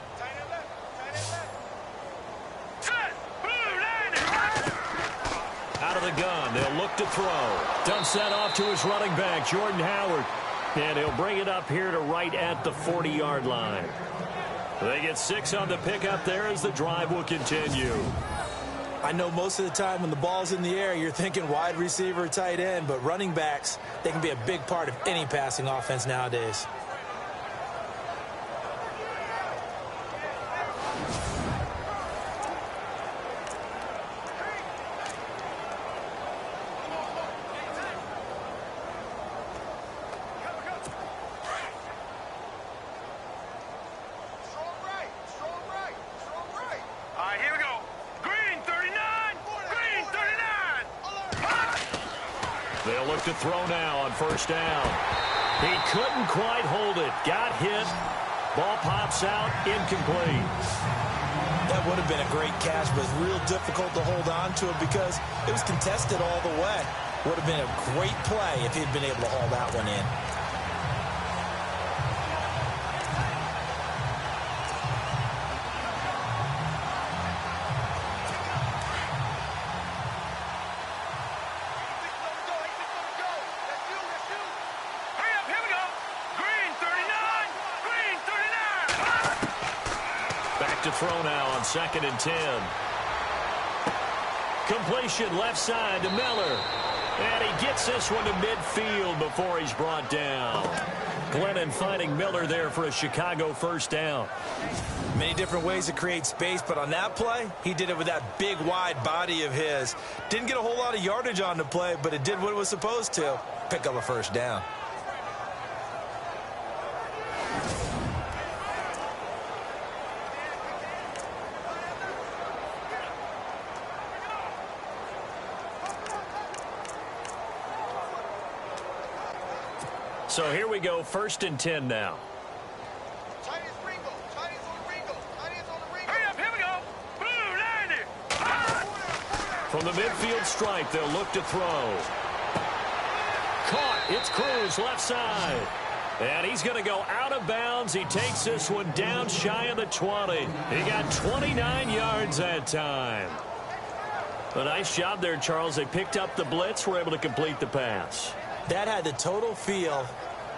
Out of the gun, they'll look to throw. Dumps that off to his running back, Jordan Howard. And he'll bring it up here to right at the 40-yard line. They get 6 on the pickup there as the drive will continue. I know most of the time when the ball's in the air, you're thinking wide receiver, tight end, but running backs, they can be a big part of any passing offense nowadays. They'll look to throw now on first down. He couldn't quite hold it. Got hit. Ball pops out. Incomplete. That would have been a great catch, but it's real difficult to hold on to it because it was contested all the way. Would have been a great play if he'd been able to haul that one in. To throw now on 2nd and 10. Completion left side to Miller. And he gets this one to midfield before he's brought down. Glennon finding Miller there for a Chicago first down. Many different ways to create space, but on that play, he did it with that big, wide body of his. Didn't get a whole lot of yardage on the play, but it did what it was supposed to. Pick up a first down. So here we go, 1st and 10 now. From the midfield stripe, they'll look to throw. Caught. It's Cruz, left side. And he's going to go out of bounds. He takes this one down shy of the 20. He got 29 yards that time. A nice job there, Charles. They picked up the blitz, were able to complete the pass. That had the total feel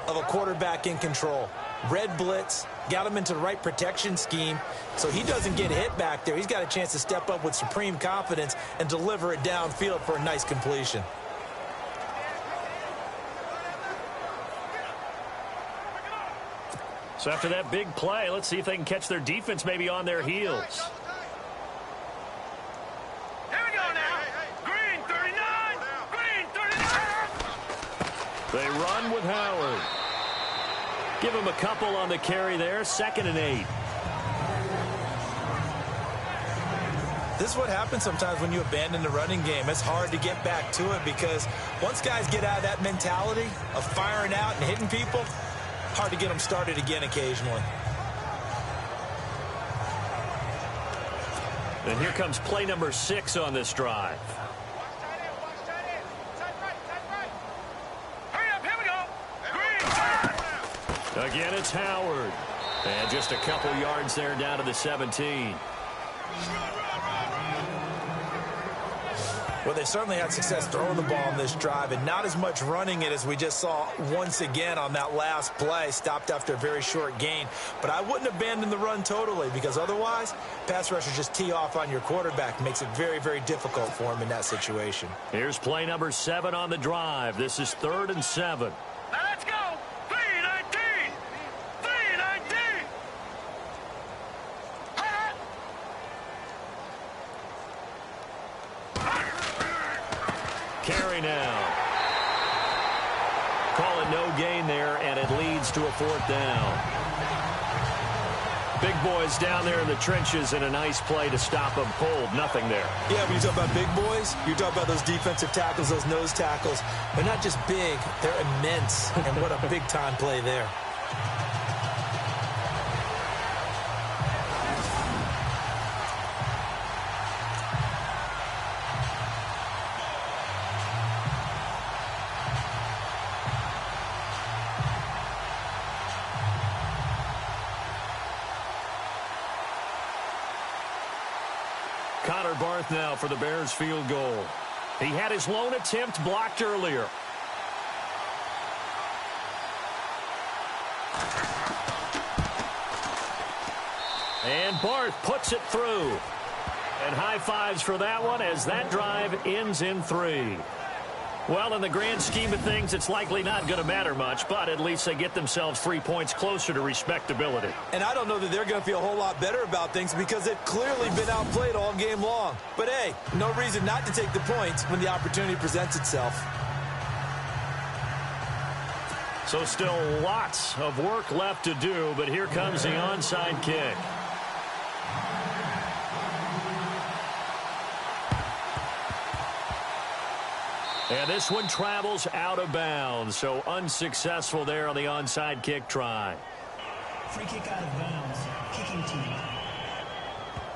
of a quarterback in control. Red blitz, got him into the right protection scheme, so he doesn't get hit back there. He's got a chance to step up with supreme confidence and deliver it downfield for a nice completion. So after that big play, let's see if they can catch their defense maybe on their heels. They run with Howard. Give him a couple on the carry there. 2nd and 8. This is what happens sometimes when you abandon the running game. It's hard to get back to it because once guys get out of that mentality of firing out and hitting people, hard to get them started again occasionally. And here comes play number 6 on this drive. Again, it's Howard. And just a couple yards there down to the 17. Well, they certainly had success throwing the ball on this drive and not as much running it as we just saw once again on that last play. Stopped after a very short gain. But I wouldn't abandon the run totally because otherwise, pass rushers just tee off on your quarterback. Makes it very, very difficult for him in that situation. Here's play number 7 on the drive. This is 3rd and 7. Let's go. 3-19. 3-19. Carry now. Calling no gain there, and it leads to a 4th down. Big boys down there in the trenches, and a nice play to them cold. Nothing there. Yeah, when you talk about big boys, you talk about those defensive tackles, those nose tackles. They're not just big, they're immense. And what a big-time play there. Barth now for the Bears field goal. He had his lone attempt blocked earlier. And Barth puts it through. And high fives for that one as that drive ends in 3. Well, in the grand scheme of things, it's likely not going to matter much, but at least they get themselves 3 points closer to respectability. And I don't know that they're going to feel a whole lot better about things because they've clearly been outplayed all game long. But, hey, no reason not to take the points when the opportunity presents itself. So still lots of work left to do, but here comes the onside kick. And this one travels out of bounds, so unsuccessful there on the onside kick try. Free kick out of bounds. Kicking team.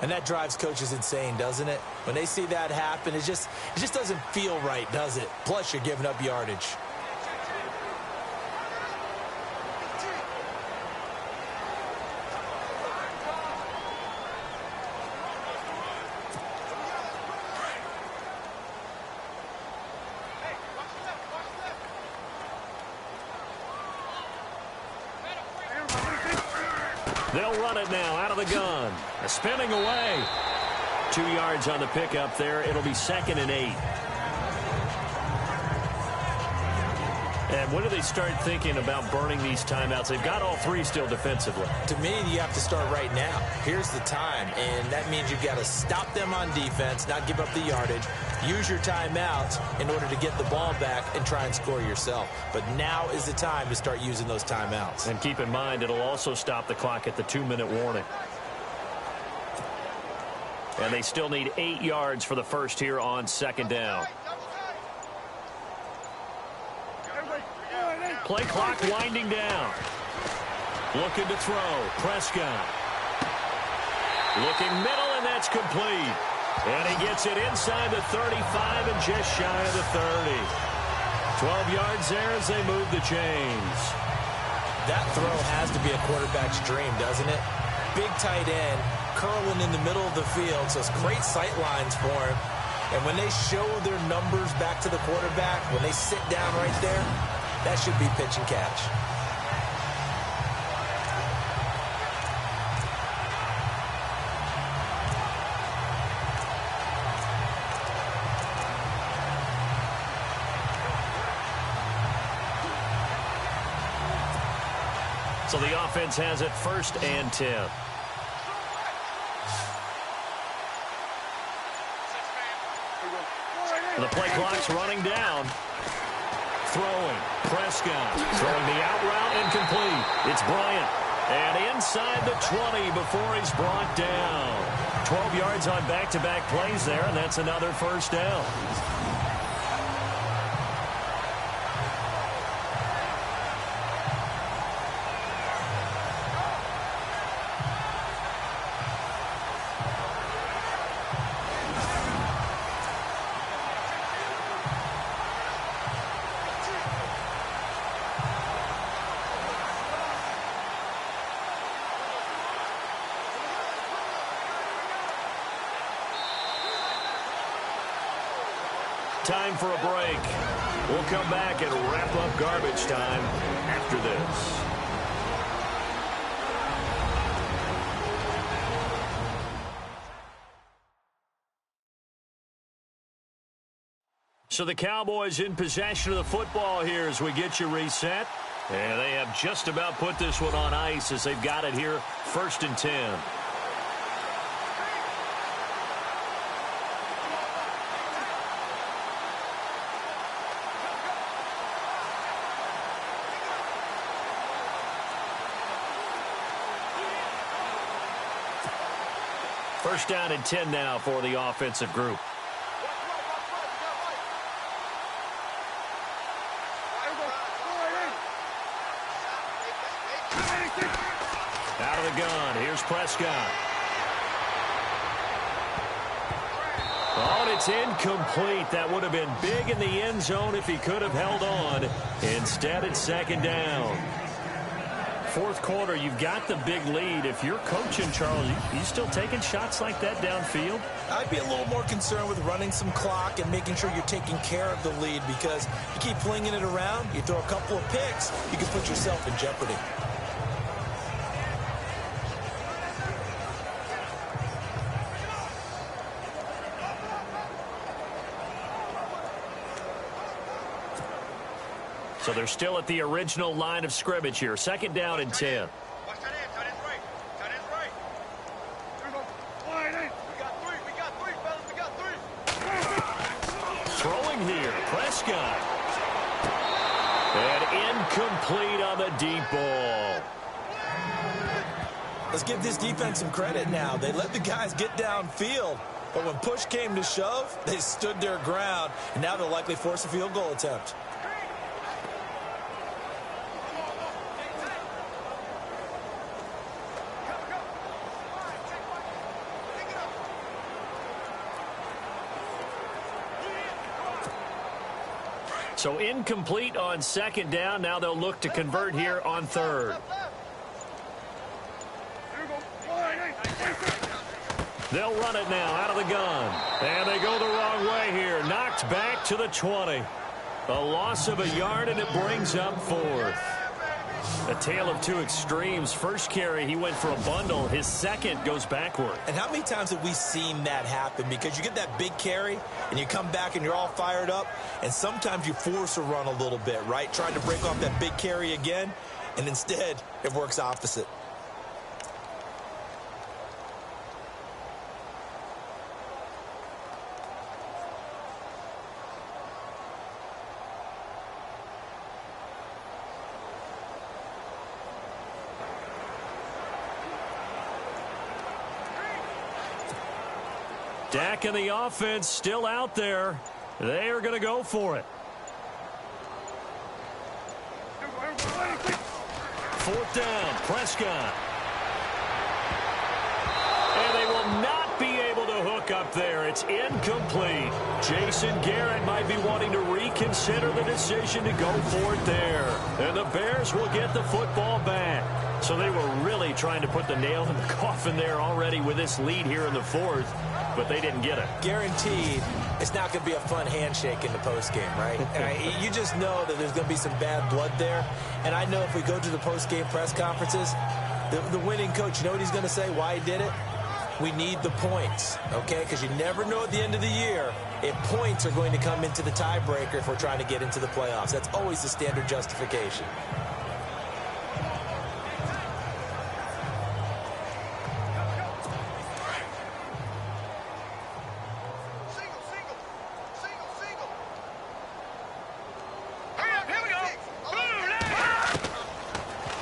And that drives coaches insane, doesn't it? When they see that happen, it just doesn't feel right, does it? Plus, you're giving up yardage. They'll run it now out of the gun. Spinning away. 2 yards on the pickup there. It'll be 2nd and 8. And when do they start thinking about burning these timeouts? They've got all 3 still defensively. To me, you have to start right now. Here's the time, and that means you've got to stop them on defense, not give up the yardage, use your timeouts in order to get the ball back and try and score yourself. But now is the time to start using those timeouts. And keep in mind, it'll also stop the clock at the 2-minute warning. And they still need 8 yards for the first here on 2nd down. Play clock winding down. Looking to throw. Prescott. Looking middle, and that's complete. And he gets it inside the 35 and just shy of the 30. 12 yards there as they move the chains. That throw has to be a quarterback's dream, doesn't it? Big tight end, curling in the middle of the field, so it's great sight lines for him. And when they show their numbers back to the quarterback, when they sit down right there, that should be pitch and catch. So the offense has it 1st and 10. The play clock's running down. Throwing. Prescott. Throwing the out route incomplete. It's Bryant. And inside the 20 before he's brought down. 12 yards on back-to-back plays there, and that's another 1st down. Time for a break. We'll come back and wrap up garbage time after this. So the Cowboys in possession of the football here as we get you reset. And they have just about put this one on ice as they've got it here 1st and 10. First down and 10 now for the offensive group. Out of the gun. Here's Prescott. Oh, and it's incomplete. That would have been big in the end zone if he could have held on. Instead, it's 2nd down. 4th quarter, you've got the big lead. If you're coaching, Charles, you still taking shots like that downfield? I'd be a little more concerned with running some clock and making sure you're taking care of the lead, because you keep flinging it around, you throw a couple of picks, you can put yourself in jeopardy. So they're still at the original line of scrimmage here. 2nd down and 10. Throwing here, Prescott. And incomplete on the deep ball. Let's give this defense some credit now. They let the guys get downfield. But when push came to shove, they stood their ground, and now they'll likely force a field goal attempt. So incomplete on second down. Now they'll look to convert here on third. They'll run it now out of the gun. And they go the wrong way here. Knocked back to the 20. A loss of a yard, and it brings up fourth. A tale of two extremes. First carry, he went for a bundle. His second goes backward. And how many times have we seen that happen? Because you get that big carry, and you come back, and you're all fired up, and sometimes you force a run a little bit, right? Trying to break off that big carry again, and instead, it works opposite. Dak and the offense still out there. They are going to go for it. Fourth down, Prescott. And they will not be able to hook up there. It's incomplete. Jason Garrett might be wanting to reconsider the decision to go for it there. And the Bears will get the football back. So they were really trying to put the nail in the coffin there already with this lead here in the fourth, but they didn't get it. Guaranteed it's not going to be a fun handshake in the postgame, right? You just know that there's going to be some bad blood there. And I know if we go to the postgame press conferences, the winning coach, you know what he's going to say, why he did it? We need the points, okay? Because you never know at the end of the year if points are going to come into the tiebreaker if we're trying to get into the playoffs. That's always the standard justification.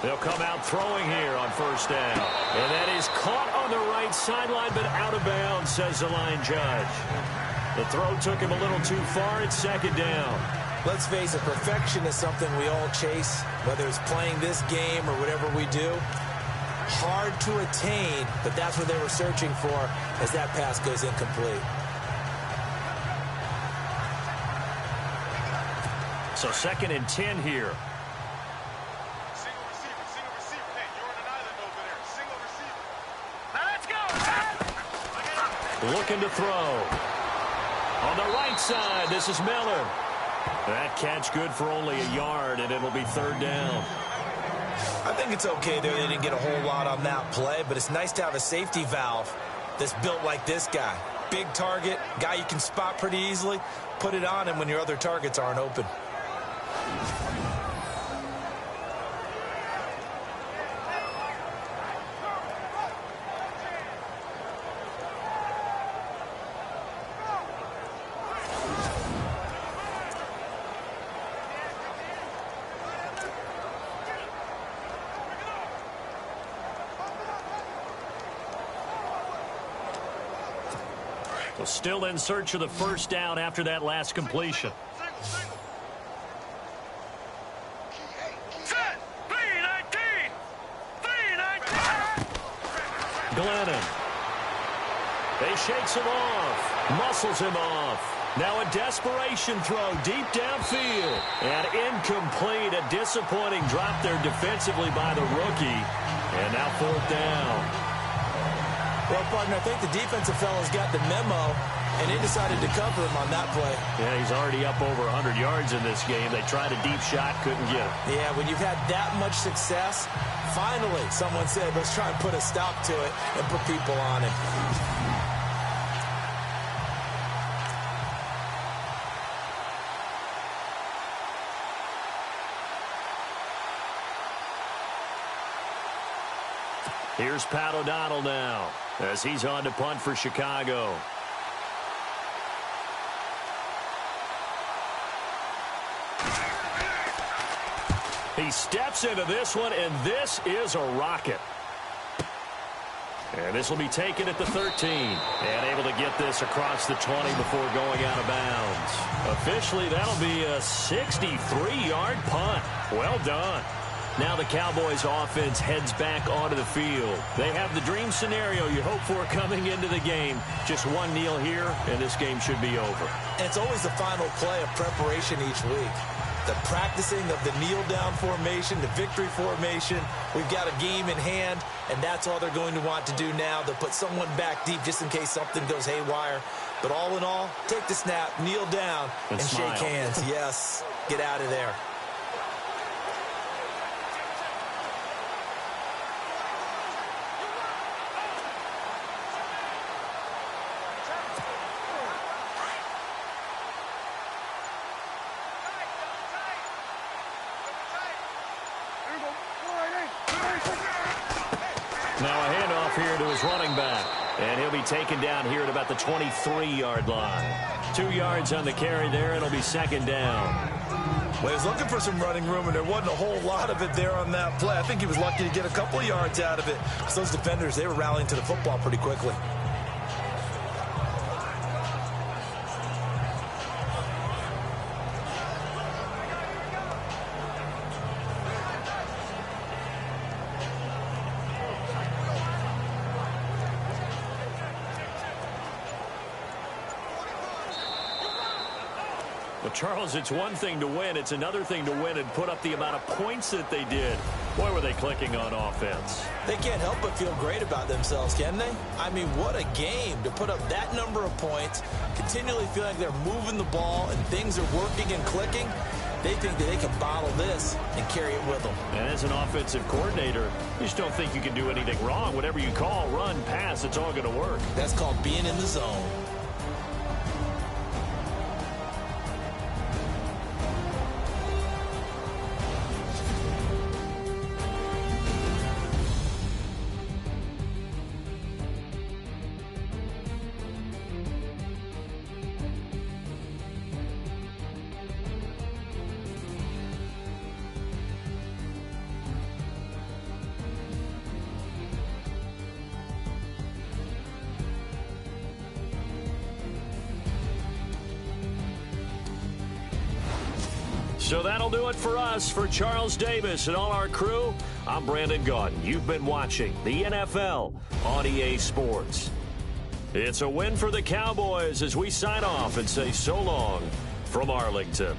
They'll come out throwing here on first down. And that is caught on the right sideline, but out of bounds, says the line judge. The throw took him a little too far. It's second down. Let's face it, perfection is something we all chase, whether it's playing this game or whatever we do. Hard to attain, but that's what they were searching for as that pass goes incomplete. So second and 10 here. Looking to throw. On the right side, this is Miller. That catch good for only a yard, and it'll be third down. I think it's okay there. They didn't get a whole lot on that play, but it's nice to have a safety valve that's built like this guy. Big target, guy you can spot pretty easily. Put it on him when your other targets aren't open. Still in search of the first down after that last completion. Glennon. They shakes him off. Muscles him off. Now a desperation throw deep downfield. And incomplete. A disappointing drop there defensively by the rookie. And now fourth down. Well, partner, I think the defensive fellas got the memo, and they decided to cover him on that play. Yeah, he's already up over 100 yards in this game. They tried a deep shot, couldn't get it. Yeah, when you've had that much success, finally someone said, let's try and put a stop to it and put people on him. Here's Pat O'Donnell now as he's on to punt for Chicago. He steps into this one, and this is a rocket. And this will be taken at the 13. And able to get this across the 20 before going out of bounds. Officially, that'll be a 63-yard punt. Well done. Now the Cowboys offense heads back onto the field. They have the dream scenario you hope for coming into the game. Just one kneel here, and this game should be over. And it's always the final play of preparation each week. The practicing of the kneel-down formation, the victory formation. We've got a game in hand, and that's all they're going to want to do now. They'll put someone back deep just in case something goes haywire. But all in all, take the snap, kneel down, and shake hands. Yes, get out of there. Now a handoff here to his running back. And he'll be taken down here at about the 23-yard line. 2 yards on the carry there, and it'll be second down. Well, he was looking for some running room, and there wasn't a whole lot of it there on that play. I think he was lucky to get a couple of yards out of it. Because those defenders, they were rallying to the football pretty quickly. Well, Charles, it's one thing to win. It's another thing to win and put up the amount of points that they did. Boy, were they clicking on offense. They can't help but feel great about themselves, can they? I mean, what a game to put up that number of points, continually feeling like they're moving the ball and things are working and clicking. They think that they can bottle this and carry it with them. And as an offensive coordinator, you just don't think you can do anything wrong. Whatever you call, run, pass, it's all going to work. That's called being in the zone. So that'll do it for us. For Charles Davis and all our crew, I'm Brandon Gaudin. You've been watching the NFL on EA Sports. It's a win for the Cowboys as we sign off and say so long from Arlington.